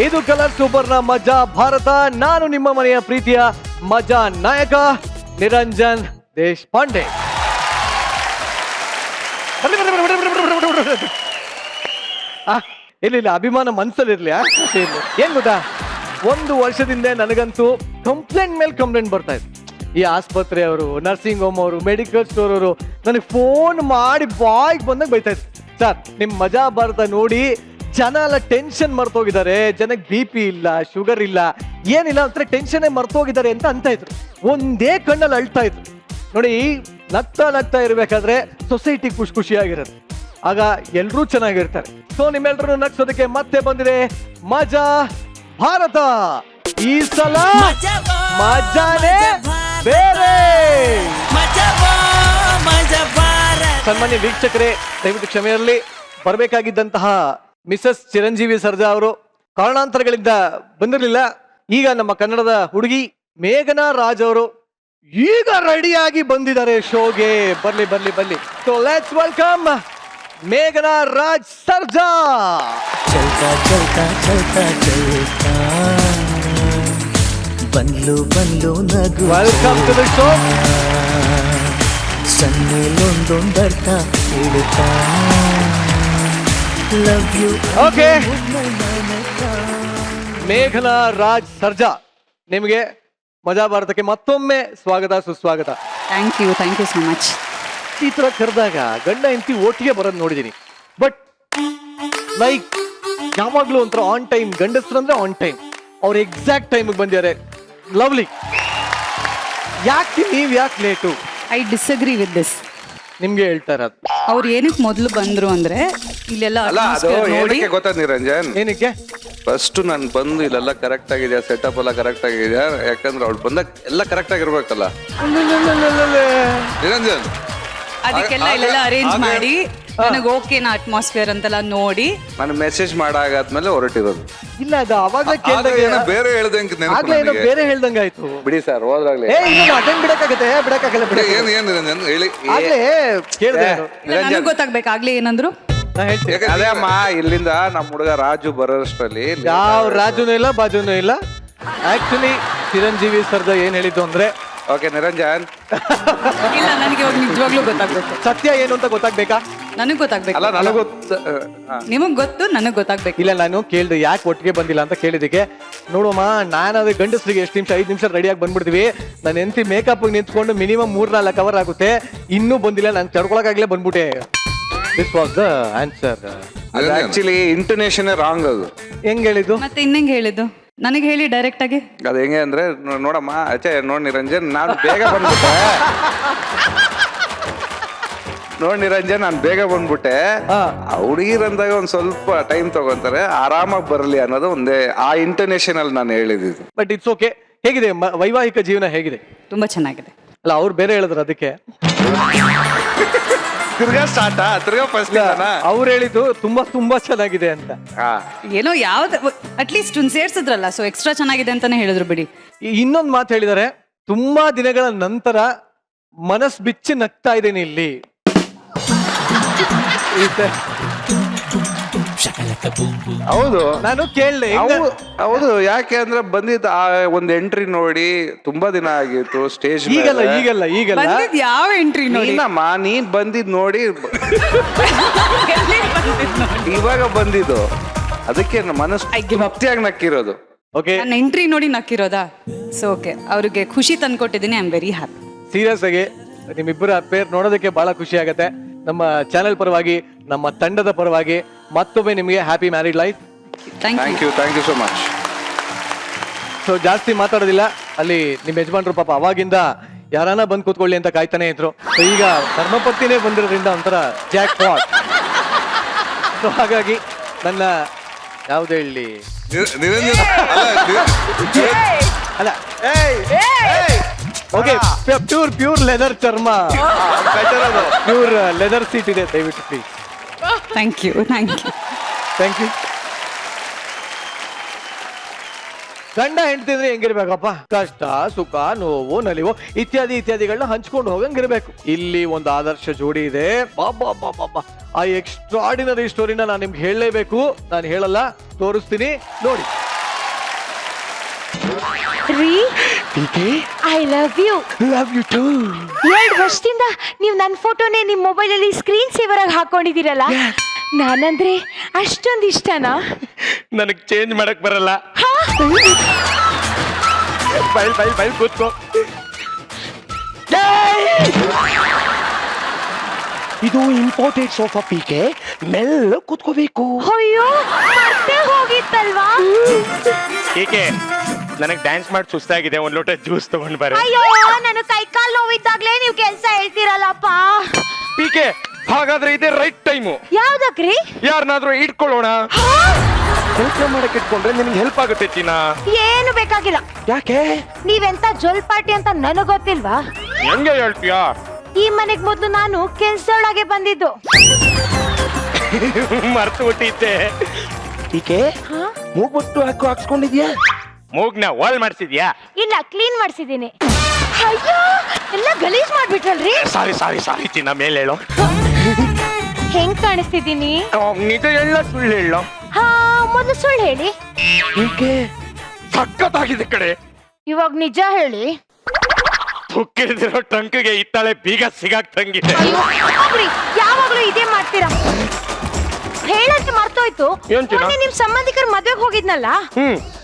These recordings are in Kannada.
ಇದು ಕಲರ್ ಸೂಪರ್ನ ಮಜಾ ಭಾರತ. ನಾನು ನಿಮ್ಮ ಮನೆಯ ಪ್ರೀತಿಯ ಮಜಾ ನಾಯಕ ನಿರಂಜನ್ ದೇಶಪಾಂಡೆ. ಇಲ್ಲ ಅಭಿಮಾನ ಮನ್ಸಲ್ಲಿರ್ಲಿ. ಏನ್ ಗೊತ್ತಾ, 1 ವರ್ಷದಿಂದ ನನಗಂತೂ ಕಂಪ್ಲೇಂಟ್ ಮೇಲೆ ಕಂಪ್ಲೇಂಟ್ ಬರ್ತಾ ಇತ್ತು. ಈ ಆಸ್ಪತ್ರೆಯವರು, ನರ್ಸಿಂಗ್ ಹೋಮ್ ಅವರು, ಮೆಡಿಕಲ್ ಸ್ಟೋರ್ ಅವರು ನನಗೆ ಫೋನ್ ಮಾಡಿ ಬಾಯ್ಗೆ ಬಂದಾಗ ಬೈತಾ ಇದ್ರು. ಸರ್, ನಿಮ್ ಮಜಾ ಭಾರತ ನೋಡಿ ಜನ ಎಲ್ಲ ಟೆನ್ಷನ್ ಮರ್ತೋಗಿದ್ದಾರೆ, ಜನಕ್ಕೆ BP ಇಲ್ಲ, ಶುಗರ್ ಇಲ್ಲ, ಏನಿಲ್ಲ ಅಂತ ಟೆನ್ಷನ್ ಮರ್ತೋಗಿದ್ದಾರೆ ಅಂತ ಇದ್ರು. ಒಂದೇ ಕಣ್ಣಲ್ಲಿ ಅಳ್ತಾ ಇದ್ರು ನೋಡಿ. ನಗ್ತಾ ಇರ್ಬೇಕಾದ್ರೆ ಸೊಸೈಟಿ ಖುಷಿಯಾಗಿರುತ್ತೆ, ಆಗ ಎಲ್ರೂ ಚೆನ್ನಾಗಿರ್ತಾರೆ. ಸೊ ನಿಮ್ಮೆಲ್ರೂ ನಗ್ಸೋದಕ್ಕೆ ಮತ್ತೆ ಬಂದಿದೆ ಮಜಾ ಭಾರತ. ಈ ಸಲ ಮಜಾನೇ ಬೇರೆ. ಸನ್ಮಾನ್ಯ ವೀಕ್ಷಕರೇ, ದಯವಿಟ್ಟು ಕ್ಷಮೆ ಇರಲಿ. ಬರಬೇಕಾಗಿದ್ದಂತಹ ಮಿಸಸ್ ಚಿರಂಜೀವಿ ಸರ್ಜಾ ಅವರು ಕಾರಣಾಂತರಗಳಿಂದ ಬಂದಿರಲಿಲ್ಲ. ಈಗ ನಮ್ಮ ಕನ್ನಡದ ಹುಡುಗಿ ಮೇಘನಾ ರಾಜ್ ಅವರು ಈಗ ರೆಡಿಯಾಗಿ ಬಂದಿದ್ದಾರೆ ಶೋಗೆ. ಬರ್ಲಿ. ಸೊ ಲೆಟ್ಸ್ ವೆಲ್ಕಮ್ ಮೇಘನಾ ರಾಜ್ ಸರ್ಜಾ. ಚಲ್ತಾ ಬಂದ್ಲು ನಗು. Welcome to the show. ಸನ್ನೆಲೊಂದೊಂದರ್ಥ ಹೇಳುತ್ತಾ ಲವ್ ಯು. ಓಕೆ, ಮೇಘನಾ ರಾಜ್ ಸರ್ಜಾ, ನಿಮಗೆ ಮಜಾ ಭಾರತಕ್ಕೆ ಮತ್ತೊಮ್ಮೆ ಸ್ವಾಗತ, ಸುಸ್ವಾಗತ. Thank you so much. ಈ ತರ ಕರೆದಾಗ ಗಂಡ ಹೆಂಡತಿ ಒಟ್ಟಿಗೆ ಬರೋದು ನೋಡಿದೀನಿ, ಬಟ್ ಲೈಕ್ ಯಾವಾಗ್ಲೂ ಒಂಥರ ಆನ್ ಟೈಮ್. ಗಂಡಸ್ರು ಅಂದ್ರೆ ಆನ್ ಟೈಮ್, ಅವ್ರು ಎಕ್ಸಾಕ್ಟ್ ಟೈಮಿಗೆ ಬಂದಿದ್ದಾರೆ. ಲವ್ಲಿ. ನೀವ್ ಯಾಕೆ late? I disagree with this. ನಿಮ್ಗೆ ಹೇಳ್ತಾ ಇರೋದು. ಅವ್ರು ಏನಕ್ಕೆ ಮೊದಲು ಬಂದ್ರು ಅಂದ್ರೆ ಇಲ್ಲೆಲ್ಲ ಅಲ್ಲ, ಅದು ಏನಕ್ಕೆ ಗೊತ್ತಾ ನಿರಂಜನ್? ಏನಕ್ಕೆ? ಫಸ್ಟ್ ನಾನು ಬಂದು ಇಲ್ಲೆಲ್ಲ ಕರೆಕ್ಟ್ ಆಗಿದೆಯಾ, ಸೆಟಪ್ ಎಲ್ಲ ಕರೆಕ್ಟ್ ಆಗಿದೆಯಾ? ಯಾಕಂದ್ರೆ ಅವ್ಳು ಬಂದಾಗ ಎಲ್ಲ ಕರೆಕ್ಟ್ ಆಗಿರ್ಬೇಕಲ್ಲ ನಿರಂಜನ್. ಅದಕ್ಕೆಲ್ಲ ಇಲ್ಲೆಲ್ಲ ಅರೇಂಜ್ ಮಾಡಿ ನನಗೆ ಓಕೆನಾ ಅಟ್ಮಾಸ್ಫಿಯರ್ ಅಂತೆಲ್ಲ ನೋಡಿ ನಾನು ಮೆಸೇಜ್ ಮಾಡಾಗಾದ್ಮೇಲೆ ಹೊರಟಿರೋದು. ಇಲ್ಲ, ಅದು ಅವಾಗಲೇ ಏನೋ ಬೇರೆ ಹೇಳ್ದಂಗೆ ಬೇರೆ ಹೇಳ್ದಂಗಾಯ್ತು. ಬಿಡಿ ಸರ್, ಹೋದ್ರಾಗ್ಲಿ. ಅದನ್ನ ಬಿಡಕ್ಕಾಗಲ್ಲ. ಏನ್ ನಿರಂಜನ್ ಹೇಳಿ. ಕೇಳಿದೆ. ನನಗೆ ಗೊತ್ತಾಗ್ಬೇಕು ಆಗ್ಲೇ ಏನಂದ್ರು. ಅದೇ ಅಮ್ಮ, ಇಲ್ಲಿಂದ ನಮ್ಮ ಹುಡುಗ ರಾಜು ಬರೋಷ್ಟರಲ್ಲಿ ಯಾವ ರಾಜುನೂ ಇಲ್ಲ, ಬಾಜುನೂ ಇಲ್ಲ. ಆಕ್ಚುಲಿ ಚಿರಂಜೀವಿ ಸರ್ಜಾ ಏನ್ ಹೇಳಿದ್ದು ಅಂದ್ರೆ, ಓಕೆ ನಿರಂಜನ್, ಇಲ್ಲ ನನಗೆ ಇವಾಗ ನಿಜವಾಗ್ಲೂ ಗೊತ್ತಾಗ್ಬೇಕು. ಸತ್ಯ ಏನು ಅಂತ ಗೊತ್ತಾಗ್ಬೇಕಾ? ನನಗ್ ಗೊತ್ತಾಗ್ಬೇಕು. ಅಲ್ಲ ನನಗೂ ನಿಮಗ್ ಗೊತ್ತು, ನನಗ್ ಗೊತ್ತಾಗ್ಬೇಕು. ಇಲ್ಲ, ನಾನು ಕೇಳ್ದೆ ಯಾಕೆ ಒಟ್ಟಿಗೆ ಬಂದಿಲ್ಲ ಅಂತ ಕೇಳಿದಕ್ಕೆ, ನೋಡಮ್ಮ ನಾನು ಅದು ಗಂಡಸ್ರಿಗೆ ಎಷ್ಟು ನಿಮಿಷ, 5 ನಿಮಿಷ ರೆಡಿಯಾಗಿ ಬಂದ್ಬಿಡ್ತೀವಿ. ನಾನು ಎಂತಿ ಮೇಕಪ್ ನಿಂತ್ಕೊಂಡು ಮಿನಿಮಮ್ 3-4 ಅವರ್ ಆಗುತ್ತೆ, ಇನ್ನೂ ಬಂದಿಲ್ಲ, ನಾನು ತಡ್ಕೊಳಕ್ಕಾಗ್ಲೇ ಬಂದ್ಬಿಟ್ಟೆ. This was the answer. ಅದು ಆಕ್ಚುಲಿ ಇಂಟೋನೇಷನ್ ರಾಂಗ್. ಅದು ಹೆಂಗ್ ಹೇಳಿದ್ದು? ಮತ್ತೆ ಇನ್ನೆಂಗ್ ಹೇಳಿದ್ದು? ನನಗೆ ಹೇಳಿ ಡೈರೆಕ್ಟ್ ಆಗಿ. ಅದು ಹೆಂಗೆ ಅಂದ್ರೆ, ನೋಡಮ್ಮ ಆಚೆ ನೋಡ್ ನಿರಂಜನ್, ನಾನು ಬೇಗ ಬಂದ್ಬಿಟ್ಟೆ. ನೋಡ್ ನಿರಂಜನ್, ನಾನು ಬೇಗ ಬಂದ್ಬಿಟ್ಟೆ. ಹುಡುಗಿರಂದಾಗ ಒಂದ್ ಸ್ವಲ್ಪ ಟೈಮ್ ತಗೊಂತಾರೆ, ಆರಾಮಾಗಿ ಬರಲಿ ಅನ್ನೋದು ಒಂದೇ ಆ ಇಂಟೋನೇಷನ್ ಅಲ್ಲಿ ನಾನು ಹೇಳಿದ್ದು. But it's okay. ಹೇಗಿದೆ ವೈವಾಹಿಕ ಜೀವನ, ಹೇಗಿದೆ? ತುಂಬಾ ಚೆನ್ನಾಗಿದೆ. ಅಲ್ಲ, ಅವ್ರು ಬೇರೆ ಹೇಳಿದ್ರು ಅದಕ್ಕೆ ತಿರ್ಗಾ ಸ್ಟಾರ್ಟ್, ತಿರ್ಗಾ ಫಸ್ಟ್ ಅವ್ರು ಹೇಳಿದ್ದು ತುಂಬಾ ಚೆನ್ನಾಗಿದೆ ಅಂತ. ಏನೋ ಯಾವ್ದು ಅಟ್ಲೀಸ್ಟ್ ಒಂದ್ ಸೇರ್ಸಿದ್ರಲ್ಲ, ಸೊ ಎಕ್ಸ್ಟ್ರಾ ಚೆನ್ನಾಗಿದೆ ಅಂತಾನೆ ಹೇಳಿದ್ರು ಬಿಡಿ. ಇನ್ನೊಂದು ಮಾತು ಹೇಳಿದ್ದಾರೆ, ತುಂಬಾ ದಿನಗಳ ನಂತರ ಮನಸ್ ಬಿಚ್ಚಿ ನಗ್ತಾ ಇದ್ದೇನೆ ಇಲ್ಲಿ. ಹೌದು, ನಾನು ಕೇಳಲೆ. ಹೌದು, ಯಾಕೆ ಅಂದ್ರೆ ಬಂದಿದ್ದ ಒಂದ್ ಎಂಟ್ರಿ ನೋಡಿ ತುಂಬಾ ದಿನ ಆಗಿತ್ತು ಸ್ಟೇಜ್. ಈಗಲ್ಲ ಯಾವ ಎಂಟ್ರಿ ನೋಡಿ? ನೀನ್ ಬಂದಿದ್ ನೋಡಿ ಇವಾಗ ಬಂದಿದ್ದು, ಅದಕ್ಕೆ ಮನಸ್ಸು ತೃಪ್ತಿಯಾಗಿ ನಕ್ಕಿರೋದು. ಓಕೆ, ನನ್ನ ಎಂಟ್ರಿ ನೋಡಿ ನಕ್ಕಿರೋದಾ? ಸೊ ಓಕೆ, ಅವ್ರಿಗೆ ಖುಷಿ ತಂದ್ಕೊಟ್ಟಿದ್ದೀನಿ. I am very happy. Serious ಆಗಿ ನಿಮ್ಮಿಬ್ಬರ ಪೇರ್ ನೋಡೋದಕ್ಕೆ ಬಹಳ ಖುಷಿ ಆಗತ್ತೆ. ನಮ್ಮ ಚಾನೆಲ್ ಪರವಾಗಿ, ನಮ್ಮ ತಂಡದ ಪರವಾಗಿ ಮತ್ತೊಮ್ಮೆ ನಿಮಗೆ happy married life. Thank you so much. So ಜಾಸ್ತಿ ಮಾತಾಡೋದಿಲ್ಲ. ಅಲ್ಲಿ ನಿಮ್ಮ ಯಜಮಾನ್ರು ಪಾಪ ಅವಾಗಿಂದ ಯಾರಾನ ಬಂದು ಕೂತ್ಕೊಳ್ಳಿ ಅಂತ ಕಾಯ್ತಾನೆ ಇದ್ರು. ಸೊ ಈಗ ಧರ್ಮಪತ್ನಿನೇ ಬಂದಿರೋದ್ರಿಂದ ಒಂಥರ ಜಾಕ್ ಪಾಟ್. ಸೊ ಹಾಗಾಗಿ ನನ್ನ ಯಾವ್ದು ಹೇಳಿ ಅಲ್ಲ, ಓಕೆ, ಪ್ಯೂರ್ ಲೆದರ್ ಚರ್ಮ, ಪ್ಯೂರ್ ಲೆದರ್ ಸೀಟ್ ಇದೆ, ದಯವಿಟ್ಟು ಪ್ಲೀಸ್. Thank you. ಗಂಡ ಹೆಂಡ್ತಿದ್ರೆ ಹೆಂಗಿರ್ಬೇಕಪ್ಪ? ಕಷ್ಟ, ಸುಖ, ನೋವು, ನಲಿವು ಇತ್ಯಾದಿಗಳನ್ನ ಹಂಚ್ಕೊಂಡು ಹೋಗಂಗಿರ್ಬೇಕು. ಇಲ್ಲಿ ಒಂದು ಆದರ್ಶ ಜೋಡಿ ಇದೆ. ಬಾಬಾ, ಆ ಎಕ್ಸ್ಟ್ರಾರ್ಡಿನರಿ ಸ್ಟೋರಿನ ನಾನು ನಿಮ್ಗೆ ಹೇಳಲೇಬೇಕು. ನಾನು ಹೇಳಲ್ಲ, ತೋರಿಸ್ತೀನಿ ನೋಡಿ. ರೀ I love you. Love you too. 2 ವರ್ಷದಿಂದ ನೀವು ನನ್ನ ಫೋಟೋನೇ ನಿಮ್ಮ ಮೊಬೈಲಲ್ಲಿ ಸ್ಕ್ರೀನ್ ಸೇವರ್ ಆಗಿ ಹಾಕೊಂಡಿದ್ದೀರಲ್ಲ, ನಾನಂದ್ರೆ ಅಷ್ಟೊಂದು ಇಷ್ಟನಾ? ನನಗೆ ಚೇಂಜ್ ಮಾಡಕ್ ಬರಲ್ಲ. ಹಾ? ಬೈಲ್ ಕೂತ್ಕೋ. ಇದು ಇಂಪೋರ್ಟೆಡ್ ಸೋಫಾ ಪೀಕೆ, ಮೆಲ್ಲ ಕೂತ್ಕೋಬೇಕು. ಅಯ್ಯೋ ಮತ್ತೆ ಹೋಗಿತ್ತಲ್ವಾ? ಏಕೆ ನನಗೆ ಡ್ಯಾನ್ಸ್ ಮಾಡಿ ಸುಸ್ತಾಗಿದೆ, ಒಂದ್ ಲೋಟ ಜ್ಯೂಸ್ ತಗೊಂಡ್ ಬರ್ರಿ. ಅಯ್ಯೋ ನಾನು ಕೈ ಕಾಲು ನೋವಿದ್ದಾಗ್ಲೇ ನೀವು ಕೆಲಸ ಹೇಳ್ತೀರಲ್ಲಪ್ಪ. ಪೀಕೆ ಹಾಗಾದ್ರೆ ಇದೇ ರೈಟ್ ಟೈಮು. ಯಾವ್ದಕ್ರಿ? ಯಾರನ್ನಾದ್ರೂ ಇಟ್ಕೊಳ್ಳೋಣ. ಕೆಲಸ ಮಾಡಕ್ ಇಟ್ಕೊಂಡ್ರೆ ನಿನ್ಗೆ ಹೆಲ್ಪ್ ಆಗುತ್ತೆ ಚಿನ್ನ. ಏನು ಬೇಕಾಗಿಲ್ಲ. ಯಾಕೆ? ನೀವೆಂತ ಜೋಲ್ ಪಾರ್ಟಿ ಅಂತ ನನಗ್ ಗೊತ್ತಿಲ್ವಾ? ಹೆಂಗೆ ಹೇಳ್ತೀಯಾ? ಈ ಮನೆಗ್ ಮೊದ್ಲು ನಾನು ಕೆಲ್ಸದೊಳಗೆ ಬಂದಿದ್ದು. ಮರ್ತು ಬಿಟ್ಟಿದ್ದೆ. ಪೀಕೆ ಹಾ? ಮೂಗ್ಬಿಟ್ಟು ಹಾಕ್ಸ್ಕೊಂಡಿದ್ಯಾ? ಮೂಗ್ನ ವಾಲ್ ಮಾಡ್ಸಿದ್ಯಾ? ಇಲ್ಲ ಕ್ಲೀನ್ ಮಾಡ್ಸಿದೀನಿ. ಅಯ್ಯೋ ಎಲ್ಲ ಗಲೀಜ್ ಮಾಡ್ಬಿಟ್ರಲ್ರಿ. ಸಾರಿ ಸಾರಿ ಸಾರಿ ಚಿನ್ನ, ಮೇಲೆ ಹೇಳೋ. ಹೆಂಗ್ ಕಾಣಿಸ್ತಿದ್ದೀನಿ? ನಿಜ ಹೇಳ ಸುಳ್ಳು ಹೇಳೋ? ಹಾ ಮೊದ್ಲು ಸುಳ್ಳು ಹೇಳಿ. ಪೀಕೆ ಸಖತ್ತಾಗಿದೆ ಕಡೆ. ಇವಾಗ ನಿಜ ಹೇಳಿ. ಹುಕ್ಕಿರಿದಿರೋ ಟ್ರಂಕ್ಗೆ ಇತ್ತಾಳೆ ಬೀಗ ಸಿಗಾಕ್ತಂಗಿದೆ. ಅಯ್ಯೋ ಹೋಗ್ರಿ, ಯಾವಾಗ್ಲೂ ಇದೇ ಮಾಡ್ತೀರಾ. ಹೇಳಕ್ಕೆ ಮರ್ತೋಯ್ತು, ಏನ್ ಚಿನ್ನ? ಮೊನ್ನೆ ನಿಮ್ ಸಂಬಂಧಿಕರ ಮದ್ವೆಗೆ ಹೋಗಿದ್ನಲ್ಲ,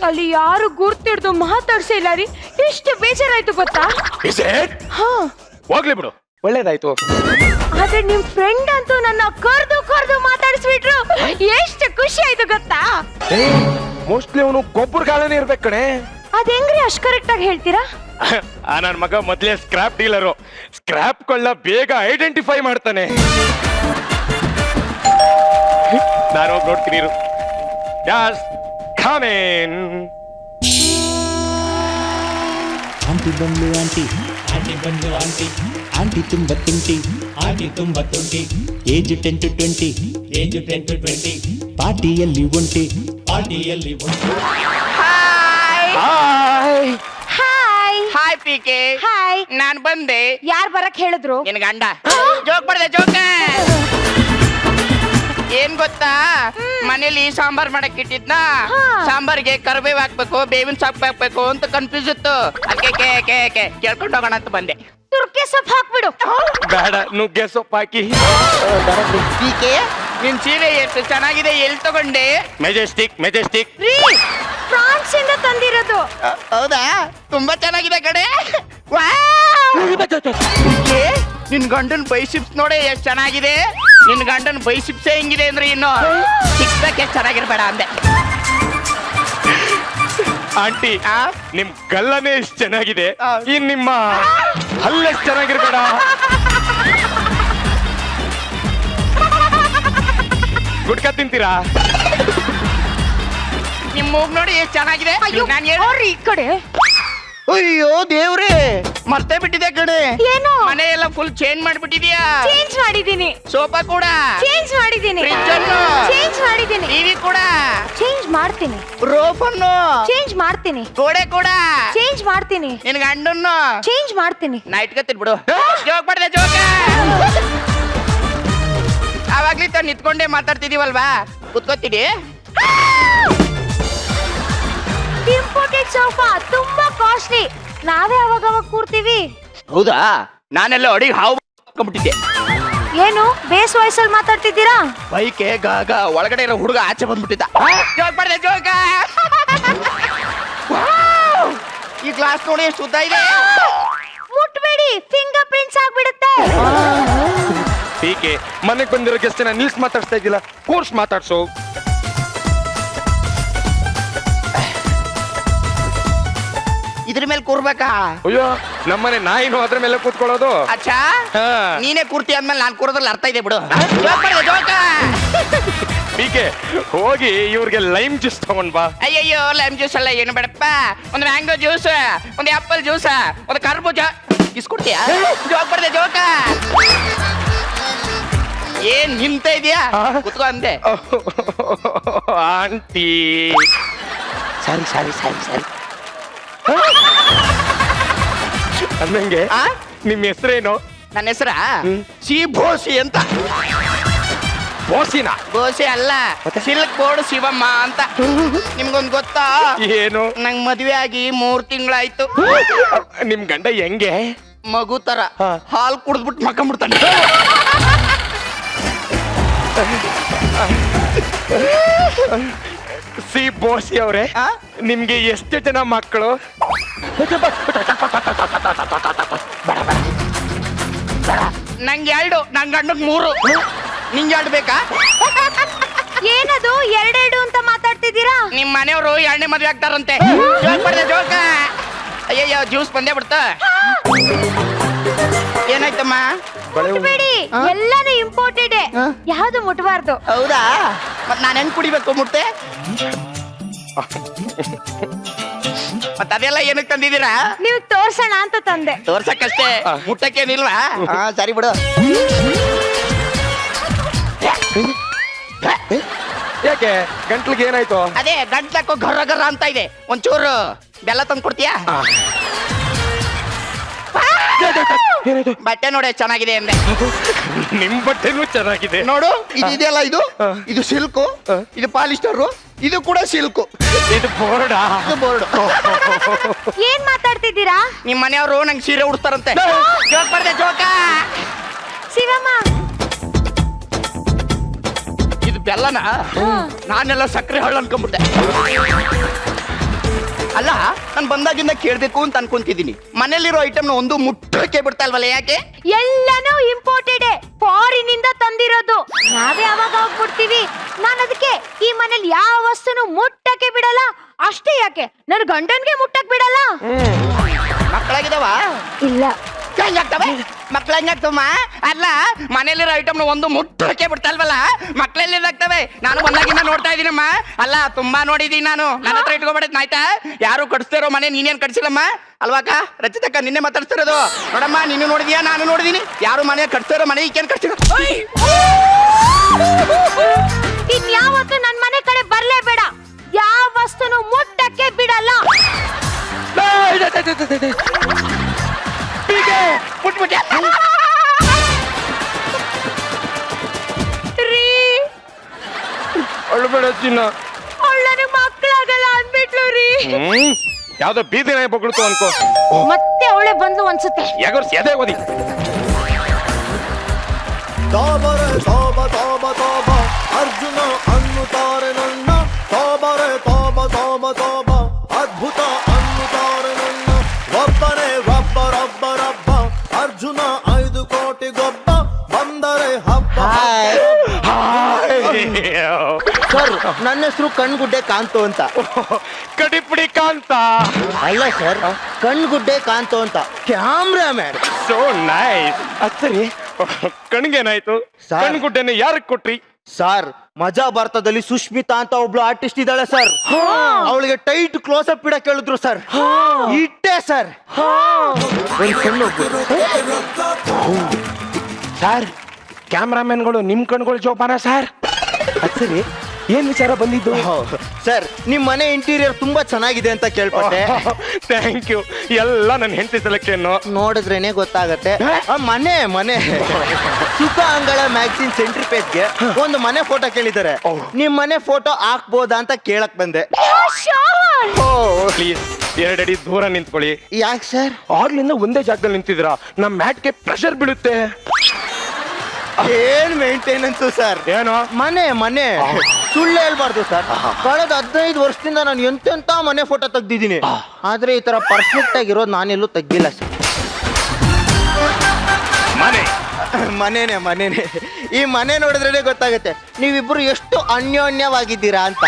ಅಲ್ಲಿ ಯಾರು ಗುರ್ತಿಡ್ದು ಮಾತಾಡ್ಸಿಲ್ಲ ರೀ. ಎಷ್ಟು ಬೇಜಾರಾಯ್ತು ಗೊತ್ತಾ? Is it? ಹಾ ಹೋಗ್ಲಿ ಬಿಡು, ಒಳ್ಳೇದಾಯ್ತು. ಆದ್ರೆ ನಿಮ್ ಫ್ರೆಂಡ್ ಅಂತೂ ನನ್ನ ಕರ್ದು ಮಾತಾಡಿಸ್ಬಿಟ್ರು. ಎಷ್ಟು ಖುಷಿ ಆಯ್ತು ಗೊತ್ತಾ? ಮೋಸ್ಟ್ಲಿ ಅವನು ಗೊಬ್ಬರ ಕಾಲನೇ ಇರ್ಬೇಕು ಕಣೆ. ಅದ್ ಹೆಂಗ್ರಿ ಅಷ್ಟ್ ಕರೆಕ್ಟ್ ಆಗಿ ಹೇಳ್ತೀರಾ? ನನ್ನ ಮಗ ಮೊದ್ಲೇ ಸ್ಕ್ರಾಪ್ ಡೀಲರು. ಸ್ಕ್ರಾಪ್ ಗಳನ್ನ ಬೇಗ ಐಡೆಂಟಿಫೈ ಮಾಡ್ತಾನೆ. ನಾನು ಹೋಗಿ ನೋಡ್ತೀನಿ ಇರು. Yes, come in. ಆಂಟಿ ಬಂದ್ಲು ಆಂಟಿ, ಆಂಟಿ ಬಂದು ಆಂಟಿ, ಆಂಟಿ ತುಂಬ ತುಂಟಿ, ಆಂಟಿ ತುಂಬ ತುಂಟಿ, ಏಜ್ 10 to 20, ಏಜು 10 to 20, ಪಾರ್ಟಿಯಲ್ಲಿ ಒಂಟಿ. ಪಾರ್ಟಿಯಲ್ಲಿ ಒಂದು. Hi. Hi hi PK. Hi. ನಾನ್ ಬಂದೆ. ಯಾರ್ ಬರಕ್ ಹೇಳಿದ್ರು? ನಿನ್ ಗಂಡ ಜೋಕ್ ಬರ್ದೆ ಜೋಕ. ಏನ್ ಗೊತ್ತಾ, ಮನೇಲಿ ಸಾಂಬಾರ್ ಮಾಡಕ್ ಇಟ್ಟಿದ್ನ. ಸಾಂಬಾರ್ಗೆ ಕರಿಬೇವು ಹಾಕ್ಬೇಕು, ಬೇವಿನ ಸೊಪ್ಪು ಹಾಕ್ಬೇಕು ಅಂತ ಕನ್ಫ್ಯೂಸ್ ಇತ್ತು. ಅದಕ್ಕೆ ಕೇಳ್ಕೊಂಡು ಹೋಗೋಣ ಅಂತ ಬಂದೆ. ತುರ್ಕೆ ಸೊಪ್ಪು ಹಾಕ್ಬಿಡು. ಬೇಡ, ನುಗ್ಗೆ ಸೊಪ್ಪು ಹಾಕಿ. ಪಿಕೆ ನಿನ್ ಸೀರೆ ಎಷ್ಟು ಚೆನ್ನಾಗಿದೆ, ಎಲ್ಲಿ ತಗೊಂಡೆ? Majestic Majestic. ರೀ ಫ್ರಾನ್ಸ್ ಇಂದ ತಂದಿರೋದು. ಹೌದಾ? ತುಂಬಾ ಚೆನ್ನಾಗಿದೆ ಕಡೆ. ಪಿಕೆ, ನಿನ್ ಗಂಡನ್ ಬೈಸಿಪ್ಸ್ ನೋಡಿ ಎಷ್ಟ್ ಚೆನ್ನಾಗಿದೆ. ನಿನ್ ಗಂಡನ್ ಬೈಸಿಪ್ಸೇ ಹೆಂಗಿದೆ ಅಂದ್ರೆ ಇನ್ನು ಸಿಕ್ಸ್ ಪ್ಯಾಕ್ ಎಷ್ಟ್ ಚೆನ್ನಾಗಿರ್ಬೇಡ ಅಂದೆ. ಆಂಟಿ, ನಿಮ್ ಗಲ್ಲನೇ ಎಷ್ಟು ಚೆನ್ನಾಗಿದೆ, ಇನ್ ನಿಮ್ಮ ಹಲ್ಲೆಷ್ಟು ಚೆನ್ನಾಗಿರ್ಬೇಡ. ಗುಡ್ಕ ತಿಂತೀರಾ? ನಿಮ್ ಮೂಗ್ ನೋಡಿ ಎಷ್ಟ್ ಚೆನ್ನಾಗಿದೆ. ನಾನ್ ಹೇಳು. ಅವ್ರಿ ಈ ಕಡೆ. ಅಯ್ಯೋ ದೇವ್ರೇ, ಮರ್ತೇ ಬಿಟ್ಟಿದೆ ಕಡೆ. ಏನು? ಮನೆ ಎಲ್ಲ ಫುಲ್ ಚೇಂಜ್ ಮಾಡ್ಬಿಟ್ಟಿದ್ಯಾ. ಚೇಂಜ್ ಮಾಡಿದೀನಿ. ಸೋಫಾ ಕೂಡ ಚೇಂಜ್ ಮಾಡಿದೀನಿ. ಫ್ರಿಡ್ಜ್ ಅನ್ನು ಚೇಂಜ್ ಮಾಡಿದೀನಿ. ಟಿವಿ ಕೂಡ ಚೇಂಜ್ ಮಾಡ್ತೀನಿ. ರೋಫ್ ಅನ್ನು ಚೇಂಜ್ ಮಾಡ್ತೀನಿ. ಗೋಡೆ ಕೂಡ ಚೇಂಜ್ ಮಾಡ್ತೀನಿ. ನಿನ್ ಗಂಡನ್ನು ಚೇಂಜ್ ಮಾಡ್ತೀನಿ. ನೈಟ್ ಕತ್ತಿದ್ ಬಿಡು. ಜೋಕ್ ಪಡ್ದೆ ಜೋಕ. ಅವಾಗ್ಲಿ ತ ನಿಂತ್ಕೊಂಡೇ ಮಾತಾಡ್ತಿದೀವಲ್ವಾ, ಕುತ್ಕೋತಿಡಿ. ಇಂಪೋರ್ಟೆಡ್ ಸೋಫಾ ತುಂಬಾ ಕಾಸ್ಟ್ಲಿ. ನಾವೇ ಅವಾಗ ಕೂರ್ತೀವಿ. ಹೌದಾ? ನಾನೆಲ್ಲ ಅಡಿಗೆ ಹಾವು ಹಾಕೊಂಡ್ಬಿಟ್ಟಿದ್ದೆ. ಏನು ಬೇಸ್ ವಾಯ್ಸಲ್ಲಿ ಮಾತಾಡ್ತಿದ್ದೀರಾ? ಬೈಕೆ ಗಾಗ ಒಳಗಡೆ ಇರೋ ಹುಡುಗ ಆಚೆ ಬಂದ್ಬಿಟ್ಟಿದ್ದ. ಜೋಕ್ ಪಡ್ದೆ ಜೋಕ. ಈ ಗ್ಲಾಸ್ ನೋಡಿ ಎಷ್ಟು ಉದ್ದ ಇದೆ. ಮುಟ್ಬೇಡಿ, ಫಿಂಗರ್ ಪ್ರಿಂಟ್ಸ್ ಆಗ್ಬಿಡುತ್ತೆ. ಟೀಕೆ, ಮನೆಗೆ ಬಂದಿರೋ ಗೆಸ್ಟ್ ನಿಲ್ಸ್ ಮಾತಾಡ್ಸ್ತಾ ಇದ್ದಿಲ್ಲ, ಕೋರ್ಸ್ ಮಾತಾಡ್ಸು. ಇದ್ರ ಮೇಲೆ ಕೂರ್ಬೇಕಾ? ಅಯ್ಯೋ, ನಮ್ಮನೆ ನಾಯಿನು ಅದ್ರ ಮೇಲೆ ಕೂತ್ಕೊಳ್ಳೋದು. ಅಚ್ಚಾ, ಹಾ. ನೀನೇ ಕೂರ್ತಿ ಅಂದ್ಮೇಲೆ ನಾನ್ ಕೂರೋದ್ರಲ್ಲಿ ಅರ್ಥ ಇದೆ ಬಿಡು. ಜೋಕ್ ಪಡ್ದೆ ಜೋಕ. ಟೀಕೆ, ಹೋಗಿ ಇವ್ರಿಗೆ ಲೈಮ್ ಜ್ಯೂಸ್ ತಗೊಂಡ್ ಬಾ. ಅಯ್ಯಯ್ಯೋ, ಲೈಮ್ ಜ್ಯೂಸ್ ಅಲ್ಲ, ಏನು ಬೇಡಪ್ಪ. ಒಂದು ಮ್ಯಾಂಗೋ ಜ್ಯೂಸ್, ಒಂದು ಆಪಲ್ ಜ್ಯೂಸ್, ಒಂದು ಕರ್ಬೂಜ ಇಸ್ಕೊಡ್ತೀಯಾ? ಜೋಕ್ ಬರ್ದೆ ಜೋಕ. ಏನ್ ನಿಂತ ಇದೆಯಾ? ಕುತ್ಕೋ ಅಂದೆ. ಆಂಟಿ, ಸರಿ ಸರಿ ಸರಿ ಸರಿ. ಅಂದಂಗೆ ಆ? ನಿಮ್ ಹೆಸರೇನು? ನನ್ನ ಹೆಸರ ಸಿ ಭೋಸಿ ಅಂತ. ಬೋಸಿನ ಗೋಸೆ ಅಲ್ಲ ಸಿಲ್ಕ್ ಬೋರ್ಡ್ ಶಿವಮ್ಮ ಅಂತ. ನಿಮ್ಗೊಂದ್ ಗೊತ್ತಾ? ಏನು? ನಂಗ್ ಮದ್ವೆ ಆಗಿ 3 ತಿಂಗಳಾಯ್ತು. ನಿಮ್ ಗಂಡ ಹೆಂಗೆ? ಮಗು ತರ ಹಾಲ್ ಕುಡಿದ್ಬಿಟ್ಟು ಮಕ್ಕಂಬಿಡ್ತಾನೆ. ಸಿ ಬೋಸಿ ಅವ್ರೆ, ಆ? ನಿಮ್ಗೆ ಎಷ್ಟು ಜನ ಮಕ್ಕಳು? ನಂಗೆ 2, ನನ್ ಗಂಡಗ್ 3. ನಿಂಗೆ 2 ಬೇಕಾ? ಏನದು ಎರಡೆರಡು ಅಂತ ಮಾತಾಡ್ತಿದ್ದೀರಾ? ನಿಮ್ ಮನೆಯವರು 2ನೇ ಮದ್ವೆ ಆಗ್ತಾರಂತೆ. ಜೋಕ್ ಬರ್ದೆ ಜೋಕ. ಅಯ್ಯಯ್ಯೋ ಜ್ಯೂಸ್ ಬಂದೇ ಬಿಡ್ತ. ಏನಾಯ್ತಮ್ಮ? ಮುಟ್ಬೇಡಿ, ಎಲ್ಲಾನು ಇಂಪೋರ್ಟೆಡ್. ಯಾವ್ದು ಮುಟ್ಬಾರ್ದು. ಹೌದಾ? ಮತ್ ನಾನ್ ಹೆಂಗ್ ಕುಡಿಬೇಕು ಮುಟ್ಟೆ? ಮತ್ ಅದೆಲ್ಲ ಏನಕ್ಕೆ ತಂದಿದ್ದೀರಾ? ನೀವು ತೋರ್ಸೋಣ ಅಂತ ತಂದೆ. ತೋರ್ಸಕ್ಕಷ್ಟೇ, ಮುಟ್ಟಕ್ಕೇನಿಲ್ವಾ? ಸರಿ ಬಿಡು. ಯಾಕೆ ಗಂಟ್ಲಿಗೆ ಏನಾಯ್ತು? ಅದೇ ಗಂಟ್ಲಕ್ಕೋ ಗರ್ರ ಗರ್ರ ಅಂತ ಇದೆ. ಒಂಚೂರು ಬೆಲ್ಲ ತಂದು ಕೊಡ್ತೀಯಾ? ಬಟ್ಟೆ ನೋಡಿ ಚೆನ್ನಾಗಿದೆ ಅಂದೆ. ನಿಮ್ ಬಟ್ಟೆನೂ ಚೆನ್ನಾಗಿದೆ. ನೋಡು, ಇದೆಯಲ್ಲ, ಇದು ಸಿಲ್ಕು, ಇದು ಪಾಲಿಸ್ಟರ್, ಇದು ಕೂಡ ಸಿಲ್ಕು. ಇದು ಬೋರ್ಡಾ? ಇದು ಬೋರ್ಡ್. ಏನ್ ಮಾತಾಡ್ತಿದ್ದೀರಾ? ನಿಮ್ ಮನೆಯವರು ನಂಗೆ ಸೀರೆ ಉಡ್ತಾರಂತೆ. ಜೋಕ್ ಬರ್ದೆ ಜೋಕ. ಶಿವಮ್ಮ, ಇದು ಬೆಲ್ಲನ? ನಾನೆಲ್ಲ ಸಕ್ಕರೆ ಹಳ್ಳ ಅನ್ಕೊಂಡ್ಬಿಟ್ಟೆ. ಅಲ್ಲ, ನಾನು ಬಂದಾಗಿಂದ ಕೇಳ್ಬೇಕು ಅಂತ ಅನ್ಕೊಂತಿದ್ದೀನಿ. ಮನೇಲಿರೋ ಐಟಮ್ನ ಒಂದು ಮುಟ್ಟಕ್ಕೆ ಬಿಡ್ತಾ ಇಲ್ವಲ್ಲ, ಯಾಕೆ? ಎಲ್ಲಾನು ಇಂಪೋರ್ಟೆಡ್, ಫಾರಿನ್ ಇಂದ ತಂದಿರೋದು. ನಾವೇ ಅವಾಗ ಹೋಗ್ಬಿಡ್ತೀವಿ. ನಾನು ಅದಕ್ಕೆ ಈ ಮನೇಲಿ ಯಾವ ವಸ್ತುನು ಮುಟ್ಟಕ್ಕೆ ಬಿಡಲ್ಲ. ಅಷ್ಟೇ ಯಾಕೆ, ನನ್ನ ಗಂಡನ್ಗೆ ಮುಟ್ಟಕ್ ಬಿಡಲ್ಲ. ಮಕ್ಕಳಾಗಿದಾವ? ಇಲ್ಲ. ಹೆಂಗಾಗ್ತವೆ ಮಕ್ಳ? ಹೆಂಗಾಗ್ತವಮ್ಮ? ಅಲ್ಲ, ಮನೇಲಿರೋ ಐಟಮ್ನ ಒಂದು ಮುಟ್ಟಕ್ಕೆ ಬಿಡ್ತಾ ಇಲ್ವಲ್ಲ, ಮಕ್ಳೆಲ್ಲಿ ಆಗ್ತವೆ? ನಾನು ಬಂದಾಗಿಂದ ನೋಡ್ತಾ ಇದೀನಮ್ಮ. ಅಲ್ಲ, ತುಂಬಾ ನೋಡಿದೀನಿ ನಾನು. ನನ್ನ ಹತ್ರ ಇಟ್ಕೊಬೇಡ ಆಯ್ತಾ? ಯಾರು ಕಟ್ಸ್ತಿರೋ ಮನೆ ನೀನೇನ್ ಕಟ್ಸಿಲ್ಲಮ್ಮ ಅಲ್ವಾಕ? ರಚಿತಕ್ಕ ನಿನ್ನೆ ಮಾತಾಡ್ತಿರೋದು ನೋಡಮ್ಮ. ನೀನು ನೋಡಿದ್ಯಾ, ನಾನು ನೋಡಿದೀನಿ. ಯಾರು ಮನೆ ಕಟ್ಸ್ತಿರೋ ಮನೆ ಈಗೇನ್ ಕಟ್ಸಿರೋ? ಇನ್ಯಾವತ್ತು ನನ್ ಮನೆ ಕಡೆ ಬರ್ಲೇಬೇಡ. ಯಾವ ವಸ್ತುನು ಮುಟ್ಟಕ್ಕೆ ಬಿಡಲ್ಲ. ಅಳ್ಬೇಡ ಚಿನ್ನ. ಅವಳನ ಮಕ್ಕಳಾಗಲ್ಲ ಅಂದ್ಬಿಟ್ಲು ರೀ. ಯಾವ್ದೋ ಬೀದಿ ನಾಯಿ ಬಗ್ಳುತ್ತು ಅನ್ಕೋ. ಮತ್ತೆ ಅವಳೆ ಬಂದು ಅನ್ಸುತ್ತೆ. ಯಾಗೋ ಎದೆ ಓದಿ. ತೋಬರೆ ತೋಬ ತೋಬ ತೋಬ ಅರ್ಜುನ ಅನ್ನುತ್ತಾರೆ ನನ್ನ. ತೋಬರೆ ತೋಬ ತೋಬ ತೋಬ ಅದ್ಭುತ ಅನ್ನುತ್ತಾರೆ ನನ್ನ. ಒಬ್ಬನೇ ರಬ್ಬ ರಬ್ಬ ರಬ್ಬ ಅರ್ಜುನ 5 ಕೋಟಿ ಗೊಬ್ಬ ಬಂದರೆ ಹಬ್ಬ. ಸರ್, ನನ್ನ ಹೆಸರು ಕಣ್ಗುಡ್ಡೆ ಕಾಂತು ಅಂತ. ಕಡಿಪುಡಿ ಕಾಂತ ಅಲ್ಲ ಸರ್, ಕಣ್ಗುಡ್ಡೆ ಕಾಂತು ಅಂತ, ಕ್ಯಾಮ್ರಾಮ್ಯಾನ್. So nice. ಅಚ್ಚರಿ, ಕಣ್ಗೇನಾಯ್ತು? ಸರ್. ಕಣ್ಗುಡ್ಡೆನ ಯಾರಿಗೆ ಕೊಟ್ರಿ? ಸರ್, ಮಜಾ ಭಾರತದಲ್ಲಿ ಸುಷ್ಮಿತಾ ಅಂತ ಒಬ್ಳು ಆರ್ಟಿಸ್ಟ್ ಇದ್ದಾಳೆ ಸರ್. ಅವಳಿಗೆ ಟೈಟ್ ಕ್ಲೋಸ್ ಅಪ್ ಇಡಕ್ ಹೇಳಿದ್ರು ಸರ್. ಇಟ್ಟೆ ಸರ್. ಒಂದ್ ಕಣ್ಣು ಸರ್, ಕ್ಯಾಮ್ರಾಮನ್ಗಳು ನಿಮ್ ಕಣ್ಗಳು ಜೋಪಾನ ಸರ್. ಅಚ್ಚರಿ, ಏನ್ ವಿಚಾರ ಬಂದಿದ್ದು? ಸರ್, ನಿಮ್ ಮನೆ ಇಂಟೀರಿಯರ್ ತುಂಬಾ ಚೆನ್ನಾಗಿದೆ ಅಂತ ಕೇಳ್ಪಟ್ಟೆ. Thank you. ಎಲ್ಲ ನನ್ನ ಹೆಂಡತಿ ಸೆಲೆಕ್ಷನ್. ನೋಡಿದ್ರೇನೆ ಗೊತ್ತಾಗತ್ತೆ. ಮನೆ ಮನೆ ಸುಖ ಅಂಗಳ ಮ್ಯಾಗ್ಝಿನ್ ಸೆಂಟ್ರಿ ಪೇಜ್ಗೆ ಒಂದು ಮನೆ ಫೋಟೋ ಕೇಳಿದ್ದಾರೆ. ನಿಮ್ ಮನೆ ಫೋಟೋ ಹಾಕ್ಬೋದಾ ಅಂತ ಕೇಳಕ್ ಬಂದೆ. ಪ್ಲೀಸ್ 2 ಅಡಿ ದೂರ ನಿಂತ್ಕೊಳ್ಳಿ. ಯಾಕೆ ಸರ್? ಆಗ್ಲಿಂದ ಒಂದೇ ಜಾಗದಲ್ಲಿ ನಿಂತಿದ್ದೀರಾ, ನಮ್ ಮ್ಯಾಟ್ಗೆ ಪ್ರೆಷರ್ ಬೀಳುತ್ತೆ. ಏನ್ ಮೇಂಟೆನೆನ್ಸ್ ಸರ್? ಏನೋ ಮನೆ ಮನೆ ಸುಳ್ಳು ಹೇಳ್ಬಾರ್ದು ಸರ್. ಕಳೆದ 15 ವರ್ಷದಿಂದ ನಾನು ಎಂತೆಂತ ಮನೆ ಫೋಟೋ ತೆಗ್ದಿದ್ದೀನಿ. ಆದ್ರೆ ಈ ತರ ಪರ್ಫೆಕ್ಟ್ ಆಗಿರೋದು ನಾನೆಲ್ಲೂ ತೆಗ್ದಿಲ್ಲ ಸರ್. ಮನೆನೇ ಮನೆನೇ. ಈ ಮನೆ ನೋಡಿದ್ರೇನೆ ಗೊತ್ತಾಗುತ್ತೆ ನೀವಿಬ್ರು ಎಷ್ಟು ಅನ್ಯೋನ್ಯವಾಗಿದ್ದೀರಾ ಅಂತ.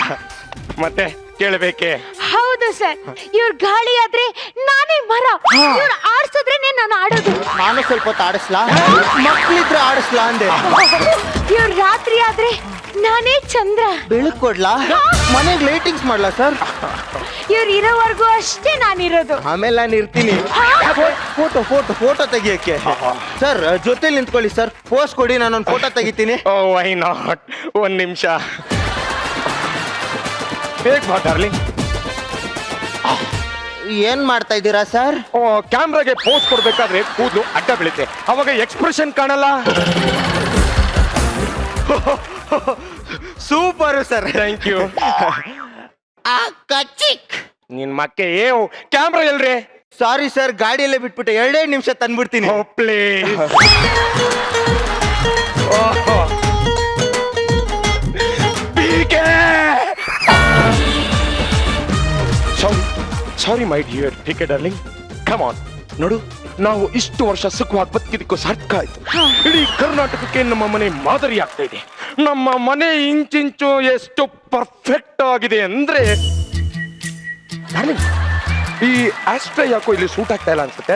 ಮತ್ತೆ ಕೇಳಬೇಕೆ? ಹೌದು ಸರ್, ಇವ್ರ ಗಾಳಿ ಆದ್ರೆ ನಾನೇ ಮರ, ಇವ್ರು ಆಡ್ಸಿದ್ರೇನೆ ನಾನು ಆಡೋದು. ನಾನು ಸ್ವಲ್ಪ ಹೊತ್ತು ಆಡಿಸ್ಲಾ? ಮಕ್ಳಿದ್ರೆ ಆಡಿಸ್ಲಾ ಅಂದೆ. ಇವ್ರ ರಾತ್ರಿ ಆದ್ರೆ ನಾನೇ ಚಂದ್ರ. ಬೆಳಕು ಕೊಡ್ಲಾ? ಮನೆಗೆ ಲೈಟಿಂಗ್ಸ್ ಮಾಡ್ಲಾ ಸರ್? ಇವ್ರು ಇರೋವರೆಗೂ ಅಷ್ಟೇ ನಾನಿರೋದು. ಆಮೇಲೆ ನಾನು ಇರ್ತೀನಿ. ಫೋಟೋ ಫೋಟೋ ಫೋಟೋ ತೆಗಿಯಕ್ಕೆ. ಸರ್, ಜೊತೆಲಿ ನಿಂತ್ಕೊಳ್ಳಿ ಸರ್. ಪೋಸ್ ಕೊಡಿ, ನಾನೊಂದು ಫೋಟೋ ತೆಗಿತೀನಿ. Oh why not. ಒಂದ್ ನಿಮಿಷ. ಹೇಗ್ ಡಾರ್ಲಿಂಗ್? ಏನ್ ಮಾಡ್ತಾ ಇದ್ದೀರಾ ಸರ್? ಕ್ಯಾಮ್ರಾಗೆ ಪೋಸ್ ಕೊಡ್ಬೇಕಾದ್ರೆ ಕೂದಲು ಅಡ್ಡ ಬೀಳುತ್ತೆ, ಅವಾಗ ಎಕ್ಸ್ಪ್ರೆಷನ್ ಕಾಣಲ್ಲ. Super sir, thank you. ನಿನ್ ಮಕ್ಕೆ ಕ್ಯಾಮ್ರಾ ಎಲ್ರಿ? ಸಾರಿ ಸರ್, ಗಾಡಿಯಲ್ಲೇ ಬಿಟ್ಬಿಟ್ಟೆ, 2 ನಿಮಿಷ ತಂದ್ಬಿಡ್ತೀನಿ. Please. Sorry my dear PK darling, come on. ನೋಡು, ನಾವು ಇಷ್ಟು ವರ್ಷ ಸುಖವಾಗಿ ಬದುಕಿದಕ್ಕೂ ಸಾರ್ಥಕ ಆಯ್ತು. ಇಡೀ ಕರ್ನಾಟಕಕ್ಕೆ ನಮ್ಮ ಮನೆ ಮಾದರಿ ಆಗ್ತಾ ಇದೆ. ನಮ್ಮ ಮನೆ ಇಂಚಿಂಚು ಎಷ್ಟು ಪರ್ಫೆಕ್ಟ್ ಆಗಿದೆ ಅಂದ್ರೆ, ಡಾರ್ಲಿಂಗ್, ಈ ಆಸ್ಟ್ರೇ ಯಾಕೋ ಇಲ್ಲಿ ಸೂಟ್ ಆಗ್ತಾ ಇಲ್ಲ ಅನ್ಸುತ್ತೆ.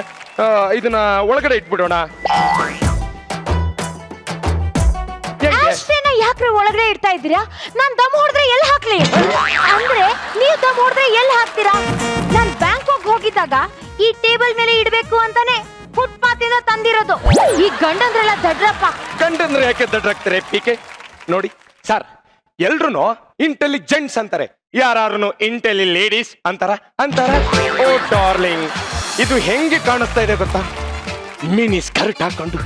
ಇದನ್ನ ಒಳಗಡೆ ಇಟ್ಬಿಡೋಣ. ಆಸ್ಟ್ರೇನ ಯಾಕ್ರೆ ಒಳಗಡೆ ಇಡ್ತಾ ಇದ್ದೀರಾ? ನಾನ್ ದಮ್ ಹೊಡೆದ್ರೆ ಎಲ್ಲಿ ಹಾಕ್ಲಿ? ಅಂದ್ರೆ ನೀವು ದಮ್ ಹೊಡೆದ್ರೆ ಎಲ್ಲಿ ಹಾಕ್ತೀರಾ? ನಾನ್ ಬ್ಯಾಂಕಾಕ್ ಹೋಗಿದ್ದಾಗ ಈ ಟೇಬಲ್ ಮೇಲೆ ಇಡ್ಬೇಕು ಅಂತಾನೆ ಫುಟ್ಪಾತ್ ಇಂದ ತಂದಿರೋದು. ಈ ಗಂಡಂದ್ರೆಲ್ಲ ದಡ್ರಪ್ಪ. ಗಂಡಂದ್ರೆ ಯಾಕೆ ದಡ್ರಾಗ್ತಾರೆ ಪಿಕೆ? ನೋಡಿ ಸರ್, ಎಲ್ರು ಇಂಟೆಲಿಜೆಂಟ್ಸ್ ಅಂತಾರೆ, ಯಾರು ಇಂಟೆಲಿ ಲೇಡೀಸ್ ಅಂತಾರ. ಓ ಡಾರ್ಲಿಂಗ್, ಇದು ಹೆಂಗೆ ಕಾಣಿಸ್ತಾ ಇದೆ ಗೊತ್ತಾ? ಮಿನಿ ಸ್ಕರ್ಟ್ ಹಾಕೊಂಡು,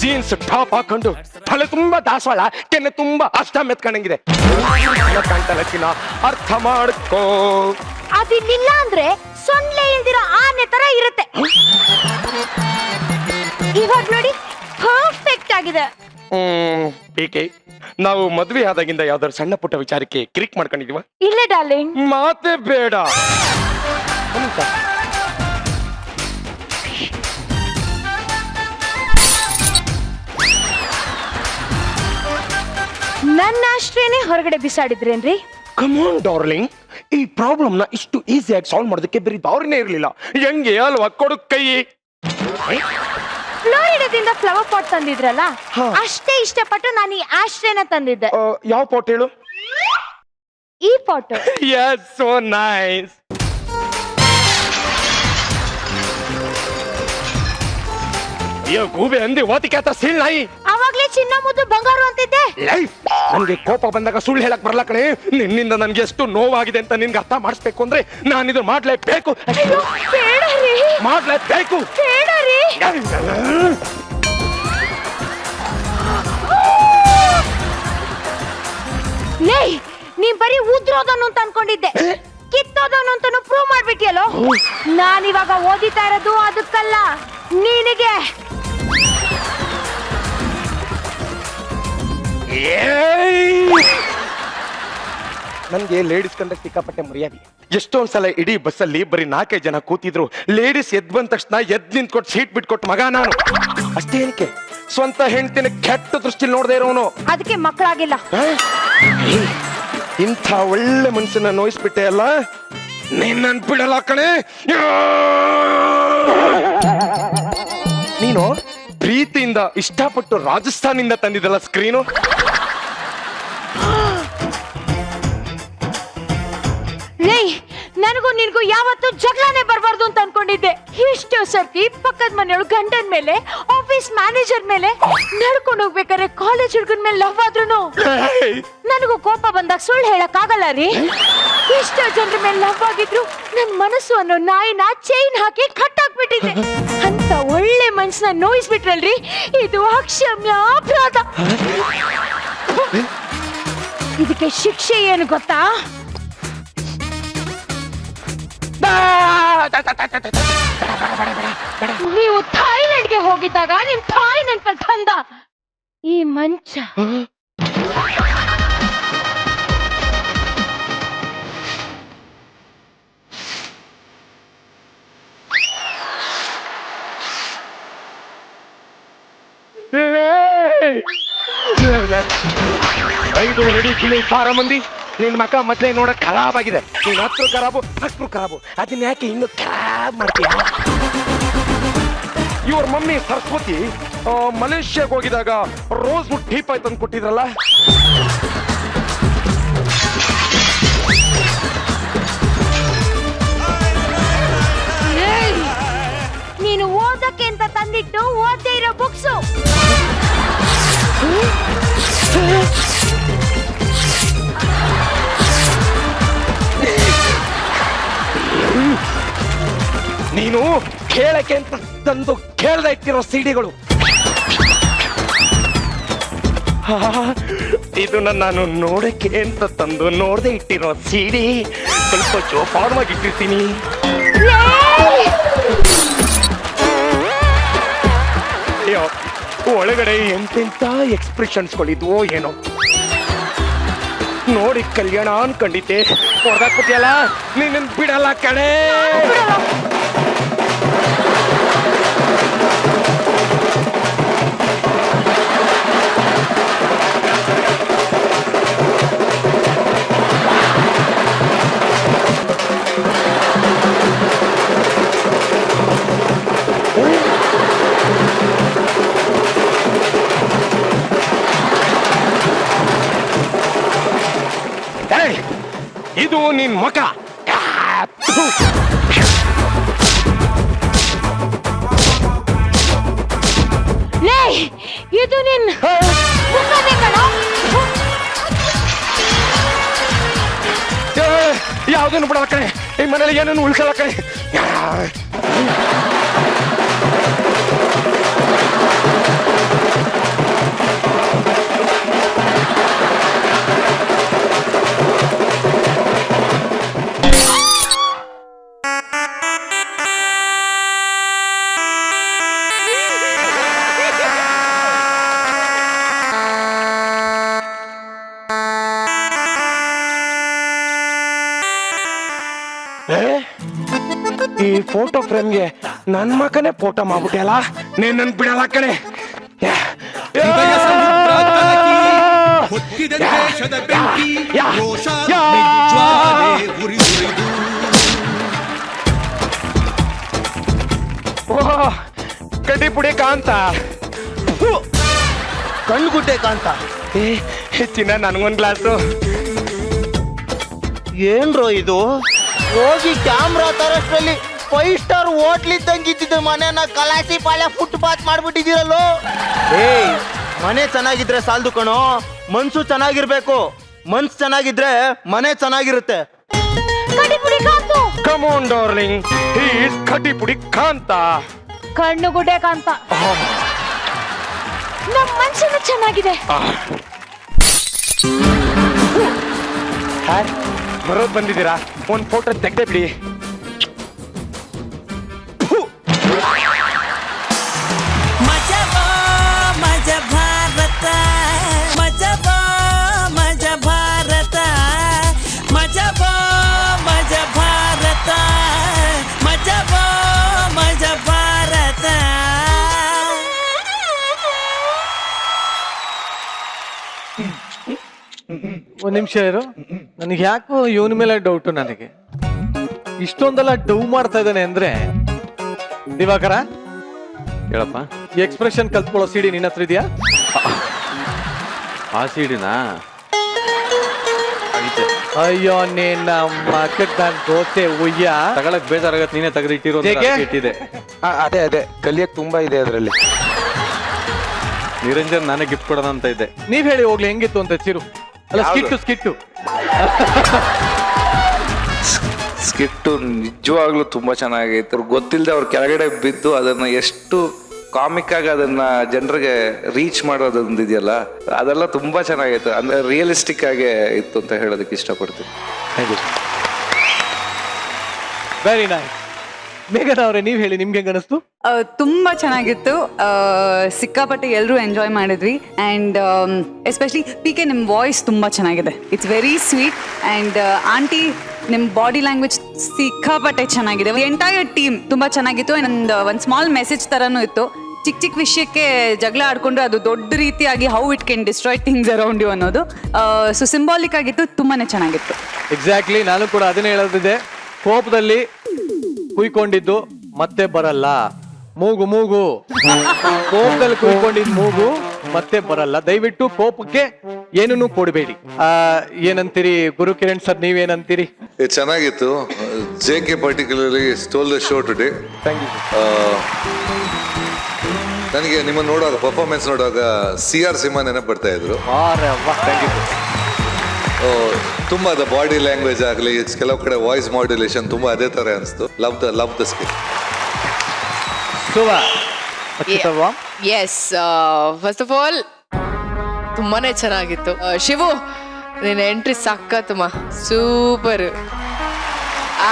ಜೀನ್ಸ್ ಟಾಪ್ ಹಾಕೊಂಡು, ತಲೆ ತುಂಬಾ ದಾಸವಾಳ, ಕೆನ್ನೆ ತುಂಬಾ ಅಷ್ಟ ಮೆತ್ಕೊಂಡಂಗಿದೆ. ಕಾಣ್ತಲಕ್ಕಿನ ಅರ್ಥ ಮಾಡ್ಕೋ. ಅದಿಲ್ಲ ಅಂದ್ರೆ ಸೊನ್ನೆ ಇಲ್ದಿರೋ ಆನೆ ತರ ಇರುತ್ತೆ. ಇವಾಗ ನೋಡಿ, ಪರ್ಫೆಕ್ಟ್ ಆಗಿದೆ. ಪಿಕೆ, ನಾವು ಮದ್ವೆ ಆದಾಗಿಂದ ಯಾವ್ದಾದ್ರು ಸಣ್ಣ ಪುಟ್ಟ ವಿಚಾರಕ್ಕೆ ಕಿರಿಕ್ ಮಾಡ್ಕೊಂಡಿದೀವ? ಇಲ್ಲ ಡಾರ್ಲಿಂಗ್, ಮಾತೆ ಬೇಡ. ನನ್ನ ಆಶ್ರಯನೇ ಹೊರಗಡೆ ಬಿಸಾಡಿದ್ರೇನ್ರಿ? ಕಮ್ ಆನ್ ಡಾರ್ಲಿಂಗ್, ಈ ಪ್ರಾಬ್ಲಮ್ ನ ಇಷ್ಟು ಈಸಿಯಾಗಿ ಸಾಲ್ವ್ ಮಾಡೋದಕ್ಕೆ ಬೇರೆ ದಾರಿನೇ ಇರ್ಲಿಲ್ಲ. ಹೆಂಗೆ ಅಲ್ವಾ? ಕೊಡು ಕೈ. ಫ್ಲೋರಿಡಾದಿಂದ ಫ್ಲವರ್ ಪಾಟ್ ತಂದಿದ್ರಲ್ಲ, ಅಷ್ಟೇ ಇಷ್ಟಪಟ್ಟು ನಾನು ಈ ಆಶ್ರಯನ ತಂದಿದ್ದೆ. ಯಾವ ಪಾಟ್ ಹೇಳು? ಈ ಪಾಟ್. Yes, so nice. ಅಯ್ಯೋ ಗೂಬೆ ಅಂದಿ ಓತಿಕಾತ ಸೀಳ್ ನಾಯಿ. ಅವಾಗ್ಲೇ ಚಿನ್ನ ಮುದ್ದು ಬಂಗಾರು ಅಂತಿದ್ದೆ. ನನ್ಗೆ ಕೋಪ ಬಂದಾಗ ಸುಳ್ಳು ಹೇಳಕ್ ಬರ್ಲ ಕಣೆ. ನಿನ್ನಿಂದ ನನ್ಗೆ ಎಷ್ಟು ನೋವಾಗಿದೆ ಅಂತ ನಿನ್ಗೆ ಅರ್ಥ ಮಾಡಿಸ್ಬೇಕು ಅಂದ್ರೆ ನಾನು ಇದು ಮಾಡ್ಲೇಬೇಕು. ಮಾಡ್ಲೇಬೇಕು. ಲೇ, ನೀನ್ ಬರೀ ಉದ್ರೋದನು ಅಂತ ಅನ್ಕೊಂಡಿದ್ದೆ, ಕಿತ್ತೋದನು ಅಂತಾನು ಪ್ರೂವ್ ಮಾಡ್ಬಿಟ್ಟಿಯಲ್ಲೋ. ನಾನಿವಾಗ ಓದಿತಾ ಇರೋದು ಅದಕ್ಕಲ್ಲ, ನಿನಗೆ. ನನ್ಗೆ ಲೇಡೀಸ್ ಕಂಡ್ರೆ ಸಿಕ್ಕಾಪಟ್ಟೆ ಮರ್ಯಾದೆ. ಎಷ್ಟೊಂದ್ಸಲ ಇಡೀ ಬಸ್ಸಲ್ಲಿ ಬರೀ 4-5 ಜನ ಕೂತಿದ್ರು, ಲೇಡೀಸ್ ಎದ್ ಬಂದ ತಕ್ಷಣ ಎದ್ ನಿಂತ್ಕೊಟ್ಟು ಸೀಟ್ ಬಿಟ್ಕೊಟ್ಟು ಮಗ ನಾನು. ಅಷ್ಟೇ ಏನಕ್ಕೆ, ಸ್ವಂತ ಹೆಂಡತಿನ ಕೆಟ್ಟ ದೃಷ್ಟಿಲಿ ನೋಡದೆ ಇರೋನು. ಅದಕ್ಕೆ ಮಕ್ಕಳಾಗಿಲ್ಲ. ಇಂಥ ಒಳ್ಳೆ ಮನುಷ್ಯನ ನೋಯಿಸ್ಬಿಟ್ಟೆ ಅಲ್ಲ, ನಿನ್ನ ಬಿಡಲ್ಲ ಕಣೆ. ನೀನು ಪ್ರೀತಿಯಿಂದ ಇಷ್ಟಪಟ್ಟು ರಾಜಸ್ಥಾನಿಂದ ತಂದಿದ್ದಲ್ಲ ಸ್ಕ್ರೀನು. ನನಗೂ ನಿನ್ಗೂ ಯಾವತ್ತೂ ಜಗಳನೇ ಬರಬಾರ್ದು ಅಂತ ಅನ್ಕೊಂಡಿದ್ದೆ. ಇಷ್ಟು ಸರ್ತಿ ಪಕ್ಕದ ಮನೆಯೊಳು ಗಂಡನ್ ಮೇಲೆ, ಆಫೀಸ್ ಮ್ಯಾನೇಜರ್ ಮೇಲೆ, ನಡ್ಕೊಂಡು ಹೋಗ್ಬೇಕಾದ್ರೆ ಕಾಲೇಜ್ ಹುಡುಗನ ಮೇಲೆ ಲವ್ ಆದ್ರೂ ನನಗೂ ಕೋಪ ಬಂದಾಗ ಸುಳ್ಳು ಹೇಳಕ್ ಆಗಲ್ಲ ರೀ. ಇಷ್ಟು ಜನರ ಮೇಲೆ ಲವ್ ಆಗಿದ್ರು ನನ್ ಮನಸ್ಸು ಅನ್ನೋ ನಾಯಿನ ಚೈನ್ ಹಾಕಿ ಕಟ್ ಹಾಕ್ಬಿಟ್ಟಿದ್ದೆ. ಅಂತ ಒಳ್ಳೆ ಮನ್ಸನ್ನ ನೋಯಿಸ್ಬಿಟ್ರಲ್ರಿ, ಇದು ಅಕ್ಷಮ್ಯ ಅಪರಾಧ. ಇದಕ್ಕೆ ಶಿಕ್ಷೆ ಏನು ಗೊತ್ತಾ? ನೀವು ಥಾಯ್ಲೆಂಡ್ಗೆ ಹೋಗಿದ್ದಾಗ ನಿಮ್ ತಾಯಿ ನೆನ್ಪಲ್ಲಿ ತಂದ ಈ ಮಂಚ. ಮಂದಿ ನಿನ್ ಮಕ್ಕ ಮೊದ್ಲೇ ನೋಡಕ್ ಖರಾಬ್ ಆಗಿದೆ. ನೀನ್ ಹತ್ರ ಖರಾಬು, ಅದನ್ನ ಯಾಕೆ ಇನ್ನು ಖರಾಬ್ ಮಾಡ್ತೀಯ? ಇವ್ರ ಮಮ್ಮಿ ಸರಸ್ವತಿ ಮಲೇಷ್ಯಾಗ ಹೋಗಿದಾಗ ರೋಸ್ ವುಡ್ ಟೀಪ್ ಆಯ್ತು ಅಂದ್ ಕೊಟ್ಟಿದ್ರಲ್ಲ. ನೀನು ಓದಕ್ಕೆ ಅಂತ ತಂದಿಟ್ಟು ಓದ್ದೇ ಇರೋ ಬುಕ್ಸು. ನೀನು ಕೇಳಕ್ಕೆ ಅಂತ ತಂದು ಕೇಳ್ದ ಇಟ್ಟಿರೋ ಸಿಡಿಗಳು. ಇದು ನಾನು ನೋಡಕ್ಕೆ ಅಂತ ತಂದು ನೋಡದೆ ಇಟ್ಟಿರೋ ಸಿಡಿ ಸ್ವಲ್ಪ ಜೋಪಾನವಾಗಿ ಇಟ್ಟಿರ್ತೀನಿ. ಅಯ್ಯೋ, ಒಳಗಡೆ ಎಂತೆಂತ ಎಕ್ಸ್ಪ್ರೆಷನ್ಸ್ಗಳಿದ್ವೋ ಏನೋ. ನೋಡಿ ಕಲ್ಯಾಣ ಅನ್ಕೊಂಡಿದ್ದೆ, ಹೊಡೆದಾಕ್ಬಿಟ್ಟಿಯಲ್ಲ, ನೀನ್ ಬಿಡಲ್ಲ ಕಣೆ. ಇದು ನಿನ್ ಮುಖ. ಲೇ ಇದು ನಿನ್ ಮುಖನೇ ಕಣೋ. ಯಾವ್ದನ್ನು ಬಿಡಲ್ಲ ಕಣೆ, ಈ ಮನೇಲಿ ಏನನ್ನು ಉಳಿಸಲ್ಲ ಕಣೆ. ಈ ಫೋಟೋ ಫ್ರೇಮ್ಗೆ ನನ್ ಮಕನೇ ಫೋಟೋ ಮಾಡ್ಬಿಟ್ಟಲ್ಲ, ನೀನ್ ನನ್ ಬಿಡಲ್ಲ ಕಣೆ. ಕಡ್ಡಿ ಪುಡಿ ಕಾಂತ, ಕಣ್ಗುಡ್ಡೆ ಕಾಂತ. ಚಿನ್ನ ನನ್ಗೊಂದ್ ಗ್ಲಾಸು. ಏನ್ರೋ ಇದು? ಹೋಗಿ ಕ್ಯಾಮ್ರಾ ತರಷ್ಟರಲ್ಲಿ 5 ಸ್ಟಾರ್ ಹೋಟ್ಲ್ ಇದ್ದಂಗಿದ್ದಿದ್ದು ಮನೆನ ಕಲಾಸಿ ಪಾಳ್ಯ ಫುಟ್ಪಾತ್ ಮಾಡ್ಬಿಟ್ಟಿದ್ದೀರಲ್ಲೋ. ಏಯ್, ಮನೆ ಚೆನ್ನಾಗಿದ್ರೆ ಸಾಲ್ದು ಕಣೋ, ಮನ್ಸು ಚೆನ್ನಾಗಿರ್ಬೇಕು. ಮನ್ಸು ಚೆನ್ನಾಗಿದ್ರೆ ಮನೆ ಚೆನ್ನಾಗಿರುತ್ತೆ. Kadipudi Kanthu. Come on darling, he is Kaddi Pudi ಕಾಂತ. ಕಣ್ಣು ಗುಡ್ಡೆ ಕಾಂತ. ನಮ್ ಮನ್ಸನ್ನು ಚೆನ್ನಾಗಿದೆ. ಬರೋದ್ ಬಂದಿದ್ದೀರಾ, ಒಂದ್ ಫೋಟೋ ತೆಗ್ದೆ ಬಿಡಿ. ಮಜಾ ಭಾರತ, ಮಜಾ ಭಾರತ, ಮಜಾ ಭಾರತ, ಮಜಾ ಭಾರತ. ಒಂದ್ ನಿಮಿಷ ಇರು, ನನಗೆ ಯಾಕೋ ಇವನ ಮೇಲೆ ಡೌಟು. ನನಗೆ ಇಷ್ಟೊಂದೆಲ್ಲ ಡೌ ಮಾಡ್ತಾ ಇದ್ದಾನೆ ಅಂದ್ರೆ, ದಿವಾಕರ ಹೇಳಪ್ಪ. ಈ ಎಕ್ಸ್ಪ್ರೆಷನ್ ಕಲ್ತ್ಕೊಳ್ಳೋ ಸಿಡಿ ನಿನ್ನ ಹತ್ರ ಇದೆಯಾ? ಆ ಸಿಡಿನಾ? ಅಯ್ಯೋ ನಿನ್ನ ಮಕ್ಕಕ್ ನಾನ್ ದೋಸೆ ಉಯ್ಯ ತಗೊಳಕ್ ಬೇಜಾರಾಗತ್, ನೀನೇ ತೆಗೆದಿಟ್ಟಿರೋ ಹೇಗೆ? ಇಟ್ಟಿದೆ. ಅದೇ ಕಲಿಯಕ್ ತುಂಬಾ ಇದೆ ಅದ್ರಲ್ಲಿ. ನಿರಂಜನ್ ನಾನೇ ಗಿಫ್ಟ್ ಕೊಡೋಣ ಅಂತ ಇದ್ದೆ. ನೀವ್ ಹೇಳಿ ಹೋಗ್ಲಿ ಹೆಂಗಿತ್ತು ಅಂತ ಚಿರು. ಅಲ್ಲ, ಸ್ಕಿಟ್ಟು ಸ್ಕಿಟ್ಟು ನಿಜವಾಗ್ಲೂ ತುಂಬಾ ಚೆನ್ನಾಗೈತೆ. ಅವ್ರು ಗೊತ್ತಿಲ್ಲದೆ ಅವ್ರ ಕೆಳಗಡೆ ಬಿದ್ದು ಅದನ್ನ ಎಷ್ಟು ಕಾಮಿಕ್ ಆಗಿ ಅದನ್ನ ಜನರಿಗೆ ರೀಚ್ ಮಾಡೋದೊಂದು ಇದೆಯಲ್ಲ, ಅದೆಲ್ಲ ತುಂಬಾ ಚೆನ್ನಾಗೈತೆ. ಅಂದ್ರೆ ರಿಯಲಿಸ್ಟಿಕ್ ಆಗೇ ಇತ್ತು ಅಂತ ಹೇಳೋದಕ್ಕೆ ಇಷ್ಟಪಡ್ತೀನಿ. Very nice. ಮೇಘನಾ ಅವರೇ, ನೀವ್ ಹೇಳಿ, ನಿಮ್ಗೆ ಹೆಂಗ ಅನಿಸ್ತು? ತುಂಬಾ ಚೆನ್ನಾಗಿತ್ತು. ಸಿಕ್ಕಾಪಟ್ಟೆ ಎಲ್ಲರೂ ಎಂಜಾಯ್ ಮಾಡಿದ್ವಿ. ಆ್ಯಂಡ್ ಎಸ್ಪೆಷಲಿ PK, ನಿಮ್ಮ ವಾಯ್ಸ್ ತುಂಬಾ ಚೆನ್ನಾಗಿದೆ. It's very sweet. And aunty, ನಿಮ್ಮ ಬಾಡಿ ಲ್ಯಾಂಗ್ವೇಜ್ ಸಿಕ್ಕಾಪಟ್ಟೆ ಚೆನ್ನಾಗಿದೆ. ಎಂಟೈರ್ ಟೀಮ್ ತುಂಬಾ ಚೆನ್ನಾಗಿತ್ತು. ಆ್ಯಂಡ್ ಒಂದು ಸ್ಮಾಲ್ ಮೆಸೇಜ್ ಥರನೂ ಇತ್ತು. ಚಿಕ್ಕ ಚಿಕ್ಕ ವಿಷಯಕ್ಕೆ ಜಗಳ ಆಡ್ಕೊಂಡ್ರೆ ಅದು ದೊಡ್ಡ ರೀತಿಯಾಗಿ how it can destroy things around you ಅನ್ನೋದು. ಸೊ ಸಿಂಬಾಲಿಕ್ ಆಗಿತ್ತು, ತುಂಬಾನೇ ಚೆನ್ನಾಗಿತ್ತು. ಎಕ್ಸಾಕ್ಟ್ಲಿ, ನಾನು ಕೂಡ ಅದನ್ನೇ ಹೇಳೋದಿದೆ. ಕೋಪದಲ್ಲಿ ಕುಯ್ಕೊಂಡಿದ್ದು ಮತ್ತೆ ಬರಲ್ಲ. ಮೂಗು ಕೋಪದಲ್ಲಿ ಕುಯ್ಕೊಂಡಿದ್ ಮೂಗು ಮತ್ತೆ ಬರಲ್ಲ. ದಯವಿಟ್ಟು ಕೋಪಕ್ಕೆ ಏನನ್ನು ಕೊಡಬೇಡಿ. ಏನಂತೀರಿ ಗುರುಕಿರಣ್ ಸರ್, ನೀವೇನಂತೀರಿ? ಚೆನ್ನಾಗಿತ್ತು. JK particularly stole the show today. Thank you. ನನಗೆ ನಿಮ್ಮ ನೋಡುವಾಗ, ಪರ್ಫಾರ್ಮೆನ್ಸ್ ನೋಡುವಾಗ CR ಸಿಂಹ ನೆನಪು ಬರ್ತಾ ಇದ್ರು. ತುಂಬಾ ದ ಬಾಡಿ ಲ್ಯಾಂಗ್ವೇಜ್ ಆಗಲಿ, ಕೆಲವು ಕಡೆ ವಾಯ್ಸ್ ಮಾಡ್ಯುಲೇಷನ್ ತುಂಬಾ ಅದೇ ತರ ಅನಿಸ್ತು. Love the skill. Yes, first of all, ತುಂಬಾನೇ ಚೆನ್ನಾಗಿತ್ತು. ಶಿವು ನಿನ್ನ ಎಂಟ್ರಿ ಸಕ್ಕತ್ತಮ್ಮ, ಸೂಪರ್.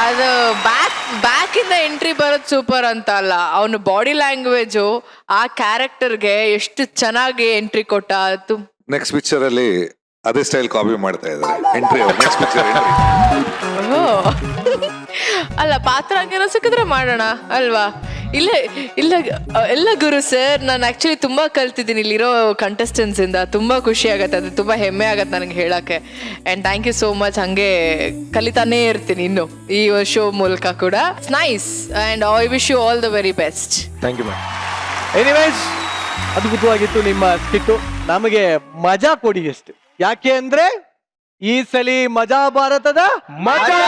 ಅದು ಬ್ಯಾಕಿಂದ ಎಂಟ್ರಿ ಬರೋದು ಸೂಪರ್ ಅಂತ ಅಲ್ಲ, ಅವನು ಬಾಡಿ ಲ್ಯಾಂಗ್ವೇಜು ಆ ಕ್ಯಾರೆಕ್ಟರ್ಗೆ ಎಷ್ಟು ಚೆನ್ನಾಗಿ ಎಂಟ್ರಿ ಕೊಟ್ಟ. ನೆಕ್ಸ್ಟ್ ಪಿಕ್ಚರ್ ಅಲ್ಲಿ ಅದೇ ಸ್ಟೈಲ್ ಕಾಪಿ ಮಾಡ್ತಾ ಇದ್ದಾರೆ ಎಂಟ್ರಿ. Next picture entry. ಅಲ್ಲ, ಪಾತ್ರ ಹಂಗೇನೋ ಸಿಕ್ಕಿದ್ರೆ ಮಾಡೋಣ ಅಲ್ವಾ? ಇಲ್ಲ ಇಲ್ಲ ಎಲ್ಲ ಗುರು ಸರ್, ನಾನು ಆಕ್ಚುಲಿ ತುಂಬಾ ಕಲ್ತಿದ್ದೀನಿ ಇಲ್ಲಿರೋ ಕಂಟೆಸ್ಟೆಂಟ್ಸ್ ಇಂದ. ತುಂಬಾ ಖುಷಿ ಆಗತ್ತೆ, ಅದು ತುಂಬಾ ಹೆಮ್ಮೆ ಆಗತ್ತೆ ನನಗೆ ಹೇಳಕ್ಕೆ. And thank you so much. ಹಂಗೆ ಕಲಿತಾನೇ ಇರ್ತೀನಿ ಇನ್ನು ಈ ಶೋ ಮೂಲಕ ಕೂಡ. It's nice and I wish you all the very best. Thank you ma'am. Anyways, ಅದ್ಭುತವಾಗಿತ್ತು ನಿಮ್ಮ ಸ್ಕಿಟ್ಟು. ನಮಗೆ ಮಜಾ ಕೊಡಿ ಎಷ್ಟು, ಯಾಕೆ ಅಂದ್ರೆ ಈ ಸಲ ಮಜಾ ಭಾರತದ ಮಜಾ.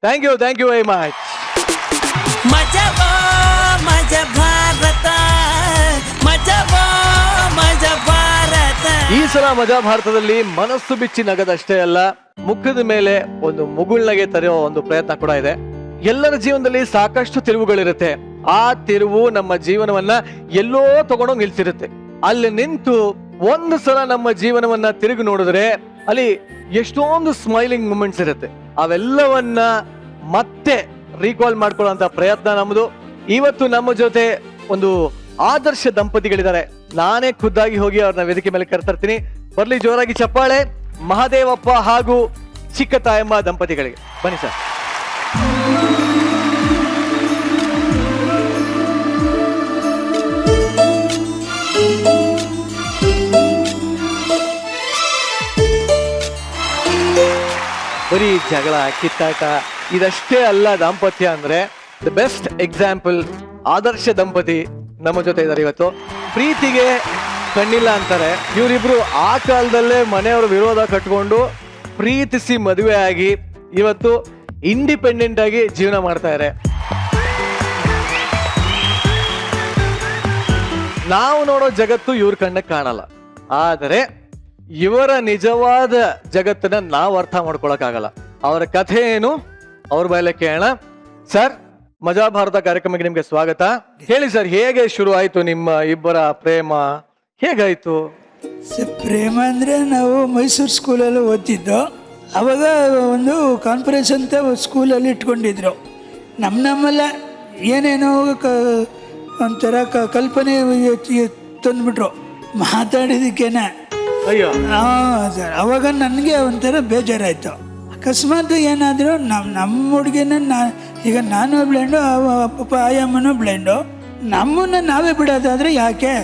Thank you very much. Majaa Bharatha, ಮಜಾ ಭಾರತ. ಈ ಸಲ ಮಜಾ ಭಾರತದಲ್ಲಿ ಮನಸ್ಸು ಬಿಚ್ಚಿ ನಗದಷ್ಟೇ ಅಲ್ಲ, ಮುಖದ ಮೇಲೆ ಒಂದು ಮುಗುಳ್ನಗೆ ತರೆಯೋ ಒಂದು ಪ್ರಯತ್ನ ಕೂಡ ಇದೆ. ಎಲ್ಲರ ಜೀವನದಲ್ಲಿ ಸಾಕಷ್ಟು ತಿರುವುಗಳಿರುತ್ತೆ. ಆ ತಿರುವು ನಮ್ಮ ಜೀವನವನ್ನ ಎಲ್ಲೋ ತಗೊಂಡೋಗಿ ನಿಲ್ಸಿರುತ್ತೆ. ಅಲ್ಲಿ ನಿಂತು ಒಂದು ಸಲ ನಮ್ಮ ಜೀವನವನ್ನ ತಿರುಗಿ ನೋಡಿದ್ರೆ ಅಲ್ಲಿ ಎಷ್ಟೊಂದು ಸ್ಮೈಲಿಂಗ್ ಮೂಮೆಂಟ್ಸ್ ಇರುತ್ತೆ. ಅವೆಲ್ಲವನ್ನ ಮತ್ತೆ ರೀಕಾಲ್ ಮಾಡ್ಕೊಳ್ಳುವಂತ ಪ್ರಯತ್ನ ನಮ್ದು. ಇವತ್ತು ನಮ್ಮ ಜೊತೆ ಒಂದು ಆದರ್ಶ ದಂಪತಿಗಳಿದ್ದಾರೆ. ನಾನೇ ಖುದ್ದಾಗಿ ಹೋಗಿ ಅವ್ರನ್ನ ವೇದಿಕೆ ಮೇಲೆ ಕರೆತರ್ತೀನಿ. ಬರ್ಲಿ ಜೋರಾಗಿ ಚಪ್ಪಾಳೆ ಮಹಾದೇವಪ್ಪ ಹಾಗೂ ಚಿಕ್ಕ ತಾಯಮ್ಮ ದಂಪತಿಗಳಿಗೆ. ಬನ್ನಿ ಸರ್. ಬರೀ ಜಗಳ ಕಿತ್ತಾಟ ಇದಷ್ಟೇ ಅಲ್ಲ ದಾಂಪತ್ಯ ಅಂದ್ರೆ. ದ ಬೆಸ್ಟ್ ಎಕ್ಸಾಂಪಲ್ ಆದರ್ಶ ದಂಪತಿ ನಮ್ಮ ಜೊತೆ ಇದ್ದಾರೆ ಇವತ್ತು. ಪ್ರೀತಿಗೆ ಕಣ್ಣಿಲ್ಲ ಅಂತಾರೆ. ಇವರಿಬ್ರು ಆ ಕಾಲದಲ್ಲೇ ಮನೆಯವರು ವಿರೋಧ ಕಟ್ಕೊಂಡು ಪ್ರೀತಿಸಿ ಮದುವೆ ಆಗಿ ಇವತ್ತು ಇಂಡಿಪೆಂಡೆಂಟ್ ಆಗಿ ಜೀವನ ಮಾಡ್ತಾ ಇದ್ದಾರೆ. ನಾವು ನೋಡೋ ಜಗತ್ತು ಇವ್ರ ಕಣ್ಣಕ್ಕೆ ಕಾಣಲ್ಲ, ಆದರೆ ಇವರ ನಿಜವಾದ ಜಗತ್ತನ್ನ ನಾವು ಅರ್ಥ ಮಾಡ್ಕೊಳಕ್ಕಾಗಲ್ಲ. ಅವರ ಕಥೆ ಏನು ಅವ್ರ ಬಾಯಲ್ಲೇ ಕೇಳೋಣ. ಸರ್, ಮಜಾ ಭಾರತ ಕಾರ್ಯಕ್ರಮಕ್ಕೆ ನಿಮ್ಗೆ ಸ್ವಾಗತ. ಹೇಳಿ ಸರ್, ಹೇಗೆ ಶುರು ಆಯ್ತು ನಿಮ್ಮ ಇಬ್ಬರ ಪ್ರೇಮ? ಹೇಗಾಯ್ತು? ಪ್ರೇಮ ಅಂದರೆ ನಾವು ಮೈಸೂರು ಸ್ಕೂಲಲ್ಲಿ ಓದ್ತಿದ್ದೋ. ಅವಾಗ ಒಂದು ಕಾನ್ಫರೆನ್ಸ್ ಅಂತ ಸ್ಕೂಲಲ್ಲಿ ಇಟ್ಕೊಂಡಿದ್ರು. ನಮ್ಮಲ್ಲ ಏನೇನೋ ಒಂಥರ ಕಲ್ಪನೆ ತಂದ್ಬಿಟ್ರು ಮಾತಾಡಿದಕ್ಕೇನೆ. ಅಯ್ಯೋ, ಸರ್, ಅವಾಗ ನನಗೆ ಒಂಥರ ಬೇಜಾರಾಯಿತು. ಅಕಸ್ಮಾತ್ ಏನಾದರೂ ನಮ್ಮ ಹುಡುಗಿನ ಈಗ ನಾನು ಬ್ಲೈಂಡು, ಪಾಪ ಆಯಮ್ಮನೂ ಬ್ಲೈಂಡು, ನಮ್ಮನ್ನು ನಾವೇ ಬಿಡೋದಾದರೆ ಯಾಕೆ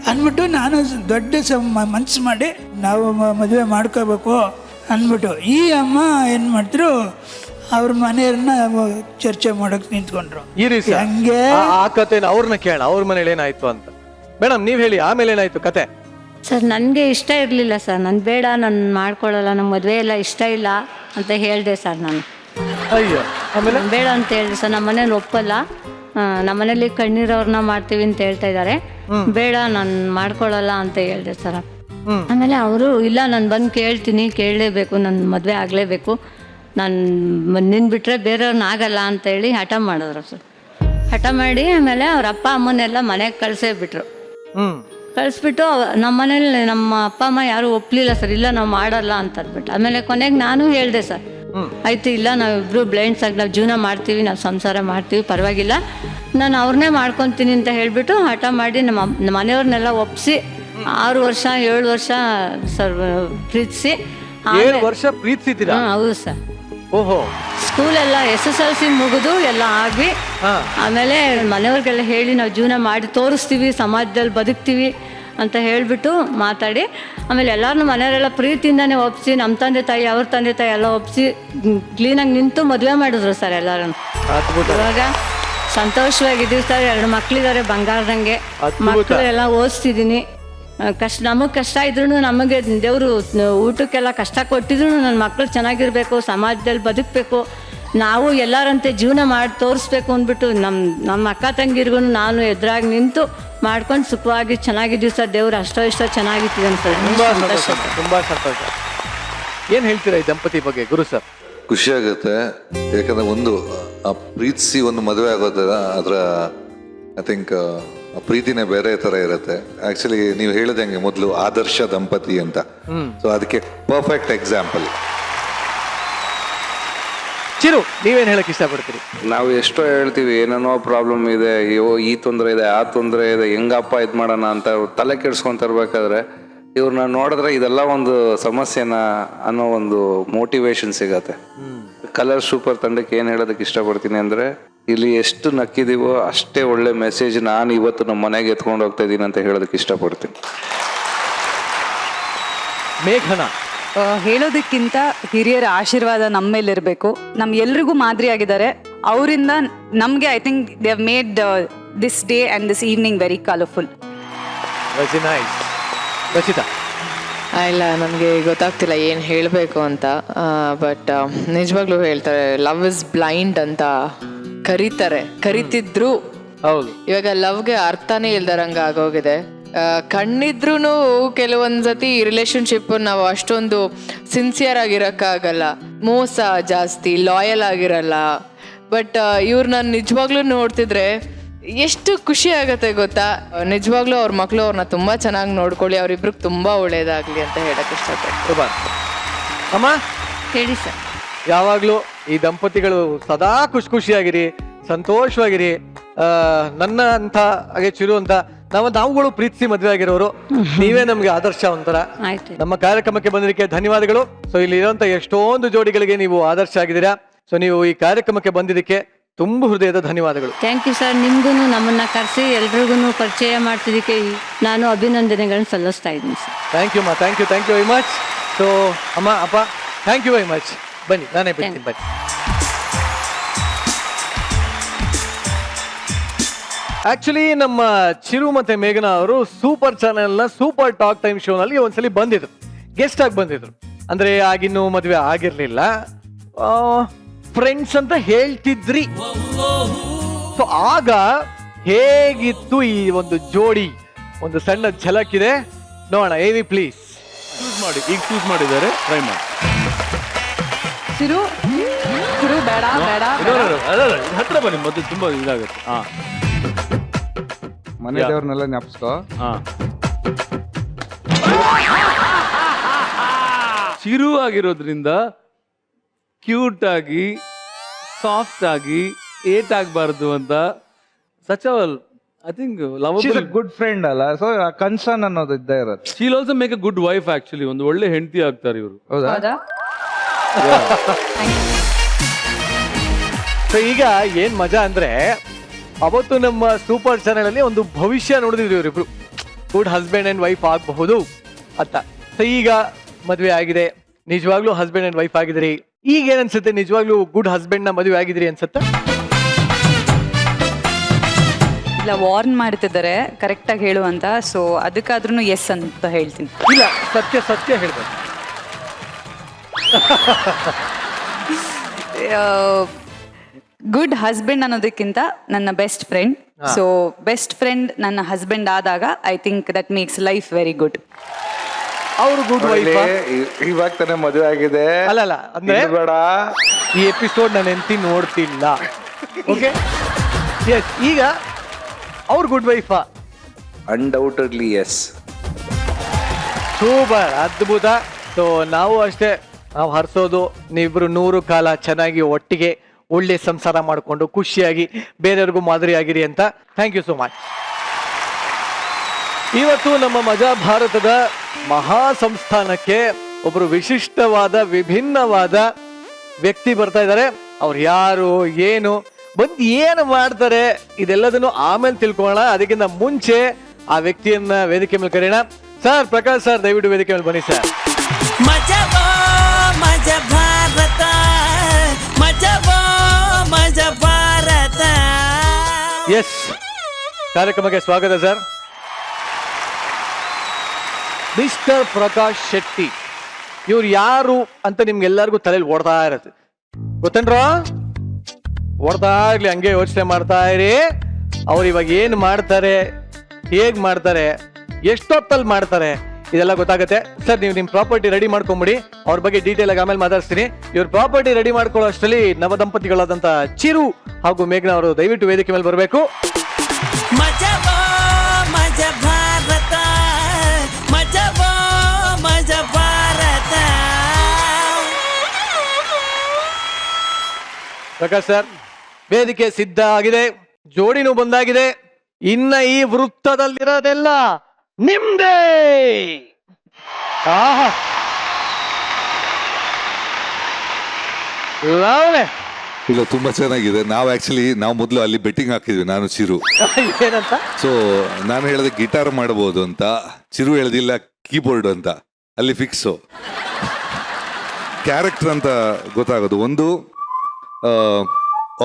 ಅಂದ್ಬಿಟ್ಟು ನಾನು ದೊಡ್ಡ ಮನ್ಸು ಮಾಡಿ ನಾವು ಮದುವೆ ಮಾಡ್ಕೋಬೇಕು ಅಂದ್ಬಿಟ್ಟು ಈ ಅಮ್ಮ ಏನು ಮಾಡಿದ್ರು, ಅವ್ರ ಮನೆಯವ್ರನ್ನ ಚರ್ಚೆ ಮಾಡೋಕೆ ನಿಂತ್ಕೊಂಡ್ರು. ಹಂಗೆ ಆ ಕಥೆನ ಅವ್ರನ್ನ ಕೇಳ, ಅವ್ರ ಮನೇಲಿ ಏನಾಯ್ತು ಅಂತ. ಮೇಡಮ್ ನೀವ್ ಹೇಳಿ, ಆಮೇಲೆ ಏನಾಯ್ತು ಕತೆ? ಸರ್, ನನಗೆ ಇಷ್ಟ ಇರಲಿಲ್ಲ ಸರ್. ನಾನು ಬೇಡ, ನಾನು ಮಾಡ್ಕೊಳ್ಳಲ್ಲ, ನಮ್ಮ ಮದುವೆ ಎಲ್ಲ ಇಷ್ಟ ಇಲ್ಲ ಅಂತ ಹೇಳಿದೆ ಸರ್ ನಾನು. ಅಯ್ಯೋ, ಆಮೇಲೆ ಬೇಡ ಅಂತ ಹೇಳಿದೆ ಸರ್. ನಮ್ಮ ಮನೇಲಿ ಒಪ್ಪಲ್ಲ, ನಮ್ಮ ಮನೇಲಿ ಕಣ್ಣೀರವ್ರನ್ನ ಮಾಡ್ತೀವಿ ಅಂತ ಹೇಳ್ತಾ ಇದ್ದಾರೆ, ಬೇಡ ನಾನು ಮಾಡ್ಕೊಳ್ಳಲ್ಲ ಅಂತ ಹೇಳಿದೆ ಸರ್. ಆಮೇಲೆ ಅವರು ಇಲ್ಲ, ನಾನು ಬಂದು ಕೇಳ್ತೀನಿ, ಕೇಳಲೇಬೇಕು, ನನ್ನ ಮದುವೆ ಆಗಲೇಬೇಕು, ನಾನು ನಿನ್ನ ಬಿಟ್ಟರೆ ಬೇರೆಯವ್ರನ್ನ ಆಗಲ್ಲ ಅಂತ ಹೇಳಿ ಹಠ ಮಾಡಿದ್ರು ಸರ್. ಹಠ ಮಾಡಿ ಆಮೇಲೆ ಅವ್ರ ಅಪ್ಪ ಅಮ್ಮನೆಲ್ಲ ಮನೆಗೆ ಕಳಿಸೇ ಬಿಟ್ರು. ಕಳಿಸ್ಬಿಟ್ಟು ನಮ್ಮ ಮನೇಲಿ ನಮ್ಮ ಅಪ್ಪ ಅಮ್ಮ ಯಾರು ಒಪ್ಪಲಿಲ್ಲ ಸರ್. ಇಲ್ಲ ನಾವು ಮಾಡಲ್ಲ ಅಂತ ಅಂದ್ಬಿಟ್ಟು ಆಮೇಲೆ ಕೊನೆಗೆ ನಾನು ಹೇಳಿದೆ ಸರ್, ಆಯ್ತು ಇಲ್ಲ ನಾವಿಬ್ರು ಬ್ಲೈಂಡ್ಸ್ ಆಗಿ ನಾವು ಜೀವನ ಮಾಡ್ತೀವಿ, ನಾವು ಸಂಸಾರ ಮಾಡ್ತೀವಿ, ಪರವಾಗಿಲ್ಲ, ನಾನು ಅವ್ರನ್ನೇ ಮಾಡ್ಕೊತೀನಿ ಅಂತ ಹೇಳಿಬಿಟ್ಟು ಹಠ ಮಾಡಿ ನಮ್ಮ ಮನೆಯವ್ರನ್ನೆಲ್ಲ ಒಪ್ಪಿಸಿ 6 ವರ್ಷ 7 ವರ್ಷ ಸರ್ ಪ್ರೀತಿಸಿ. 7 ವರ್ಷ ಪ್ರೀತಿಸಿದ್ದೀರಾ? ಹೌದು ಸರ್. ಓಹೋ. ಸ್ಕೂಲೆಲ್ಲ SSLC ಮುಗಿದು ಎಲ್ಲ ಆಗಿ ಆಮೇಲೆ ಮನೆಯವ್ರಿಗೆಲ್ಲ ಹೇಳಿ ನಾವು ಜೀವನ ಮಾಡಿ ತೋರಿಸ್ತೀವಿ, ಸಮಾಜದಲ್ಲಿ ಬದುಕ್ತೀವಿ ಅಂತ ಹೇಳಿಬಿಟ್ಟು ಮಾತಾಡಿ ಆಮೇಲೆ ಎಲ್ಲರನ್ನೂ ಮನೆಯವರೆಲ್ಲ ಪ್ರೀತಿಯಿಂದನೇ ಒಪ್ಪಿಸಿ, ನಮ್ಮ ತಂದೆ ತಾಯಿ ಅವ್ರ ತಂದೆ ತಾಯಿ ಎಲ್ಲ ಒಪ್ಪಿಸಿ ಕ್ಲೀನಾಗಿ ನಿಂತು ಮದುವೆ ಮಾಡಿದ್ರು ಸರ್ ಎಲ್ಲರನ್ನು. ಇವಾಗ ಸಂತೋಷವಾಗಿದ್ದೀವಿ ಸರ್. 2 ಮಕ್ಕಳಿದ್ದಾರೆ ಬಂಗಾರದಂಗೆ. ಮಕ್ಕಳೆಲ್ಲ ಓದಿಸ್ತಿದ್ದೀನಿ. ನಮಗೆ ಕಷ್ಟ ಇದ್ರೂ ನಮಗೆ ದೇವರು ಊಟಕ್ಕೆಲ್ಲ ಕಷ್ಟ ಕೊಟ್ಟಿದ್ರು ನನ್ನ ಮಕ್ಕಳು ಚೆನ್ನಾಗಿರ್ಬೇಕು, ಸಮಾಜದಲ್ಲಿ ಬದುಕಬೇಕು, ನಾವು ಎಲ್ಲರಂತೆ ಜೀವನ ಮಾಡಿ ತೋರಿಸ್ಬೇಕು ಅಂದ್ಬಿಟ್ಟು ನಮ್ಮ ಅಕ್ಕ ತಂಗಿರಿಗೂ ನಾನು ಎದುರಾಗಿ ನಿಂತು ಮಾಡ್ಕೊಂಡು ಸುಖವಾಗಿ ಚೆನ್ನಾಗಿದ್ದೀವಿ ಸರ್. ದೇವ್ರು ಅಷ್ಟೋ ಇಷ್ಟೋ ಚೆನ್ನಾಗಿಟ್ಟಿದ್ದಾನೆ ಸರ್. ತುಂಬಾ ಸಂತೋಷ. ಏನ್ ಹೇಳ್ತೀರಾ ಈ ದಂಪತಿ ಬಗ್ಗೆ ಗುರು ಸರ್? ಖುಷಿ ಆಗುತ್ತೆ, ಯಾಕಂದ್ರೆ ಒಂದು ಆ ಪ್ರೀತಿಸಿ ಒಂದು ಮದುವೆ ಆಗೋದ ಅದ್ರ ಐ ಥಿಂಕ್ ಆ ಪ್ರೀತಿನೇ ಬೇರೆ ತರ ಇರುತ್ತೆ. ಆಕ್ಚುಲಿ ನೀವು ಹೇಳಿದಂಗೆ ಮೊದಲು ಆದರ್ಶ ದಂಪತಿ ಅಂತ, ಸೊ ಅದಕ್ಕೆ ಪರ್ಫೆಕ್ಟ್ ಎಕ್ಸಾಂಪಲ್. ಚಿರು, ನೀವೇನ್ ಹೇಳಕ್ ಇಷ್ಟಪಡ್ತೀರಿ? ನಾವು ಎಷ್ಟೋ ಹೇಳ್ತೀವಿ ಏನೇನೋ ಪ್ರಾಬ್ಲಮ್ ಇದೆ, ಅಯ್ಯೋ ಈ ತೊಂದರೆ ಇದೆ, ಆ ತೊಂದರೆ ಇದೆ, ಹೆಂಗಪ್ಪ ಇದು ಮಾಡೋಣ ಅಂತ ತಲೆ ಕೆಡ್ಸ್ಕೊಂತ ಇರ್ಬೇಕಾದ್ರೆ ಇವ್ರನ್ನ ನೋಡಿದ್ರೆ ಇದೆಲ್ಲ ಒಂದು ಸಮಸ್ಯೆನ ಅನ್ನೋ ಒಂದು ಮೋಟಿವೇಶನ್ ಸಿಗತ್ತೆ. ಕಲರ್ ಸೂಪರ್ ತಂಡಕ್ಕೆ ಏನು ಹೇಳೋದಕ್ಕೆ ಇಷ್ಟಪಡ್ತೀನಿ ಅಂದರೆ, ಇಲ್ಲಿ ಎಷ್ಟು ನಕ್ಕಿದೀವೋ ಅಷ್ಟೇ ಒಳ್ಳೆ ಮೆಸೇಜ್ ನಾನು ಇವತ್ತು ನಮ್ಮ ಮನೆಗೆ ಎತ್ಕೊಂಡು ಹೋಗ್ತಾ ಇದ್ದೀನಿ ಅಂತ ಹೇಳೋದಕ್ಕೆ ಇಷ್ಟಪಡ್ತೀನಿ. ಮೇಘನಾ, ಹೇಳೋದಕ್ಕಿಂತ ಹಿರಿಯರ ಆಶೀರ್ವಾದ ನಮ್ಮ ಮೇಲಿರಬೇಕು. ನಮ್ ಎಲ್ರಿಗೂ ಮಾದರಿ ಆಗಿದ್ದಾರೆ. ಅವರಿಂದ ನಮಗೆ I think they have made this day and this evening very colourful. Rachita? ಇಲ್ಲ, ನನಗೆ ಗೊತ್ತಾಗ್ತಿಲ್ಲ ಏನು ಹೇಳಬೇಕು ಅಂತ. ಬಟ್ ನಿಜವಾಗ್ಲೂ ಹೇಳ್ತಾರೆ ಲವ್ ಇಸ್ ಬ್ಲೈಂಡ್ ಅಂತ ಕರಿತಿದ್ರು. ಹೌದು, ಇವಾಗ ಲವ್ಗೆ ಅರ್ಥನೇ ಇಲ್ದಾರಂಗ ಆಗೋಗಿದೆ. ಕಣ್ಣಿದ್ರೂ ಕೆಲವೊಂದ್ಸತಿ ರಿಲೇಶನ್ಶಿಪ್ ನಾವು ಅಷ್ಟೊಂದು ಸಿನ್ಸಿಯರ್ ಆಗಿರೋಕ್ಕಾಗಲ್ಲ, ಮೋಸ ಜಾಸ್ತಿ, ಲಾಯಲ್ ಆಗಿರಲ್ಲ. ಬಟ್ ಇವ್ರನ್ನ ನಿಜವಾಗ್ಲೂ ನೋಡ್ತಿದ್ರೆ ಎಷ್ಟು ಖುಷಿ ಆಗತ್ತೆ ಗೊತ್ತಾ. ನಿಜವಾಗ್ಲೂ ಅವ್ರ ಮಕ್ಕಳು ಅವ್ರನ್ನ ತುಂಬಾ ಚೆನ್ನಾಗಿ ನೋಡ್ಕೊಳ್ಳಿ, ಅವ್ರಿಬ್ರಿಗೆ ತುಂಬಾ ಒಳ್ಳೇದಾಗ್ಲಿ ಅಂತ ಹೇಳಕ್ ಇಷ್ಟಪಡ್ತೀನಿ. ಅಮ್ಮ ಹೇಳಿ ಸರ್. ಯಾವಾಗ್ಲೂ ಈ ದಂಪತಿಗಳು ಸದಾ ಖುಷಿಯಾಗಿರಿ, ಸಂತೋಷವಾಗಿರಿ. ನನ್ನ ಅಂತ ಹಾಗೆ ಚಿರು ಅಂತ ನಾವುಗಳು ಪ್ರೀತಿಸಿ ಮದುವೆ ಆಗಿರೋರು. ನೀವೇ ನಮ್ಗೆ ಆದರ್ಶ ಒಂಥರ. ಆಯ್ತು. ನಮ್ಮ ಕಾರ್ಯಕ್ರಮಕ್ಕೆ ಬಂದಿದ್ದಕ್ಕೆ ಧನ್ಯವಾದಗಳು. ಸೊ ಇಲ್ಲಿ ಇರುವಂತ ಎಷ್ಟೊಂದು ಜೋಡಿಗಳಿಗೆ ನೀವು ಆದರ್ಶ ಆಗಿದ್ದೀರಾ. ಸೊ ನೀವು ಈ ಕಾರ್ಯಕ್ರಮಕ್ಕೆ ಬಂದಿದ್ದಕ್ಕೆ ತುಂಬ ಹೃದಯದ ಧನ್ಯವಾದಗಳು. Thank you sir. ನಿಮ್ಗೂ ನಮ್ಮನ್ನ ಕರೆಸಿ ಎಲ್ರಿಗೂ ಪರಿಚಯ ಮಾಡ್ತಿದ್ದಕ್ಕೆ ನಾನು ಅಭಿನಂದನೆಗಳನ್ನ ಸಲ್ಲಿಸ್ತಾ ಇದ್ದೀನಿ sir. Thank you thank you very much. So ಅಮ್ಮ ಅಪ್ಪ, ಥ್ಯಾಂಕ್ ಯು ವೆರಿ ಮಚ್. ಬನ್ನಿ, ನಾನೇ ಬಿಡ್ತೀನಿ, ಬನ್ನಿ. ಆಕ್ಚುಲಿ ನಮ್ಮ ಚಿರು ಮತ್ತೆ ಮೇಘನಾ ಅವರು ಸೂಪರ್ ಚಾನೆಲ್ನ ಸೂಪರ್ ಟಾಕ್ ಟೈಮ್ ಶೋನಲ್ಲಿ ಒಂದ್ಸಲಿ ಬಂದಿದ್ರು, ಗೆಸ್ಟ್ ಆಗಿ ಬಂದಿದ್ರು. ಅಂದ್ರೆ ಆಗಿನ್ನೂ ಮದುವೆ ಆಗಿರ್ಲಿಲ್ಲ, ಫ್ರೆಂಡ್ಸ್ ಅಂತ ಹೇಳ್ತಿದ್ರಿ. ಸೊ ಆಗ ಹೇಗಿತ್ತು ಈ ಒಂದು ಜೋಡಿ, ಒಂದು ಸಣ್ಣ ಝಲಕ್ ಇದೆ, ನೋಡೋಣ. ಎವಿ ಪ್ಲೀಸ್ ಚೂಸ್ ಮಾಡಿ. ಈಗ ಚೂಸ್ ಮಾಡಿದ್ದಾರೆ, ಟ್ರೈ ಮಾಡಿ. ಚಿರು ಬೇಡ ಬೇಡ ಹತ್ರ ಬನ್ನಿ, ಮೊದಲು ತುಂಬಾ ಇದಾಗುತ್ತೆ. ಹಾ, ಮನೆ ದೇವ್ರನ್ನೆಲ್ಲ ಜ್ಞಾಪಿಸ್ಕೋ. ಹಾ, ಚಿರು ಆಗಿರೋದ್ರಿಂದ ಕ್ಯೂಟ್ ಆಗಿ, ಸಾಫ್ಟ್ ಆಗಿ, ಏಟ್ ಆಗಬಾರ್ದು ಅಂತ such I think lovable good friend ಅಲ್ಲ, ಸೊ ಕನ್ಸರ್ನ್ ಅನ್ನೋದು ಇದ್ದೇ ಇರುತ್ತೆ. She'll also make a good wife. Actually ಒಂದು ಒಳ್ಳೆ ಹೆಂಡತಿ ಆಗ್ತಾರೆ ಇವರು. ಹೌದಾ? ಸೊ ಈಗ ಏನ್ ಮಜಾ ಅಂದ್ರೆ, ಅವತ್ತು ನಮ್ಮ ಸೂಪರ್ ಚಾನೆಲ್ ಅಲ್ಲಿ ಒಂದು ಭವಿಷ್ಯ ನೋಡಿದ್ವಿ ಇವರಿಬ್ರು, ಗುಡ್ ಹಸ್ಬೆಂಡ್ ಅಂಡ್ ವೈಫ್ ಆಗಬಹುದು ಅಂತ. ಸೊ ಈಗ ಮದುವೆ ಆಗಿದೆ, ನಿಜವಾಗ್ಲೂ ಹಸ್ಬೆಂಡ್ ಅಂಡ್ ವೈಫ್ ಆಗಿದ್ರಿ. ಈಗ ಏನ್ ಅನ್ಸುತ್ತೆ, ನಿಜವಾಗ್ಲೂ ಗುಡ್ ಹಸ್ಬೆಂಡ್ ನ ಮದುವೆ ಆಗಿದ್ರಿ ಅನ್ಸುತ್ತೆ? ಇಲ್ಲ, ವಾರ್ನ್ ಮಾಡ್ತಿದ್ದಾರೆ ಕರೆಕ್ಟಾಗಿ ಹೇಳು ಅಂತ. ಸೊ ಅದಕ್ಕಾದ್ರೂ ಎಸ್ ಅಂತ ಹೇಳ್ತೀನಿ. ಇಲ್ಲ, ಸತ್ಯ ಹೇಳ್ಬೇಕು. ಗುಡ್ ಹಸ್ಬೆಂಡ್ ಅನ್ನೋದಕ್ಕಿಂತ ನನ್ನ best friend. So best friend ನನ್ನ ಹಸ್ಬೆಂಡ್ ಆದಾಗ I think that makes life very good. ಅವರು ಗುಡ್ ವೈಫ್. ಇವಾಗ ತಾನೇ ಮದುವೆ ಆಗಿದೆ. ಅಲ್ಲ ಅಂದ್ರೆ ಬೇಡ, ಈ ಎಪಿಸೋಡ್ ನಾನು ಎಂತಿ ನೋಡ್ತಿಲ್ಲ. Okay, yes. ಈಗ ಅವ್ರು ಗುಡ್ ವೈಫಾ? Undoubtedly yes. ಸೂಪರ್, ಅದ್ಭುತ. ಸೊ ನಾವು ಅಷ್ಟೇ, ನಾವು ಹರಿಸೋದು ನೀವಿಬ್ರು 100 ಕಾಲ ಚೆನ್ನಾಗಿ ಒಟ್ಟಿಗೆ ಒಳ್ಳೆ ಸಂಸಾರ ಮಾಡಿಕೊಂಡು ಖುಷಿಯಾಗಿ ಬೇರೆಯವ್ರಿಗೂ ಮಾದರಿ ಆಗಿರಿ ಅಂತ. Thank you so much. ಇವತ್ತು ನಮ್ಮ ಮಜಾ ಭಾರತದ ಮಹಾ ಸಂಸ್ಥಾನಕ್ಕೆ ಒಬ್ಬರು ವಿಶಿಷ್ಟವಾದ ವಿಭಿನ್ನವಾದ ವ್ಯಕ್ತಿ ಬರ್ತಾ ಇದ್ದಾರೆ. ಅವ್ರು ಯಾರು, ಏನು, ಬಂದು ಏನು ಮಾಡ್ತಾರೆ, ಇದೆಲ್ಲದನ್ನು ಆಮೇಲೆ ತಿಳ್ಕೊಳ್ಳೋಣ. ಅದಕ್ಕಿಂತ ಮುಂಚೆ ಆ ವ್ಯಕ್ತಿಯನ್ನ ವೇದಿಕೆ ಮೇಲೆ ಕರೆಯೋಣ. ಸರ್, ಪ್ರಕಾಶ್ ಸರ್, ದಯವಿಟ್ಟು ವೇದಿಕೆ ಮೇಲೆ ಬನ್ನಿ ಸರ್. ಮಜಾ ಭಾರತ, ಮಜಾ ಭಾರತ. ಎಸ್, ಕಾರ್ಯಕ್ರಮಕ್ಕೆ ಸ್ವಾಗತ ಸರ್. ಮಿಸ್ಟರ್ ಪ್ರಕಾಶ್ ಶೆಟ್ಟಿ, ಇವ್ರು ಯಾರು ಅಂತ ನಿಮ್ಗೆಲ್ಲರಿಗೂ ತಲೆಯಲ್ಲಿ ಓಡ್ತಾ ಇರತ್ತೆ, ಗೊತ್ತೇನ್ರ? ಓಡ್ತಾ ಇರ್ಲಿ, ಹಂಗೆ ಯೋಚನೆ ಮಾಡ್ತಾ ಇರಿ. ಅವ್ರು ಇವಾಗ ಏನ್ ಮಾಡ್ತಾರೆ, ಹೇಗ್ ಮಾಡ್ತಾರೆ, ಎಷ್ಟೊತ್ತಲ್ಲಿ ಮಾಡ್ತಾರೆ, ಇದೆಲ್ಲ ಗೊತ್ತಾಗುತ್ತೆ. ಸರ್, ನೀವು ನಿಮ್ ಪ್ರಾಪರ್ಟಿ ರೆಡಿ ಮಾಡ್ಕೊಂಬಿಡಿ, ಅವ್ರ ಬಗ್ಗೆ ಡೀಟೇಲ್ ಆಗಿ ಆಮೇಲೆ ಮಾತಾಡ್ತೀನಿ. ಇವ್ರ ಪ್ರಾಪರ್ಟಿ ರೆಡಿ ಮಾಡ್ಕೊಳ್ಳೋ ಅಷ್ಟರಲ್ಲಿ ನವ ದಂಪತಿಗಳಾದಂತ ಚಿರು ಹಾಗೂ ಮೇಘನಾ ಅವರು ದಯವಿಟ್ಟು ವೇದಿಕೆ ಮೇಲೆ ಬರಬೇಕು. ಮಜಾ ಮಜ ಭಾರತ ಮಜವೋ ಮಜ ಭಾರತ. ಪ್ರಕಾಶ್ ಸರ್, ವೇದಿಕೆ ಸಿದ್ಧ ಆಗಿದೆ, ಜೋಡಿನೂ ಬಂದಾಗಿದೆ. ಇನ್ನ ಈ ವೃತ್ತದಲ್ಲಿರೋದೆಲ್ಲ ನಿಮ್ದೇ. ಆಹಾ, ಲಾವಣೆ. ಇಲ್ಲ ತುಂಬಾ ಚೆನ್ನಾಗಿದೆ. ನಾವು ಮೊದಲು ಅಲ್ಲಿ ಬೆಟ್ಟಿಂಗ್ ಹಾಕಿದ್ವಿ, ನಾನು ಚಿರು. ಏನಂತ? ಸೊ ನಾನು ಹೇಳಿದೆ ಗಿಟಾರ್ ಮಾಡಬಹುದು ಅಂತ, ಚಿರು ಹೇಳ್ದಿಲ್ಲ ಕೀಬೋರ್ಡ್ ಅಂತ. ಅಲ್ಲಿ ಫಿಕ್ಸು. ಕ್ಯಾರೆಕ್ಟರ್ ಅಂತ ಗೊತ್ತಾಗೋದು. ಒಂದು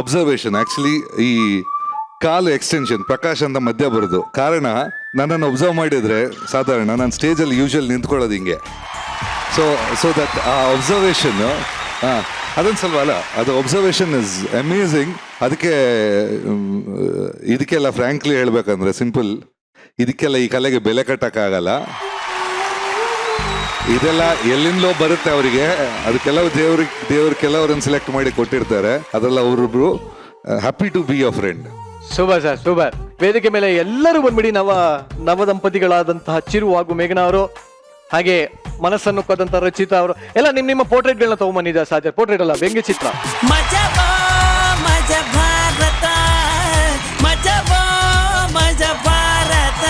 ಅಬ್ಸರ್ವೇಷನ್, ಆಕ್ಚುಲಿ ಈ ಕಾಲು ಎಕ್ಸ್ಟೆನ್ಷನ್ ಪ್ರಕಾಶ್ ಅಂತ ಮಧ್ಯ ಬರೋದು. ಕಾರಣ ನನ್ನನ್ನು ಒಬ್ಸರ್ವ್ ಮಾಡಿದ್ರೆ ಸಾಧಾರಣ ನಾನು ಸ್ಟೇಜಲ್ಲಿ ಯೂಶುವಲ್ ನಿಂತ್ಕೊಳ್ಳೋದು ಹಿಂಗೆ. ಸೊ ದಟ್ ಆ ಒಬ್ಸರ್ವೇಷನ್ ಅದೊಂದು ಸ್ವಲ್ಪ ಅಲ್ಲ, ಅದು ಒಬ್ಸರ್ವೇಷನ್ ಇಸ್ ಅಮೇಝಿಂಗ್. ಇದಕ್ಕೆಲ್ಲ ಫ್ರ್ಯಾಂಕ್ಲಿ ಹೇಳ್ಬೇಕಂದ್ರೆ ಸಿಂಪಲ್, ಇದಕ್ಕೆಲ್ಲ ಈ ಕಲೆಗೆ ಬೆಲೆ ಕಟ್ಟಕ್ಕಾಗಲ್ಲ. ಇದೆಲ್ಲ ಎಲ್ಲಿಂದಲೋ ಬರುತ್ತೆ ಅವರಿಗೆ. ಅದು ದೇವ್ರು ಕೆಲವರನ್ನು ಸೆಲೆಕ್ಟ್ ಮಾಡಿ ಕೊಟ್ಟಿರ್ತಾರೆ. ಅದೆಲ್ಲ ಅವರೊಬ್ರು. Happy to be your friend. Super sir, super. ವೇದಿಕೆ ಮೇಲೆ ಎಲ್ಲರೂ ಬಂದ್ಬಿಡಿ. ನವ ದಂಪತಿಗಳಾದಂತಹ ಚಿರು ಹಾಗೂ ಮೇಘನಾ ಅವರು, ಹಾಗೆ ಮನಸ್ಸನ್ನು ಕದಂತ ರಚಿತಾ ಅವರು ಎಲ್ಲ ನಿಮ್ಮ ಪೋರ್ಟ್ರೇಟ್ಗಳನ್ನ ತಗೊಂಬಂದಿದ್ದ ಸಾಧ್ಯ. ಪೋರ್ಟ್ರೇಟ್ ಅಲ್ಲ, ವ್ಯಂಗ್ಯ ಚಿತ್ರ. ಮಜವೋ ಮಜ ಭಾರತ ಮಜವೋ ಮಜ ಭಾರತ.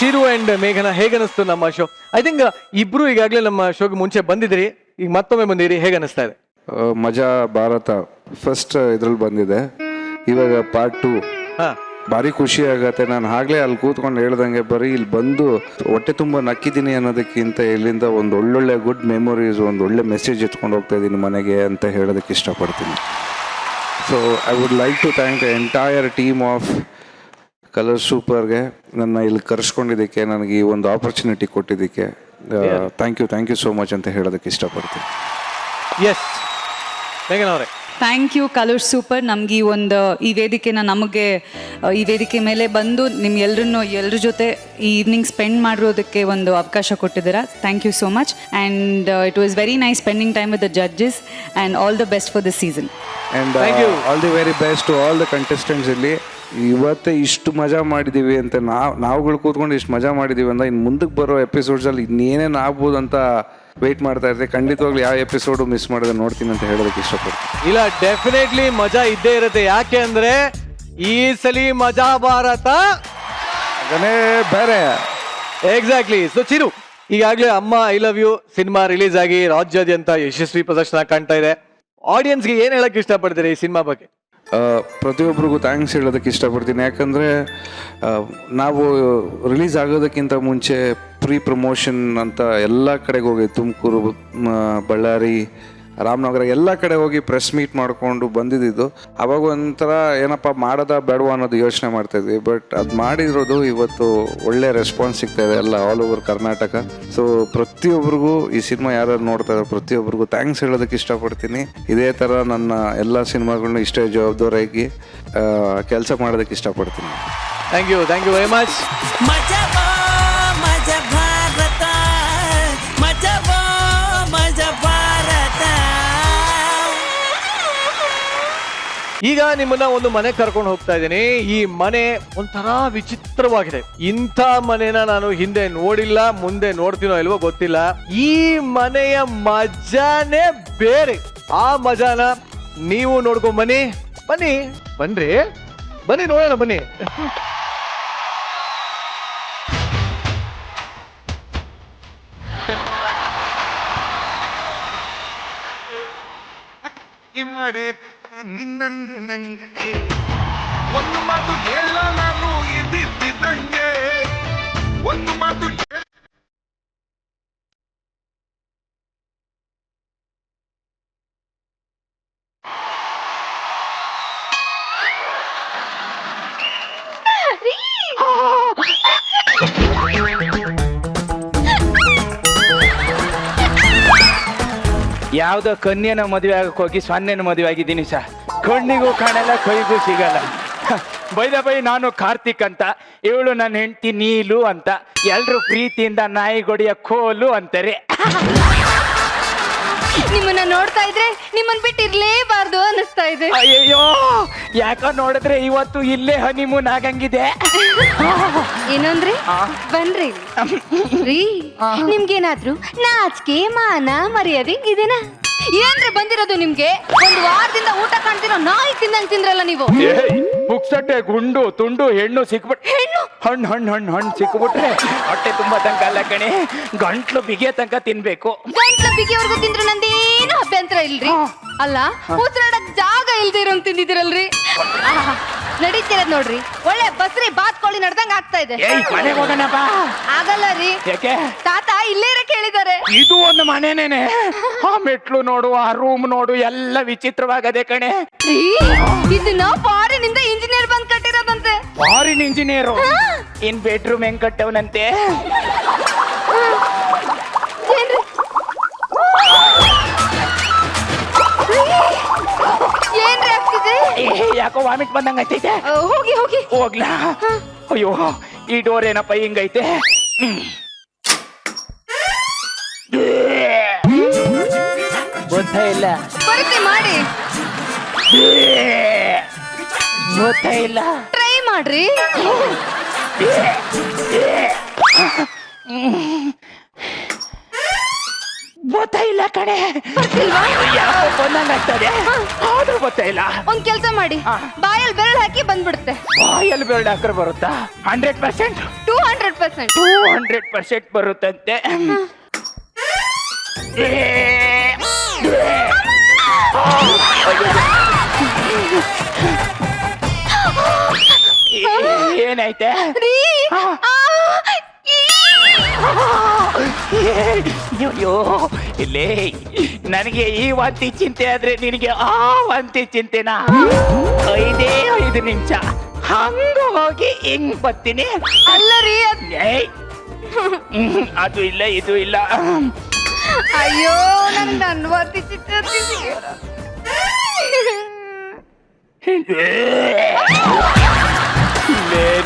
ಚಿರು ಅಂಡ್ ಮೇಘನಾ, ಹೇಗನಿಸ್ತು ನಮ್ಮ ಶೋ? ಐ ಥಿಂಕ್ ಇಬ್ರು ಈಗಾಗಲೇ ನಮ್ಮ ಶೋಗೆ ಮುಂಚೆ ಬಂದಿದ್ರಿ, ಈಗ ಮತ್ತೊಮ್ಮೆ ಬಂದಿರಿ. ಹೇಗೆ ಅನಿಸ್ತಾ ಇದೆ? ಮಜಾ ಭಾರತ ಫಸ್ಟ್ ಇದ್ರಲ್ಲಿ ಬಂದಿದೆ, ಇವಾಗ ಪಾರ್ಟ್ 2. ಭಾರಿ ಖುಷಿ ಆಗತ್ತೆ. ನಾನು ಆಗ್ಲೇ ಅಲ್ಲಿ ಕೂತ್ಕೊಂಡು ಹೇಳ್ದಂಗೆ ಬರೀ ಇಲ್ಲಿ ಬಂದು ಹೊಟ್ಟೆ ತುಂಬ ನಕ್ಕಿದ್ದೀನಿ ಅನ್ನೋದಕ್ಕಿಂತ ಇಲ್ಲಿಂದ ಒಂದು ಒಳ್ಳೊಳ್ಳೆ ಗುಡ್ ಮೆಮೊರೀಸ್, ಒಂದು ಒಳ್ಳೆ ಮೆಸೇಜ್ ಎತ್ಕೊಂಡು ಹೋಗ್ತಾ ಇದ್ದೀನಿ ಮನೆಗೆ ಅಂತ ಹೇಳೋದಕ್ಕೆ ಇಷ್ಟಪಡ್ತೀನಿ. So I would like to thank the entire team of Colors ಸೂಪರ್ಗೆ ನನ್ನ ಇಲ್ಲಿ ಕರೆಸ್ಕೊಂಡಿದ್ದಕ್ಕೆ, ನನಗೆ ಈ ಒಂದು ಆಪರ್ಚುನಿಟಿ ಕೊಟ್ಟಿದ್ದಕ್ಕೆ ಥ್ಯಾಂಕ್ ಯು ಸೋ ಮಚ್ ಅಂತ ಹೇಳೋದಕ್ಕೆ ಇಷ್ಟಪಡ್ತೀನಿ. ಎಸ್ ಮೇಘನಾ ಅವರೇ. Thank you Colors Super. ನಮ್ಗೆ ಈ ವೇದಿಕೆ ಮೇಲೆ ಬಂದು ಎಲ್ಲರ ಜೊತೆ ಈ ಈವ್ನಿಂಗ್ ಸ್ಪೆಂಡ್ ಮಾಡಿರೋದಕ್ಕೆ ಒಂದು ಅವಕಾಶ ಕೊಟ್ಟಿದ್ದೀರಾ. Thank you so much. And it was very nice spending time with the judges and all the best for the season. And all the very best to all the contestants. ಇಲ್ಲಿ ಇವತ್ತೇ ಇಷ್ಟು ಮಜಾ ಮಾಡಿದ್ದೀವಿ ಅಂತ ನಾವುಗಳು ಕೂತ್ಕೊಂಡು ಇಷ್ಟು ಮಜಾ ಮಾಡಿದ್ದೀವಿ ಅಂತ ಇನ್ನು ಮುಂದಕ್ಕೆ ಬರೋ ಎಪಿಸೋಡ್ಸಲ್ಲಿ ಇನ್ನೇನೇನು ಆಗ್ಬೋದು ಅಂತ ವೆಯ್ಟ್ ಮಾಡ್ತಾ ಇರ್ತೀವಿ. ಖಂಡಿತವಾಗ್ಲೂ ಯಾವ ಎಪಿಸೋಡು ಮಿಸ್ ಮಾಡಿದ್ರೆ ನೋಡ್ತೀನಿ ಅಂತ ಹೇಳೋದಕ್ಕೆ ಇಷ್ಟಪಡ್ತೀನಿ. ಇಲ್ಲ, ಡೆಫಿನೆಟ್ಲಿ ಮಜಾ ಇದ್ದೇ ಇರುತ್ತೆ. ಯಾಕೆ ಅಂದ್ರೆ ಈ ಸಲಿ ಮಜಾ ಭಾರತ ಅದನ್ನೇ ಬೇರೆ. ಎಕ್ಸಾಕ್ಟ್ಲಿ. ಸೊ ಚಿರು, ಈಗಾಗಲೇ Amma I love you cinema release ಆಗಿ ರಾಜ್ಯಾದ್ಯಂತ ಯಶಸ್ವಿ ಪ್ರದರ್ಶನ ಕಾಣ್ತಾ ಇದೆ. ಆಡಿಯನ್ಸ್ಗೆ ಏನ್ ಹೇಳಕ್ ಇಷ್ಟಪಡ್ತೀರಿ ಈ ಸಿನಿಮಾ ಬಗ್ಗೆ? ಪ್ರತಿಯೊಬ್ಬರಿಗೂ ಥ್ಯಾಂಕ್ಸ್ ಹೇಳೋದಕ್ಕೆ ಇಷ್ಟಪಡ್ತೀನಿ. ಯಾಕಂದರೆ ನಾವು ರಿಲೀಸ್ ಆಗೋದಕ್ಕಿಂತ ಮುಂಚೆ ಪ್ರೀ ಪ್ರಮೋಷನ್ ಅಂತ ಎಲ್ಲ ಕಡೆಗೆ ಹೋಗಿ, ತುಮಕೂರು, ಬಳ್ಳಾರಿ, ರಾಮನಗರ ಎಲ್ಲ ಕಡೆ ಹೋಗಿ ಪ್ರೆಸ್ ಮೀಟ್ ಮಾಡಿಕೊಂಡು ಬಂದಿದ್ದು. ಅವಾಗ ಒಂಥರ ಏನಪ್ಪ ಮಾಡೋದಾ ಬೇಡವಾ ಅನ್ನೋದು ಯೋಚನೆ ಮಾಡ್ತಾಯಿದ್ವಿ. ಬಟ್ ಅದು ಮಾಡಿರೋದು ಇವತ್ತು ಒಳ್ಳೆ ರೆಸ್ಪಾನ್ಸ್ ಸಿಗ್ತಾ ಇದೆ ಎಲ್ಲ ಆಲ್ ಓವರ್ ಕರ್ನಾಟಕ. ಸೊ ಪ್ರತಿಯೊಬ್ಬರಿಗೂ ಈ ಸಿನಿಮಾ ಯಾರು ನೋಡ್ತಾ ಇದ್ದಾರೆ ಪ್ರತಿಯೊಬ್ಬರಿಗೂ ಥ್ಯಾಂಕ್ಸ್ ಹೇಳೋದಕ್ಕೆ ಇಷ್ಟಪಡ್ತೀನಿ. ಇದೇ ಥರ ನನ್ನ ಎಲ್ಲ ಸಿನಿಮಾಗಳನ್ನ ಇಷ್ಟೇ ಜವಾಬ್ದಾರಿಯಾಗಿ ಕೆಲಸ ಮಾಡೋದಕ್ಕೆ ಇಷ್ಟಪಡ್ತೀನಿ. Thank you very much. ಮಜವೋ ಮಜ ಭಾರತ ಮಜವೋ ಮಜ ಭಾರತ. ಈಗ ನಿಮ್ಮನ್ನ ಒಂದು ಮನೆ ಕರ್ಕೊಂಡು ಹೋಗ್ತಾ ಇದ್ದೀನಿ. ಈ ಮನೆ ಒಂಥರ ವಿಚಿತ್ರವಾಗಿದೆ. ಇಂಥ ಮನೆನ ನಾನು ಹಿಂದೆ ನೋಡಿಲ್ಲ, ಮುಂದೆ ನೋಡ್ತೀನೋ ಇಲ್ವೋ ಗೊತ್ತಿಲ್ಲ. ಈ ಮನೆಯ ಮಜಾನೇ ಬೇರೆ. ಆ ಮಜಾನ ನೀವು ನೋಡ್ಕೊಂಡ್ ಬನ್ನಿ ನೋಡೋಣ ಬನ್ನಿ. ಒಂದು ಮಾತು ಹೇಳ ನಾನು ಇದ್ದಿದ್ದಂಗೆ, ಒಂದು ಮಾತು ಯಾವ್ದೋ ಕನ್ಯನ ಮದುವೆ ಆಗಕ್ಕೆ ಹೋಗಿ ಸೊನ್ನೆನ ಮದುವೆ ಆಗಿದ್ದೀನಿ ಸರ್. ಕಣ್ಣಿಗೂ ಕಾಣಲ್ಲ, ಕೈಗೂ ಸಿಗಲ್ಲ. ಬೈ ನಾನು ಕಾರ್ತಿಕ್ ಅಂತ, ಇವಳು ನನ್ನ ಹೆಂಡತಿ ನೀಲು ಅಂತ. ಎಲ್ರು ಪ್ರೀತಿಯಿಂದ ನಾಯಿಗೊಡಿಯ ಕೋಲು ಅಂತಾರೆ. ನಿಮ್ಮನ್ನ ನೋಡ್ತಾ ಇದ್ರೆ ನಿಮ್ಮನ್ ಬಿಟ್ಟು ಇರ್ಲೇಬಾರ್ದು ಅನಿಸ್ತಾ ಇದೆ. ಅಯ್ಯಯ್ಯೋ ಯಾಕೋ ನೋಡಿದ್ರೆ ಇವತ್ತು ಇಲ್ಲೇ ಹನಿಮೂನ್ ಆಗಂಗಿದೆ. ಏನಂದ್ರೆ ಬನ್ರಿ ರೀ, ನಿಮ್ಗೇನಾದ್ರೂ ನಾಚಿಕೆ ಮಾನ ಮರ್ಯಾದೆ ಇದೆನಾ? ಏನ್ರಿ ಬಂದಿರೋದು ನಿಮ್ಗೆ? ಒಂದು ವಾರದಿಂದ ಊಟ ಕಾಣ್ತಿರೋ ನಾಯಿ ತಿಂದಂಗ್ ತಿಂದ್ರಲ್ಲ ನೀವು. ಬುಕ್ಸಟ್ಟೆ ಗುಂಡು ತುಂಡು ಹೆಣ್ಣು ಸಿಕ್ಬಿಟ್ ಹಣ್ಣು ಹಣ್ಣು ಹಣ್ಣು ಹಣ್ಣು ಸಿಕ್ಬಿಟ್ರೆ ಹೊಟ್ಟೆ ತುಂಬಾ ತನಕ ಅಲ್ಲ ಕಣೆ, ಗಂಟ್ಲು ಬಿಗಿಯ ತನಕ ತಿನ್ಬೇಕು. ಗಂಟ್ಲ ಬಿಗಿಯವರೆಗೂ ತಿಂದ್ರೆ ನಂದೇನು ಅಭ್ಯಂತರ ಇಲ್ರಿ. ಅಲ್ಲ ಉಸಿರಾಡಕ್ ಜಾಗ ಇಲ್ದೇ ಇರೋಂಗ್ ತಿಂದಿದಿರಲ್ರಿ. ನಡೀತಿರೋದ್ ನೋಡ್ರಿ, ಒಳ್ಳೆ ಬಸ್ರಿ ಬಾತ್ಕೋಳಿ ನಡ್ದಂಗ್ ಆಗ್ತಾ ಇದೆ. ಮನೆಗೆ ಹೋಗೋಣ ಬಾ. ಆಗಲ್ಲ ರೀ, ಯಾಕೆ? ತಾತ ಇಲ್ಲೇ ಇರಕ್ ಹೇಳಿದಾರೆ. ಇದು ಒಂದು ಮನೆನೇನೆ. ಆ ಮೆಟ್ಲು ನೋಡು, ಆ ರೂಮ್ ನೋಡು, ಎಲ್ಲ ವಿಚಿತ್ರವಾಗದೆ ಕಣೆ. ಇದನ್ನ ಫಾರಿನಿಂದ ಇಂಜಿನಿಯರ್ ಬಂದ್ ಕಟ್ಟಿರೋದಂತೆ. ಫಾರಿನ್ ಇಂಜಿನಿಯರು ಇನ್ ಬೆಡ್ರೂಮ್ ಹೆಂಗ್ ಕಟ್ಟವನಂತೆ. ಏನ್ರಿ ಆಗ್ತಿದೆ? ಯಾಕೋ ವಾಮಿಟ್ ಬಂದಂಗ ಐತೈತೆ. ಹೋಗಿ ಹೋಗಿ ಹೋಗ್ಲಾ? ಅಯ್ಯೋ ಈ ಡೋರ್ ಏನಪ್ಪ ಹಿಂಗೈತೆ. ಗೊತ್ತಾ ಇಲ್ಲ, ಬರುತ್ತೆ ಮಾಡಿ, ಗೊತ್ತಾ ಇಲ್ಲ, ಟ್ರೈ ಮಾಡ್ರಿ. ಗೊತ್ತಾ ಇಲ್ಲ ಕಣೆ. ಯಾಕೋ ಬಂದಂಗ ಆಗ್ತದೆ, ಆದ್ರೂ ಗೊತ್ತಾ ಇಲ್ಲ. ಒಂದ್ ಕೆಲ್ಸ ಮಾಡಿ, ಬಾಯಲ್ಲಿ ಬೆರಳು ಹಾಕಿ ಬಂದ್ಬಿಡುತ್ತೆ. ಬಾಯಲ್ಲಿ ಬೆರಳು ಹಾಕ್ರೆ ಬರುತ್ತಾ? 100%? 200%. 200% ಬರುತ್ತಂತೆ. ಏನಾಯ್ತೆ? ಅಯ್ಯೋ ಇಲ್ಲೇ ನನಗೆ ಈ ವಾಂತಿ ಚಿಂತೆ ಆದ್ರೆ ನಿನಗೆ ಆ ವಾಂತಿ ಚಿಂತೆನಾ? 5 ನಿಮಿಷ ಹಂಗ ಹೋಗಿ ಹಿಂಗ್ ಬರ್ತೀನಿ. ಅಲ್ಲ ರೀ, ಅದು ಇಲ್ಲ ಇದು ಇಲ್ಲ. ಅಯ್ಯೋ ನನ್ ಅನ್ವಾತಿ ಚಿತ್ರ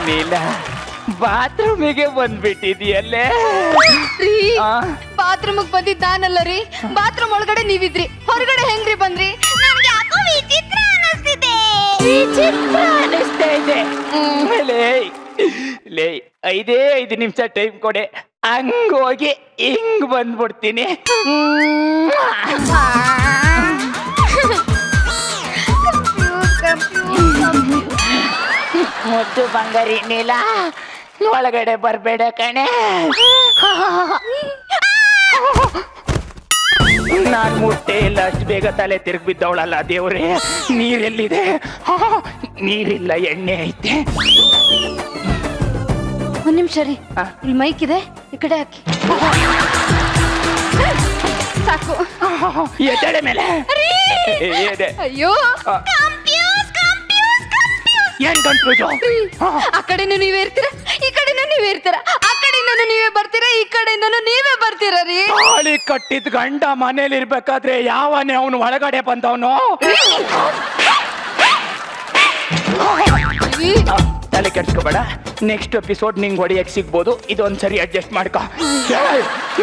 ನೀಲ ಬಾತ್ರೂಮಿಗೆ ಬಂದ್ಬಿಟ್ಟಿದೀಯಲ್ಲೇ. ಬಾತ್ರೂಮಿಗೆ ಬಂದಿದ್ದಾನಲ್ಲ ರೀ, ಬಾತ್ರೂಮ್ ಒಳಗಡೆ ನೀವಿದ್ರಿ, ಹೊರಗಡೆ ಹೆಂಗ್ರಿ ಬಂದ್ರಿ? ನನ್ಗೆ ಯಾಕೋ ವಿಚಿತ್ರ ಅನಿಸ್ತಿದೆ. ವಿಚಿತ್ರ ಅನಿಸ್ತಾ ಇದೆ. ಲೇ 5 ನಿಮಿಷ ಟೈಮ್ ಕೊಡೆ, ಹಂಗೋಗಿ ಹಿಂಗ್ ಬಂದ್ಬಿಡ್ತೀನಿ. ಮುದ್ದು ಬಂಗಾರಿ ನೀಲ, ಒಳಗಡೆ ಬರ್ಬೇಡ ಕಣೆ. ನಾನ್ ಮುಟ್ಟೆ ಇಲ್ಲ, ಅಷ್ಟು ಬೇಗ ತಲೆ ತಿರುಗಿ ಬಿದ್ದವಳಲ್ಲ ದೇವ್ರೆ. ನೀರೆಲ್ಲಿದೆ? ನೀರಿಲ್ಲ, ಎಣ್ಣೆ ಐತೆ. ಒಂದ್ ನಿಮಿಷ ರೀ, ಇಲ್ಲಿ ಮೈಕ್ ಇದೆ, ಈ ಕಡೆ ಹಾಕಿ ಸಾಕು. ಎತ್ತಡೆ ಮೇಲೆ ಅಯ್ಯೋ ಏನ್ ಕನ್ಫ್ಯೂಸ್? ಆ ಕಡೆನೂ ನೀವೇ ಇರ್ತೀರಾ, ಈ ಕಡೆನೂ ನೀವೇ ಇರ್ತೀರಾ, ಆ ಕಡೆಯಿಂದನೂ ನೀವೇ ಬರ್ತೀರಾ, ಈ ಕಡೆಯಿಂದನೂ ನೀವೇ ಬರ್ತೀರಾ ರೀ. ತಾಳಿ ಕಟ್ಟಿದ್ ಗಂಡ ಮನೇಲಿ ಇರ್ಬೇಕಾದ್ರೆ ಯಾವನೇ ಅವನು ಒಳಗಡೆ ಬಂದವನು? ತಲೆ ಕೆಡ್ಸ್ಕೋಬೇಡ, ನೆಕ್ಸ್ಟ್ ಎಪಿಸೋಡ್ ನಿಂಗೆ ಹೊಡಿಯಕ್ ಸಿಗ್ಬೋದು. ಇದೊಂದ್ಸರಿ ಅಡ್ಜಸ್ಟ್ ಮಾಡ್ಕೊ.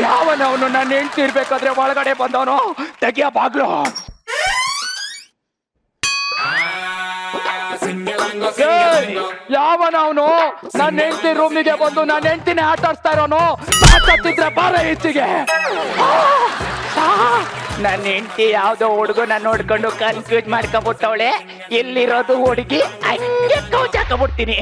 ಯಾವನವನು ನನ್ನ ಹೆಂಡ್ತಿ ಇರ್ಬೇಕಾದ್ರೆ ಒಳಗಡೆ ಬಂದವನು? ತೆಗಿಯ ಬಾಗ್ಲು. ಯಾವನವನು ನನ್ನ ಹೆಂಡತಿ ರೂಮಿಗೆ ಬಂದು ನನ್ನ ಹೆಂಡತಿನೇ ಆಟಾಡ್ಸ್ತಾ ಇರೋನು? ಮಾತಾಡ್ತಿದ್ರೆ ಬಾರ ಈಚೆಗೆ. ನನ್ನ ಹೆಂಡತಿ ಯಾವ್ದೋ ಹುಡುಗನ ನೋಡ್ಕೊಂಡು ಕನ್ಫ್ಯೂಸ್ ಮಾಡ್ಕೊಂಡ್ಬಿಟ್ಟವಳೆ. ಎಲ್ಲಿರೋದು ಹುಡುಗಿ, ಹಂಗೆ ಕೌಚ್ ಹಾಕೊಂಡ್ಬಿಡ್ತೀನಿ.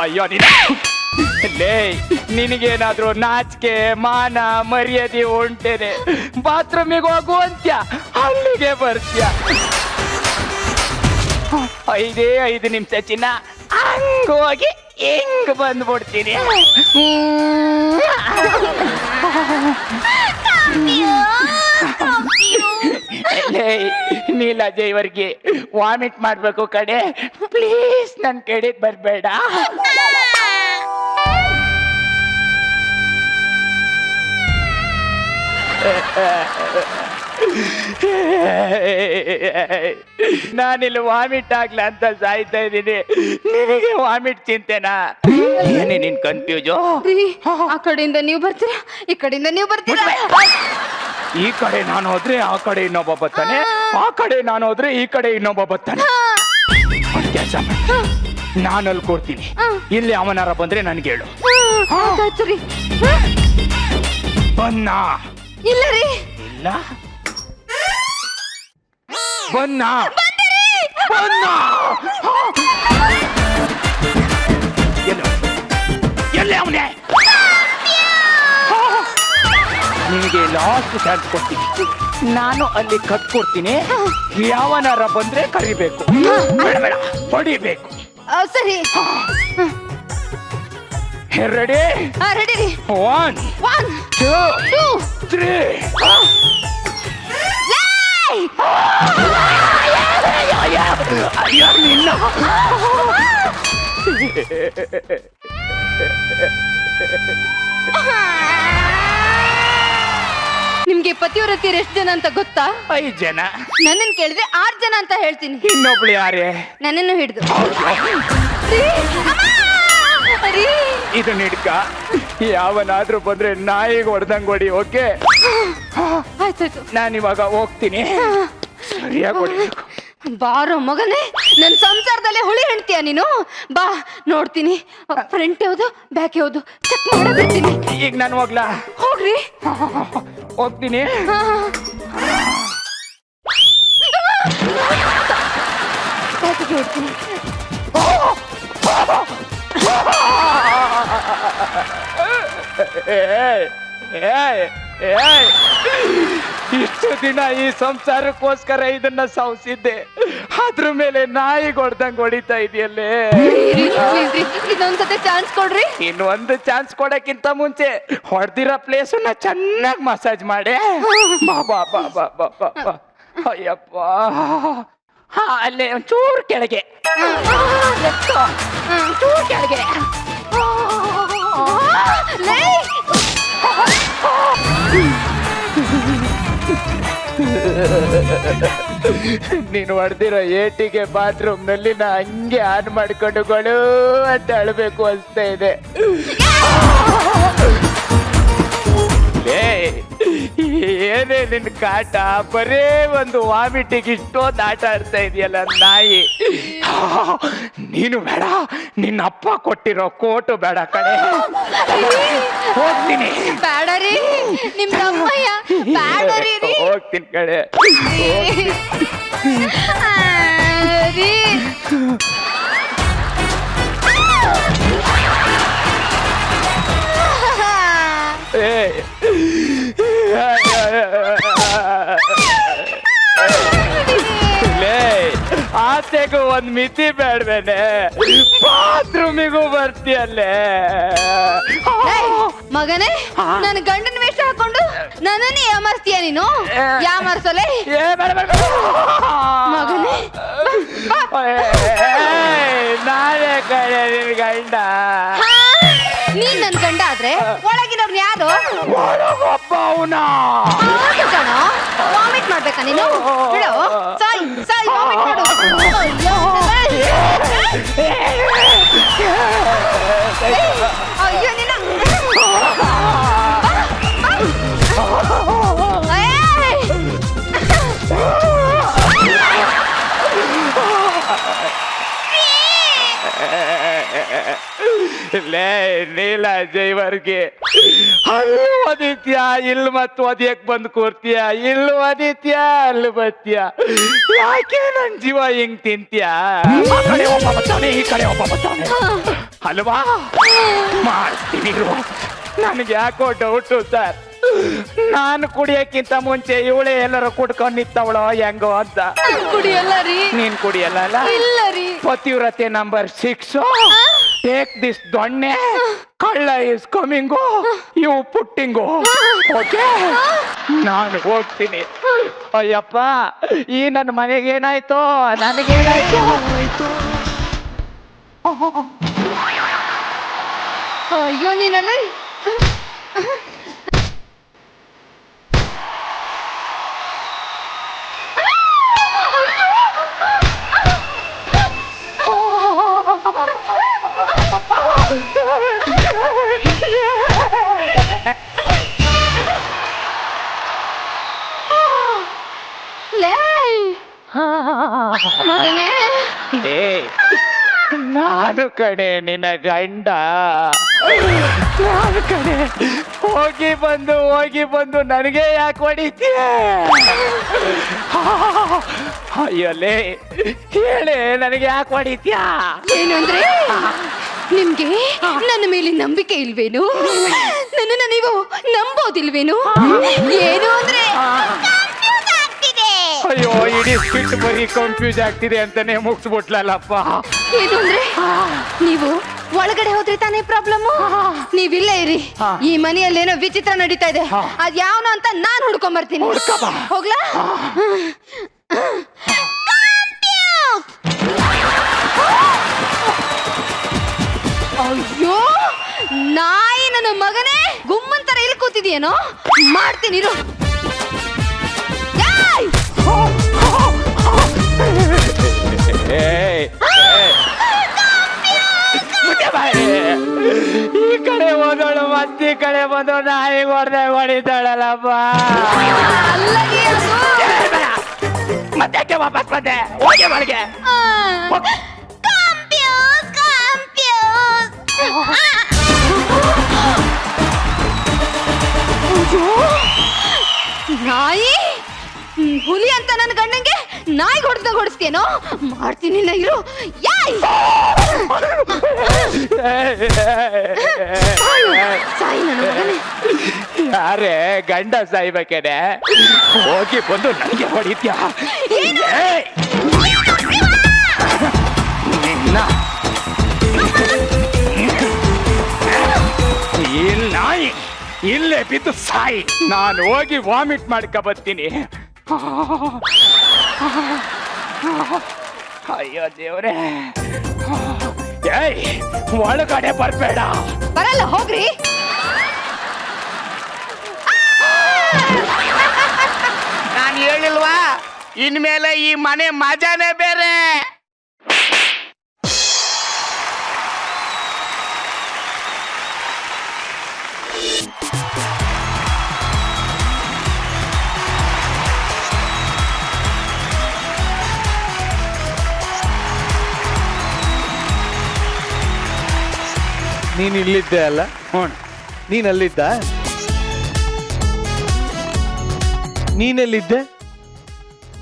ಅಯ್ಯೋ ಲೇ, ನಿನಗೇನಾದ್ರೂ ನಾಚಿಕೆ ಮಾನ ಮರ್ಯಾದೆ ಉಂಟೇನೆ? ಬಾತ್ರೂಮಿಗೆ ಹೋಗುವಂತ್ಯ, ಅಲ್ಲಿಗೆ ಬರ್ತ್ಯ. 5 ನಿಮಿಷ ಚಿನ್ನ, ಹಂಗೋಗಿ ಹೆಂಗ್ ಬಂದ್ಬಿಡ್ತೀನಿ. ನೀಲ ಜೈವರ್ಗೆ ವಾಮಿಟ್ ಮಾಡ್ಬೇಕು ಕಡೆ, ಪ್ಲೀಸ್ ನನ್ ಕಡೆ ಬರ್ಬೇಡ. ನಾನಿಲ್ಲಿ ವಾಮಿಟ್ ಆಗ್ಲ ಅಂತ ಸಾಯ್ತಾ ಇದ್ದೀನಿ, ನಿನಗೆ ವಾಮಿಟ್ ಚಿಂತೆನಾ? ಏನೇ ನಿನ್ ಕನ್ಫ್ಯೂಸು? ಆ ಕಡೆಯಿಂದ ನೀವು ಬರ್ತೀರಾ, ಈ ಕಡೆಯಿಂದ ನೀವು ಬರ್ತೀರಾ. ಈ ಕಡೆ ನಾನು ಹೋದ್ರೆ ಆ ಕಡೆ ಇನ್ನೊಬ್ಬ ಬರ್ತಾನೆ, ಆ ಕಡೆ ನಾನು ಹೋದ್ರೆ ಈ ಕಡೆ ಇನ್ನೊಬ್ಬ ಬರ್ತಾನೆ. ಒಂದ್ ಕೆಲಸ ಮಾಡಿ, ನಾನು ಅಲ್ಲಿ ಕೊಡ್ತೀನಿ, ಇಲ್ಲಿ ಅವನಾರ ಬಂದ್ರೆ ನನ್ಗೆ ಹೇಳು. ಆಯ್ತು ರೀ. ಬನ್ನ ಇಲ್ಲ ರೀ. ಇಲ್ಲ ಬನ್ನ ಬನ್ನ. ಎಲ್ಲಿ ಅವನೇ? ನಿನಗೆ ಲಾಸ್ಟ್ ಚಾನ್ಸ್ ಕೊಡ್ತೀನಿ, ನಾನು ಅಲ್ಲಿ ಕಟ್ಕೊಡ್ತೀನಿ, ಯಾವನಾರ ಬಂದ್ರೆ ಕರಿಬೇಕು, ಬೇಡ ಬೇಡ ಹೊಡಿಬೇಕು. ಸರಿ. ರೆಡಿ? ರೆಡಿ ರೀ. 1 2 3. ನಿನ್ನ ನಿಮ್ಗೆ ಪತಿವ್ರತಿಯರು ಎಷ್ಟು ಜನ ಅಂತ ಗೊತ್ತಾ? 5 ಜನ. ನನ್ನನ್ನು ಕೇಳಿದ್ರೆ 6 ಜನ ಅಂತ ಹೇಳ್ತೀನಿ. ಇನ್ನೊಬ್ಳು ಯಾರೇ? ನನ್ನನ್ನು ಹಿಡಿದು ಇದು ನಿಡ್ಕ, ಯಾವನಾದ್ರೂ ಬಂದ್ರೆ ನಾಯಿಗೆ ಹೊಡೆದಂಗ್ ಹೊಡಿ. ಓಕೆ, ಆಯ್ತಾಯ್ತು. ನಾನಿವಾಗ ಹೋಗ್ತೀನಿ, ಸರಿಯಾಗಿ ಹೊಡಿಬೇಕು. ಬಾರೋ ಮಗನೇ, ನನ್ನ ಸಂಸಾರದಲ್ಲೇ ಹುಳಿ ಹೆಣ್ತೀಯ ನೀನು. ಬಾ ನೋಡ್ತೀನಿ, ಫ್ರಂಟ್ ಯಾವ್ದು ಬ್ಯಾಕ್ ಯಾವ್ದು ಚೆಕ್ ಮಾಡ್ಬಿಡ್ತೀನಿ. ಈಗ ನಾನು ಹೋಗ್ಲಾ? ಹೋಗ್ರಿ. ಹೋಗ್ತೀನಿ. ಬ್ಯಾಕಿಗೆ ಹೊಡ್ತೀನಿ. ಇಷ್ಟು ದಿನ ಈ ಸಂಸಾರಕ್ಕೋಸ್ಕರ ಇದನ್ನ ಸೌಸಿದ್ದೆ, ಅದ್ರ ಮೇಲೆ ನಾಯಿ ಹೊಡ್ದಂಗ್ ಹೊಡಿತಾ ಇದೆಯಲ್ಲೇ. ಇದೊಂದ್ಸತಿ ಚಾನ್ಸ್ ಕೊಡ್ರಿ. ಇನ್ನೊಂದು ಚಾನ್ಸ್ ಕೊಡಕ್ಕಿಂತ ಮುಂಚೆ ಹೊಡೆದಿರೋ ಪ್ಲೇಸ್ ಚೆನ್ನಾಗಿ ಮಸಾಜ್ ಮಾಡಿ. ಬಾ ಬಾ ಬಾ ಬಾ ಬಾ ಬಾ ಬಾ. ಅಯ್ಯಪ್ಪ, ಅಲ್ಲೇ ಒಂಚೂರು ಕೆಳಗೆ, ಚೂರು ಕೆಳಗೆ. ನೀನು ಹೊಡೆದಿರೋ ಏಟಿಗೆ ಬಾತ್ರೂಮ್ ನಲ್ಲಿ ನಾ ಹಂಗೆ ಆನ್ ಮಾಡ್ಕೊಂಡುಗಳು ಅಂತ ಅಳ್ಬೇಕು ಅನ್ಸ್ತಾ ಇದೆ. ಏನೇ ನಿನ್ ಕಾಟ, ಬರೇ ಒಂದು ವಾಮಿಟಿಗೆ ಇಷ್ಟೊಂದು ಆಟ ಆಡ್ತಾ ಇದೆಯಲ್ಲ ನಾಯಿ. ನೀನು ಬೇಡ, ನಿನ್ನ ಅಪ್ಪ ಕೊಟ್ಟಿರೋ ಕೋಟು ಬೇಡ ಕಡೆ. ಹೋಗ್ತೀನಿ. ಬೇಡ ರೀ, ನಿಮ್ ಅಮ್ಮಯ್ಯ ಬೇಡ ರೀ. ಹೋಗ್ತೀನಿ ಕಡೆ. ರೀ ಆಸೆಗೂ ಒಂದ್ ಮಿತಿ ಬೇಡ್ಬೇನೆ, ಬಾತ್ರೂಮಿಗೂ ಬರ್ತೀಯಲ್ಲೇ. ಮಗನೇ, ನನ್ನ ಗಂಡನ ವೇಷ ಹಾಕೊಂಡು ನನ್ನನ್ನೇ ಯಾಮರ್ಸ್ತೀಯ ನೀನು? ಯಾಮರ್ಸೋಲೆ ಮಗನೇ. ನಾನೇ ಕಡೆ ನಿನ್ ಗಂಡ. ನೀನ್ ನನ್ ಗಂಡ ಆದ್ರೆ ಒಳಗಿನವ್ರು ಯಾರು? ಒಬ್ಬ ಅವನಾ ಕಣೋ. ವಾಮಿಟ್ ಮಾಡ್ಬೇಕಾ ನೀನು? ಬಿಡು, ಸಾಯ್ ಸಾಯ್, ವಾಮಿಟ್ ಮಾಡು. ಅಯ್ಯೋ ನಿನ್ನ. ಲೇ ನೀಲ ಜೈವರ್ಗೆ, ಅಲ್ಲಿ ಓದಿತ್ಯ ಇಲ್ಲಿ ಮತ್ ಓದಿಯಕ್ ಬಂದ್ ಕೂರ್ತೀಯ, ಇಲ್ಲಿ ಓದಿತ್ಯ ಅಲ್ಲಿ ಬತ್ತೀಯ. ಯಾಕೆ ನನ್ ಜೀವ ಹಿಂಗ್ ತಿಂತೀಯ? ಆ ಕಡೆ ಒಬ್ಬ ಬರ್ತಾನೆ, ಈ ಕಡೆ ಒಬ್ಬ ಬರ್ತಾನೆ ಅಲ್ವಾ? ಮಾಡ್ತೀನಿ. ನನಗೆ ಯಾಕೋ ಡೌಟು ಸರ್, ನಾನು ಕುಡಿಯಕ್ಕಿಂತ ಮುಂಚೆ ಇವಳೇ ಎಲ್ಲರೂ ಕುಡ್ಕೊಂಡ್ ನಿಂತವಳೋ ಹೆಂಗೋ ಅಂತ. ಕುಡಿಯಲ್ಲ ರೀ. ನೀನ್ ಕುಡಿಯಲ್ಲ? ಇಲ್ಲ ರೀ. ಪತಿವ್ರತೆ ನಂಬರ್ 6. ಟೇಕ್ ದಿಸ್ ದೊಣ್ಣೆ, ಕಳ್ಳ ಇಸ್ ಕಮಿಂಗು, ಇವು ಪುಟ್ಟಿಂಗು. ಓಕೆ, ನಾನು ಹೋಗ್ತೀನಿ. ಅಯ್ಯಪ್ಪ, ಈ ನನ್ನ ಮನೆಗೇನಾಯ್ತು, ನನಗೇನಾಯ್ತು? ಅಯ್ಯೋ ನೀನಲ್ಲ. ಏ ನಾನು ಕಡೆ ನಿನ್ನ ಗಂಡ ನಾನು ಕಡೆ ಹೋಗಿ ಬಂದು ನನಗೆ ಯಾಕೆ ಹೊಡಿತೀಯ ಅಯ್ಯಲೇ ಹೇಳಿ ನನಗೆ ಯಾಕೆ ಹೊಡಿತೀಯ ಏನು ಅಂದ್ರೆ ನಿಮ್ಗೆ ನನ್ನ ಮೇಲೆ ನಂಬಿಕೆ ಇಲ್ವೇನು? ನನ್ನನ್ನು ನೀವು ನಂಬೋದಿಲ್ವೇನು? ಏನು ಅಂದ್ರೆ ಅಯ್ಯೋ ಇಡೀ ಸ್ಕಿಟ್ ಬರೀ ಕನ್ಫ್ಯೂಸ್ ಆಗ್ತಿದೆ ಅಂತಾನೆ ಮುಗಿಸ್ಬಿಟ್ಲಲ್ಲಪ್ಪ. ಏನು ಅಂದ್ರೆ ನೀವು ಒಳಗಡೆ ಹೋದ್ರೆ ತಾನೇ ಪ್ರಾಬ್ಲಮ್. ನೀವಿಲ್ಲೇ ಇರಿ, ಈ ಮನೆಯಲ್ಲಿ ಏನೋ ವಿಚಿತ್ರ ನಡೀತಾ ಇದೆ. ಅದ್ ಯಾವನು ಅಂತ ನಾನ್ ಹುಡ್ಕೊಂಡ್ ಬರ್ತೀನಿ. ಹೋಗ್ಲಾ? ಅಯ್ಯೋ ನಾಯಿ ನನ್ನ ಮಗನೇ, ಗುಮ್ಮನ್ ತರ ಇಲ್ಲಿ ಕೂತಿದ್ಯೇನೋ, ಮಾಡ್ತೀನಿ ಇರು. ಈ ಕಡೆ ಹೋದೋಳು ಮತ್ತೆ ಈ ಕಡೆ ಬಂದು ನಾಯಿ ಹೊಡಿತಾಳಲ್ಲಪ್ಪ. ಮತ್ತೆ ವಾಪಸ್ ಬಂದೆ, ಹೋಗಿ ಒಳಗೆ. ನಾಯಿ ಹುಲಿ ಅಂತ ನನ್ನ ಗಂಡಂಗೆ ನಾಯಿ ಹೊಡಿಸ್ತೀನೋ, ಮಾಡ್ತೀನಿ ನಾ ಇರು. ಯಾಯ್ ಸಾಯಿ ನನ್ನ ಮಗನೇ. ಯಾರೇ ಗಂಡ ಸಾಯ್ಬೇಕೇನೆ, ಹೋಗಿ ಬಂದು ನನಗೆ ಹೊಡಿತ್ಯಾ? ಇಲ್ಲ ನಾಯಿ ಇಲ್ಲೇ ಬಿದ್ದು ಸಾಯಿ, ನಾನು ಹೋಗಿ ವಾಮಿಟ್ ಮಾಡ್ಕ ಬರ್ತೀನಿ. ಅಯ್ಯೋ ದೇವ್ರೆ, ಏಯ್ ಒಳಗಡೆ ಬರ್ಬೇಡ. ಬರಲ್ಲ ಹೋಗ್ರಿ. ನಾನು ಹೇಳಿಲ್ವಾ ಇನ್ಮೇಲೆ ಈ ಮನೆ ಮಜಾನೇ ಬೇರೆ. ನೀನ್ ಇಲ್ಲಿದ್ದೆ ಅಲ್ಲ? ನೀನ್ ಅಲ್ಲಿದ್ದ? ನೀನೆಲ್ಲಿದ್ದೆ?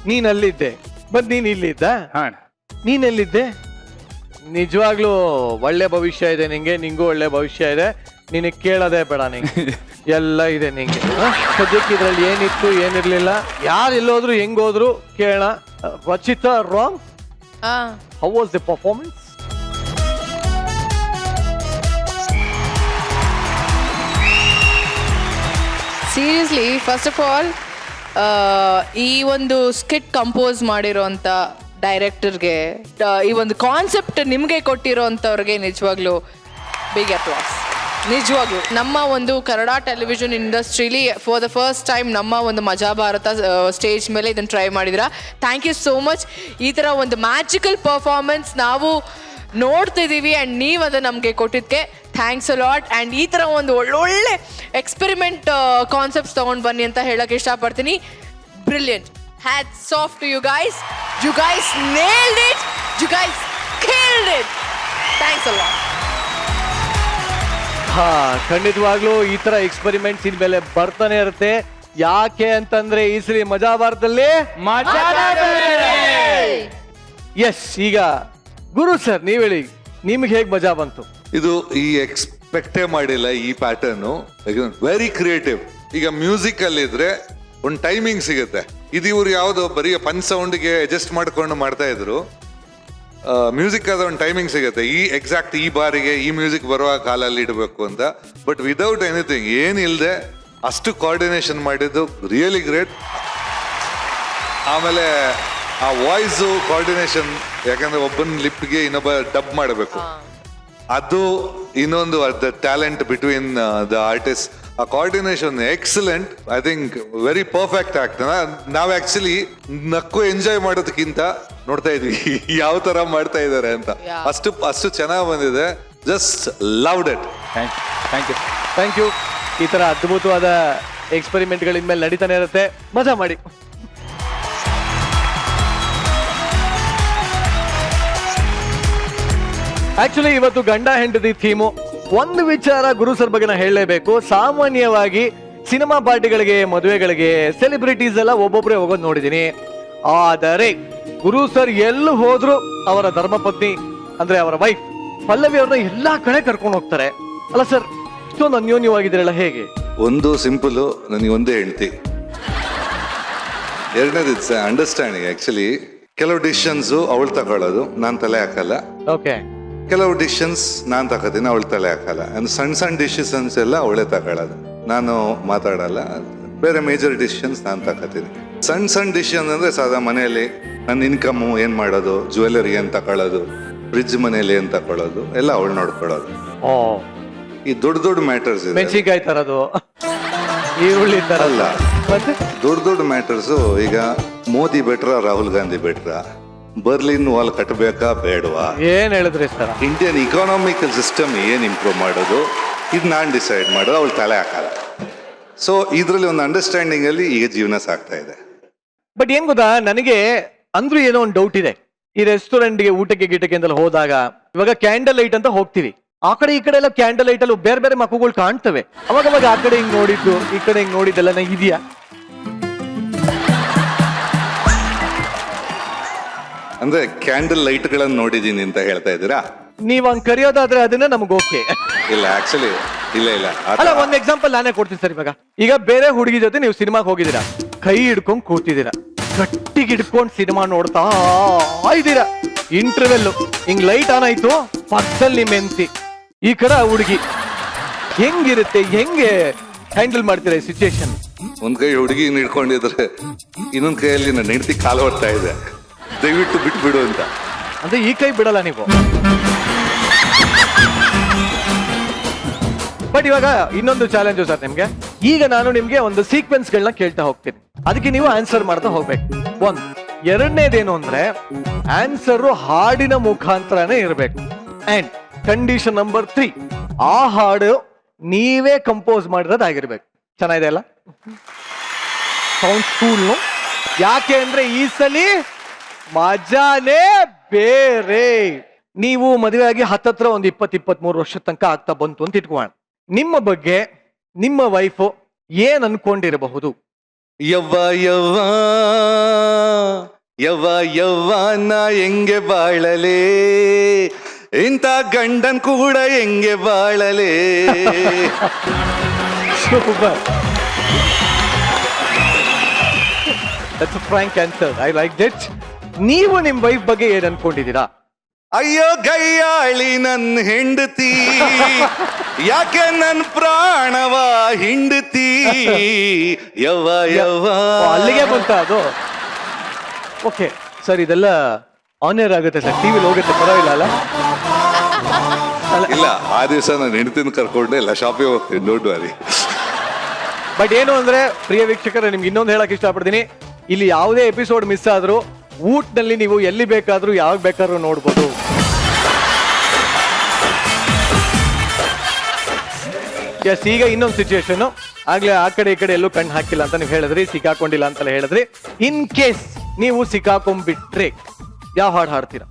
ನೀನ್ ಅಲ್ಲಿದ್ದೆ ಮತ್ ನೀನ್ ಇಲ್ಲಿದ್ದ? ನೀನೆಲ್ಲಿದ್ದೆ? ನಿಜವಾಗ್ಲೂ ಒಳ್ಳೆ ಭವಿಷ್ಯ ಇದೆ ನಿಂಗೆ, ನಿಂಗೂ ಒಳ್ಳೆ ಭವಿಷ್ಯ ಇದೆ. ನಿನಗೆ ಕೇಳೋದೇ ಬೇಡ, ನಿಂಗೆ ಎಲ್ಲ ಇದೆ ನಿಂಗೆ. ಸದ್ಯಕ್ಕೆ ಇದ್ರಲ್ಲಿ ಏನಿತ್ತು ಏನಿರ್ಲಿಲ್ಲ, ಯಾರು ಎಲ್ಲೋದ್ರು ಹೆಂಗೋದ್ರು ಕೇಳ. Rachita wrong, how was the performance? Seriously, first of all ಈ ಒಂದು ಸ್ಕಿಟ್ ಕಂಪೋಸ್ ಮಾಡಿರೋಂಥ ಡೈರೆಕ್ಟರ್ಗೆ, ಈ ಒಂದು ಕಾನ್ಸೆಪ್ಟ್ ನಿಮಗೆ ಕೊಟ್ಟಿರೋಂಥವ್ರಿಗೆ ನಿಜವಾಗ್ಲೂ ಬಿಗ್ ಅಪ್ಲಾಸ್. ನಿಜವಾಗ್ಲೂ ನಮ್ಮ ಒಂದು ಕನ್ನಡ ಟೆಲಿವಿಷನ್ ಇಂಡಸ್ಟ್ರಿಲಿ ಫಾರ್ ದ ಫಸ್ಟ್ ಟೈಮ್ ನಮ್ಮ ಒಂದು ಮಜಾ ಭಾರತ ಸ್ಟೇಜ್ ಮೇಲೆ ಇದನ್ನು ಟ್ರೈ ಮಾಡಿದಿರಾ. Thank you so much. ಈ ಥರ ಒಂದು ಮ್ಯಾಜಿಕಲ್ ಪರ್ಫಾರ್ಮೆನ್ಸ್ ನಾವು ನೋಡ್ತಿದ್ದೀವಿ ಆ್ಯಂಡ್ ನೀವು ಅದನ್ನು ನಮಗೆ ಕೊಟ್ಟಿದ್ದಕ್ಕೆ ಥ್ಯಾಂಕ್ಸ್ ಅ ಲಾಟ್. ಆ್ಯಂಡ್ ಈ ಥರ ಒಂದು ಒಳ್ಳೊಳ್ಳೆ ಎಕ್ಸ್ಪೆರಿಮೆಂಟ್ ಕಾನ್ಸೆಪ್ಟ್ಸ್ ತೊಗೊಂಡು ಬನ್ನಿ ಅಂತ ಹೇಳೋಕ್ಕೆ ಇಷ್ಟಪಡ್ತೀನಿ. Brilliant. Hats off to you guys. You guys nailed it. You guys killed it. Thanks a lot. ಹಾ, ಖಂಡಿತವಾಗ್ಲೂ ಈ ತರ ಎಕ್ಸ್ಪೆರಿಮೆಂಟ್ಸ್ ಇನ್ಮೇಲೆ ಬರ್ತಾನೆ ಇರುತ್ತೆ. ಯಾಕೆ ಅಂತಂದ್ರೆ ಈ ಸರಿ ಮಜಾ ಭಾರತದಲ್ಲಿ ಎಸ್. ಈಗ ಗುರು ಸರ್, ನೀವ್ ಹೇಳಿ, ನಿಮ್ಗೆ ಹೇಗ್ ಮಜಾ ಬಂತು? ಇದು ಈ ಎಕ್ಸ್ಪೆಕ್ಟೇ ಮಾಡಿಲ್ಲ ಈ ಪ್ಯಾಟರ್ನು. Very creative. ಈಗ ಮ್ಯೂಸಿಕ್ ಅಲ್ಲಿ ಇದ್ರೆ ಒಂದು ಟೈಮಿಂಗ್ ಸಿಗುತ್ತೆ. ಇದು ಇವ್ರು ಯಾವ್ದು ಬರೀ ಪನ್ ಸೌಂಡ್ಗೆ ಅಡ್ಜಸ್ಟ್ ಮಾಡ್ಕೊಂಡು ಮಾಡ್ತಾ ಇದ್ರು. ಮ್ಯೂಸಿಕ್ ಆದ ಒಂದು ಟೈಮಿಂಗ್ ಸಿಗುತ್ತೆ, ಈ ಎಕ್ಸಾಕ್ಟ್ ಈ ಬಾರಿಗೆ ಈ ಮ್ಯೂಸಿಕ್ ಬರುವ ಕಾಲಲ್ಲಿ ಇಡಬೇಕು ಅಂತ. ಬಟ್ ವಿದೌಟ್ ಎನಿಥಿಂಗ್, ಏನಿಲ್ಲದೆ ಅಷ್ಟು ಕೋಆರ್ಡಿನೇಷನ್ ಮಾಡಿದ್ದು ರಿಯಲಿ ಗ್ರೇಟ್. ಆಮೇಲೆ ಆ ವಾಯ್ಸು ಕೋಆರ್ಡಿನೇಷನ್, ಯಾಕಂದ್ರೆ ಒಬ್ಬನ ಲಿಪ್ಗೆ ಇನ್ನೊಬ್ಬ ಡಬ್ ಮಾಡಬೇಕು, ಅದು ಇನ್ನೊಂದು the talent between the artist. ಆ coordination excellent. I think very perfect ಆಗ್ತದೆ. ನಾವು ಆಕ್ಚುಲಿ ನಕ್ಕು ಎಂಜಾಯ್ ಮಾಡೋದಕ್ಕಿಂತ ನೋಡ್ತಾ ಇದ್ವಿ ಯಾವ ತರ ಮಾಡ್ತಾ ಇದ್ದಾರೆ ಅಂತ. ಅಷ್ಟು ಚೆನ್ನಾಗಿ ಬಂದಿದೆ. Just loved it. Thank you. ಈ ತರ ಅದ್ಭುತವಾದ ಎಕ್ಸ್ಪೆರಿಮೆಂಟ್ಗಳಿಂದ ಮೇಲೆ ನಡೀತಾನೆ ಇರುತ್ತೆ. ಮಜಾ ಮಾಡಿ. ಆಕ್ಚುಲಿ ಇವತ್ತು ಗಂಡ ಹೆಂಡತಿ ಥೀಮು. ಒಂದು ವಿಚಾರ ಗುರು ಸರ್ ಬಗ್ಗೆ ನಾ ಹೇಳಲೇಬೇಕು. ಸಾಮಾನ್ಯವಾಗಿ ಸಿನಿಮಾ ಪಾರ್ಟಿಗಳಿಗೆ, ಮದುವೆಗಳಿಗೆ ಸೆಲೆಬ್ರಿಟೀಸ್ ಎಲ್ಲ ಒಬ್ಬೊಬ್ರೆ ಹೋಗೋದು ನೋಡಿದೀನಿ. ಆದರೆ ಗುರು ಸರ್ ಎಲ್ಲೂ ಹೋದ್ರು ಅವರ ಧರ್ಮಪತ್ನಿ ಅಂದ್ರೆ ಅವರ ವೈಫ್ ಪಲ್ಲವಿ ಅವ್ರನ್ನ ಎಲ್ಲಾ ಕಡೆ ಕರ್ಕೊಂಡು ಹೋಗ್ತಾರೆ. ಅಲ್ಲ ಸರ್, ಇಷ್ಟೊಂದು ಅನ್ಯೋನ್ಯವಾಗಿದ್ರಲ್ಲ ಹೇಗೆ? ಒಂದು ಸಿಂಪಲ್, ನನಗೆ ಒಂದೇ ಹೆಂಡ್ತಿ. ಎರಡನೇದು ಇಟ್ಸ್ ಅಂಡರ್ಸ್ಟ್ಯಾಂಡಿಂಗ್. ಆಕ್ಚುಲಿ ಕೆಲವು ಡಿಸಿಷನ್ಸ್ ಅವಳು ತಗೊಳ್ಳೋದು, ನಾನು ತಲೆ ಹಾಕಲ್ಲ. ಓಕೆ. ಕೆಲವು ಡಿಸಿಷನ್ಸ್ ನಾನು ತಗೋತೀನಿ, ಅವಳು ತಲೆ ಹಾಕಲ್ಲ. ಸಣ್ಣ ಸಣ್ಣ ಡಿಸಿಷನ್ಸ್ ಎಲ್ಲ ಅವಳೇ ತಗೊಳ್ಳೋದು, ನಾನು ಮಾತಾಡಲ್ಲ. ಬೇರೆ ಮೇಜರ್ ಡಿಸಿಷನ್ಸ್ ನಾನು ತಗೋತೀನಿ. ಸಣ್ಣ ಸಣ್ಣ ಡಿಸಿಷನ್ ಅಂದ್ರೆ ಸಾದಾ ಮನೆಯಲ್ಲಿ ನನ್ನ ಇನ್ಕಮ್ ಏನ್ ಮಾಡೋದು, ಜ್ಯುವೆಲರಿ ಏನ್ ತಗೊಳ್ಳೋದು, ಫ್ರಿಡ್ಜ್ ಮನೆಯಲ್ಲಿ ಏನ್ ತಗೊಳ್ಳೋದು ಎಲ್ಲ ಅವಳು ನೋಡ್ಕೊಳ್ಳೋದು. ಈ ದೊಡ್ಡ ದೊಡ್ಡ ಮ್ಯಾಟರ್ಸ್ ಇದೆ, ಮೆಣಸಿನಕಾಯಿ ತರೋದು, ಈರುಳ್ಳಿ ಅಲ್ಲ, ದೊಡ್ಡ ದೊಡ್ಡ ಮ್ಯಾಟರ್ಸು. ಈಗ ಮೋದಿ ಬೆಟ್ರ, ರಾಹುಲ್ ಗಾಂಧಿ ಬೆಟ್ರ, ಬರ್ಲಿನ್ ವಾಲ್ ಕಟ್ಟಬೇಕಾ ಬೇಡವಾ, ಏನ್ ಹೇಳಿದ್ರಿ ಸರ್? ಇಂಡಿಯನ್ ಇಕಾನಾಮಿಕಲ್ ಸಿಸ್ಟಮ್ ಏನ್ ಇಂಪ್ರೂವ್ ಮಾಡೋದು, ಇದು ನಾನು ಡಿಸೈಡ್ ಮಾಡೋದು, ಅವಳು ತಲೆ ಹಾಕಲ್ಲ. ಸೊ ಇದರಲ್ಲಿ ಒಂದು ಅಂಡರ್ಸ್ಟ್ಯಾಂಡಿಂಗ್ ಅಲ್ಲಿ ಈಗ ಜೀವನ ಸಾಗ್ತಾ ಇದೆ. ಬಟ್ ಏನ್ ಗೊತ್ತಾ, ನನಗೆ ಅಂದ್ರೂ ಏನೋ ಒಂದು ಡೌಟ್ ಇದೆ. ಈ ರೆಸ್ಟೋರೆಂಟ್ಗೆ ಊಟಕ್ಕೆ ಗೀಟಕ್ಕೆ ಅಂತ ಹೋದಾಗ ಇವಾಗ ಕ್ಯಾಂಡಲ್ ಲೈಟ್ ಅಂತ ಹೋಗ್ತೀವಿ, ಆ ಕಡೆ ಈ ಕಡೆ ಎಲ್ಲ ಕ್ಯಾಂಡಲ್ ಲೈಟ್ ಅಲ್ಲಿ ಬೇರೆ ಬೇರೆ ಮಕ್ಕಳು ಕಾಣ್ತವೆ. ಅವಾಗ ಆ ಕಡೆ ಹಿಂಗ್ ನೋಡಿದ್ದು, ಈ ಕಡೆ ಹಿಂಗ್ ನೋಡಿದ್ದೆಲ್ಲ ಇದೆಯಾ? ಅಂದ್ರೆ ಕ್ಯಾಂಡಲ್ ಲೈಟ್ ಗಳನ್ನ ನೋಡಿದೀನಿ ಅಂತ ಹೇಳ್ತಾ ಇದ್ದೀರಾ? ನೀವ್ ಹಂಗ್ ಕರೆಯೋದಾದ್ರೆ ಅದನ್ನ ನಮ್ಗೆ ಓಕೆ. ಇಲ್ಲ ಆಕ್ಚುಲಿ ಇಲ್ಲ ಅಲ್ಲ, ಒಂದ್ ಎಕ್ಸಾಂಪಲ್ ನಾನೇ ಕೊಡ್ತೀನಿ ಸರ್. ಈಗ ಬೇರೆ ಹುಡುಗಿ ಜೊತೆ ನೀವು ಸಿನಿಮಾಗೆ ಹೋಗಿದ್ದೀರಾ, ಕೈ ಹಿಡ್ಕೊಂಡ್ ಕೂತಿದ್ದೀರಾ, ಗಟ್ಟಿಗೆ ಹಿಡ್ಕೊಂಡ್ ಸಿನಿಮಾ ನೋಡ್ತಾ ಇದ್ದೀರಾ. ಇಂಟರ್ವೆಲ್ ಹಿಂಗ್ ಲೈಟ್ ಆನ್ ಆಯ್ತು, ಪಕ್ಕದಲ್ಲಿ ಮೆಂತಿ, ಈ ಕಡೆ ಹುಡುಗಿ. ಹೆಂಗಿರುತ್ತೆ, ಹೆಂಗೆ ಹ್ಯಾಂಡಲ್ ಮಾಡ್ತೀರಾ ಈ ಸಿಚುಯೇಷನ್? ಒಂದ್ ಕೈ ಹುಡುಗಿ ಹಿಡ್ಕೊಂಡಿದ್ರೆ ಇನ್ನೊಂದ್ ಕೈಯಲ್ಲಿ ನನ್ನ ಹೆಂಡತಿ ಕಾಲು ಹೊಡ್ತಾ ಇದೆ, ದಯವಿಟ್ಟು ಬಿಟ್ಬಿಡು ಅಂತ. ಅಂದ್ರೆ ಈ ಕೈ ಬಿಡಲ್ಲ ನೀವು. ಬಟ್ ಇವಾಗ ಇನ್ನೊಂದು ಚಾಲೆಂಜು ಸರ್ ನಿಮ್ಗೆ. ಈಗ ನಾನು ನಿಮ್ಗೆ ಒಂದು ಸೀಕ್ವೆನ್ಸ್ ಗಳನ್ನ ಕೇಳ್ತಾ ಹೋಗ್ತೀನಿ, ಅದಕ್ಕೆ ನೀವು ಆನ್ಸರ್ ಮಾಡ್ತಾ ಹೋಗ್ಬೇಕು. ಒಂದ್. ಎರಡನೇದೇನು ಅಂದ್ರೆ ಆನ್ಸರ್ ಹಾಡಿನ ಮುಖಾಂತರನೇ ಇರ್ಬೇಕು. ಅಂಡ್ ಕಂಡೀಷನ್ ನಂಬರ್ 3, ಆ ಹಾಡು ನೀವೇ ಕಂಪೋಸ್ ಮಾಡಿರೋದಾಗಿರ್ಬೇಕು. ಚೆನ್ನಾಗಿದೆ ಅಲ್ಲ? Sound cool. ಯಾಕೆ ಅಂದ್ರೆ ಈ ಸಲಿ ಮಜಾನೇ ಬೇರೆ. ನೀವು ಮದುವೆ ಆಗಿ ಹತ್ತತ್ರ ಒಂದು 20-23 ವರ್ಷದ ತನಕ ಆಗ್ತಾ ಬಂತು ಅಂತ ಇಟ್ಕೋಣ. ನಿಮ್ಮ ಬಗ್ಗೆ ನಿಮ್ಮ ವೈಫ್ ಏನ್ ಅನ್ಕೊಂಡಿರಬಹುದು? ಯವ್ವ ಯವ್ವ ಯವ್ವ ಯವ್ವ ನಾ ಹೆಂಗೆ ಬಾಳಲೇ, ಇಂಥ ಗಂಡನ್ ಕೂಡ ಹೆಂಗೆ ಬಾಳಲೇ. Super. That's a frank answer. I liked it. ನೀವು ನಿಮ್ ವೈಫ್ ಬಗ್ಗೆ ಏನ್ ಅನ್ಕೊಂಡಿದ್ದೀರಾ? ಅಯ್ಯೋ ಗಯ್ಯಾಳಿ ನನ್ನ ಹೆಂಡತಿ, ಯಾಕೆ ನನ್ನ ಪ್ರಾಣವ ಹಿಂಡತಿ, ಯವ್ವ ಯವ್ವ. ಅಲ್ಲಿಗೆ ಬಂತ ಅದು? ಓಕೆ ಸರ್, ಇದೆಲ್ಲ ಆನರ್ ಆಗುತ್ತೆ ಸರ್, ಟಿವಿಲಿ ಹೋಗುತ್ತೆ, ಪರವಾಗಿಲ್ಲ ಅಲ್ಲ? ಇಲ್ಲ, ಆ ದಿವಸ ನಾನು ಹೆಂಡತಿನ ಕರ್ಕೊಂಡೆ ಎಲ್ಲ ಶಾಪಿಗೆ ಹೋಗ್ತೀನಿ, ಡೋಂಟ್ ವರಿ. ಬಟ್ ಏನು ಅಂದ್ರೆ ಪ್ರಿಯ ವೀಕ್ಷಕರೇ, ನಿಮ್ಗೆ ಇನ್ನೊಂದು ಹೇಳಕ್ ಇಷ್ಟಪಡ್ತೀನಿ. ಇಲ್ಲಿ ಯಾವುದೇ ಎಪಿಸೋಡ್ ಮಿಸ್ ಆದ್ರೂ ಊಟ್ನಲ್ಲಿ ನೀವು ಎಲ್ಲಿ ಬೇಕಾದ್ರೂ ಯಾವಾಗ ಬೇಕಾದ್ರೂ ನೋಡ್ಬೋದು. ಎಸ್, ಈಗ ಇನ್ನೊಂದು ಸಿಚುಯೇಷನ್. ಆಗ್ಲೇ ಆ ಕಡೆ ಈ ಕಡೆ ಎಲ್ಲೂ ಕಣ್ಣು ಹಾಕಿಲ್ಲ ಅಂತ ನೀವು ಹೇಳಿದ್ರಿ, ಸಿಕ್ಕಾಕೊಂಡಿಲ್ಲ ಅಂತೆಲ್ಲ ಹೇಳಿದ್ರಿ. ಇನ್ ಕೇಸ್ ನೀವು ಸಿಕ್ಕಾಕೊಂಡ್ಬಿಟ್ರೆ ಯಾವ ಹಾಡು ಹಾಡ್ತೀರಾ?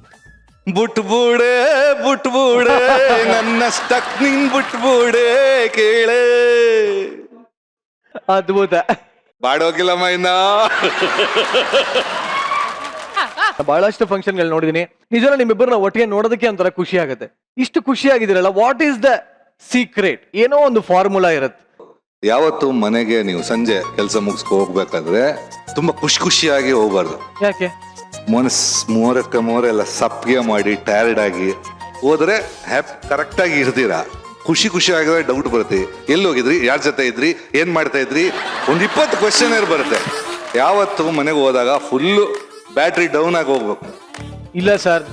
ಬುಟ್ಬೂಡೆ ಬುಟ್ಬೂಡೆ ನನ್ನ ಸ್ಟಕ್ ನಿನ್ ಬುಟ್ಬೂಡೆ ಕೇಳೆ. ಅದ್ಭುತ. ಬಾಡೋಗಿಲ್ಲಮ್ಮ ಇನ್ನ. ಬಹಳಷ್ಟು ಫಂಕ್ಷನ್ಗಳು ನೋಡಿದೀನಿ, ನಿಜವಲ್ಲ ನಿಮ್ಮಿಬ್ಬರನ್ನ ಒಟ್ಟಿಗೆ ನೋಡೋದಕ್ಕೆ ಒಂಥರ ಖುಷಿ ಆಗುತ್ತೆ. ಇಷ್ಟು ಖುಷಿ ಆಗಿದಿರಲ್ಲ, ವಾಟ್ ಈಸ್ ದ ಸೀಕ್ರೆಟ್? ಏನೋ ಒಂದು ಫಾರ್ಮುಲಾ ಇರುತ್ತೆ. ಯಾವತ್ತು ಮನೆಗೆ ನೀವು ಸಂಜೆ ಕೆಲಸ ಮುಗಿಸ್ಕೊ ಹೋಗ್ಬೇಕಾದ್ರೆ ತುಂಬಾ ಖುಷಿಯಾಗಿ ಹೋಗ್ಬಾರ್ದು. ಯಾಕೆ? ಮೋರೆಲ್ಲ ಸಪ್ಪಿಗೆ ಮಾಡಿ ಟಯರ್ಡ್ ಆಗಿ ಹೋದ್ರೆ ಕರೆಕ್ಟ್ ಆಗಿ ಇರ್ತೀರಾ. ಖುಷಿ ಆಗಿದ್ರೆ ಡೌಟ್ ಬರುತ್ತೆ, ಎಲ್ಲಿ ಹೋಗಿದ್ರಿ, ಯಾರ ಜೊತೆ ಇದ್ರಿ, ಏನ್ ಮಾಡ್ತಾ ಇದ್ರಿ, ಒಂದು 20 ಕ್ವೆಶ್ಚನ್ ಬರುತ್ತೆ. ಯಾವತ್ತು ಮನೆಗೆ ಹೋದಾಗ ಫುಲ್ಲು ಬ್ಯಾಟ್ರಿ ಡೌನ್ ಆಗಿ ಹೋಗ್ಬೇಕು. ಇಲ್ಲ ಸರ್,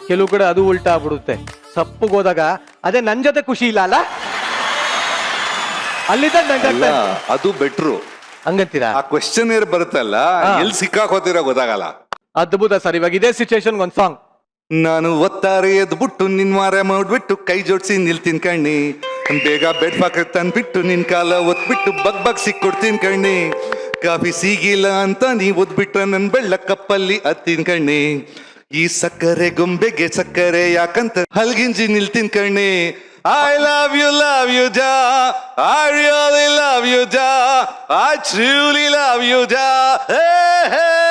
ಕೆಲವು ಕಡೆ ಅದು ಉಲ್ಟಾ ಆಗ್ಬಿಡುತ್ತೆ. ಸಪ್ಪಗೆ ಹೋದಾಗ ಅದೇ ನನ್ ಜೊತೆ ಖುಷಿ ಇಲ್ಲ ಅಲ್ಲ, ಅಲ್ಲಿ ಅದು ಬೆಟ್ರು ಹಂಗಂತೀರಾ? ಆ ಕ್ವೆಶ್ಚನ್ ಬರುತ್ತಲ್ಲ, ಎಲ್ಲಿ ಸಿಕ್ಕಾಕೋತೀರಾ ಗೊತ್ತಾಗಲ್ಲ. ಅದ್ಭುತ ಸರ್. ಇವಾಗ ಇದೇ ಸಿಚುಯೇಷನ್ ಒಂದ್ ಸಾಂಗ್. ನಾನು ಒತ್ತಾರೆ ಎದ್ಬಿಟ್ಟು ನಿನ್ ಮಾರ ಮಾಡ್ಬಿಟ್ಟು ಕೈ ಜೋಡ್ಸಿ ನಿಲ್ತೀನಿ ಕಣ್ಣಿ, ಬೇಗ ಬೆಡ್ ಪಾಕ ತಂದ್ಬಿಟ್ಟು ನಿನ್ ಕಾಲ ಒತ್ಬಿಟ್ಟು ಬಗ್ ಸಿಕ್ಕೊಡ್ತೀನಿ ಕಣ್ಣಿ, ಕಾಫಿ ಸಿಗಿಲ್ಲ ಅಂತ ನೀ ಒದ್ಬಿಟ್ರ ನನ್ ಬೆಳ್ಳ ಕಪ್ಪಲ್ಲಿ ಹತ್ತೀನಿ ಕಣ್ಣಿ, ಈ ಸಕ್ಕರೆ ಗೊಂಬೆಗೆ ಸಕ್ಕರೆ ಯಾಕಂತ ಹಲ್ಗಿಂಜಿ ನಿಲ್ತಿನ್ ಕಣ್ಣಿ. I love you ja, I really love you ja, I truly love you ja. Hey, hey.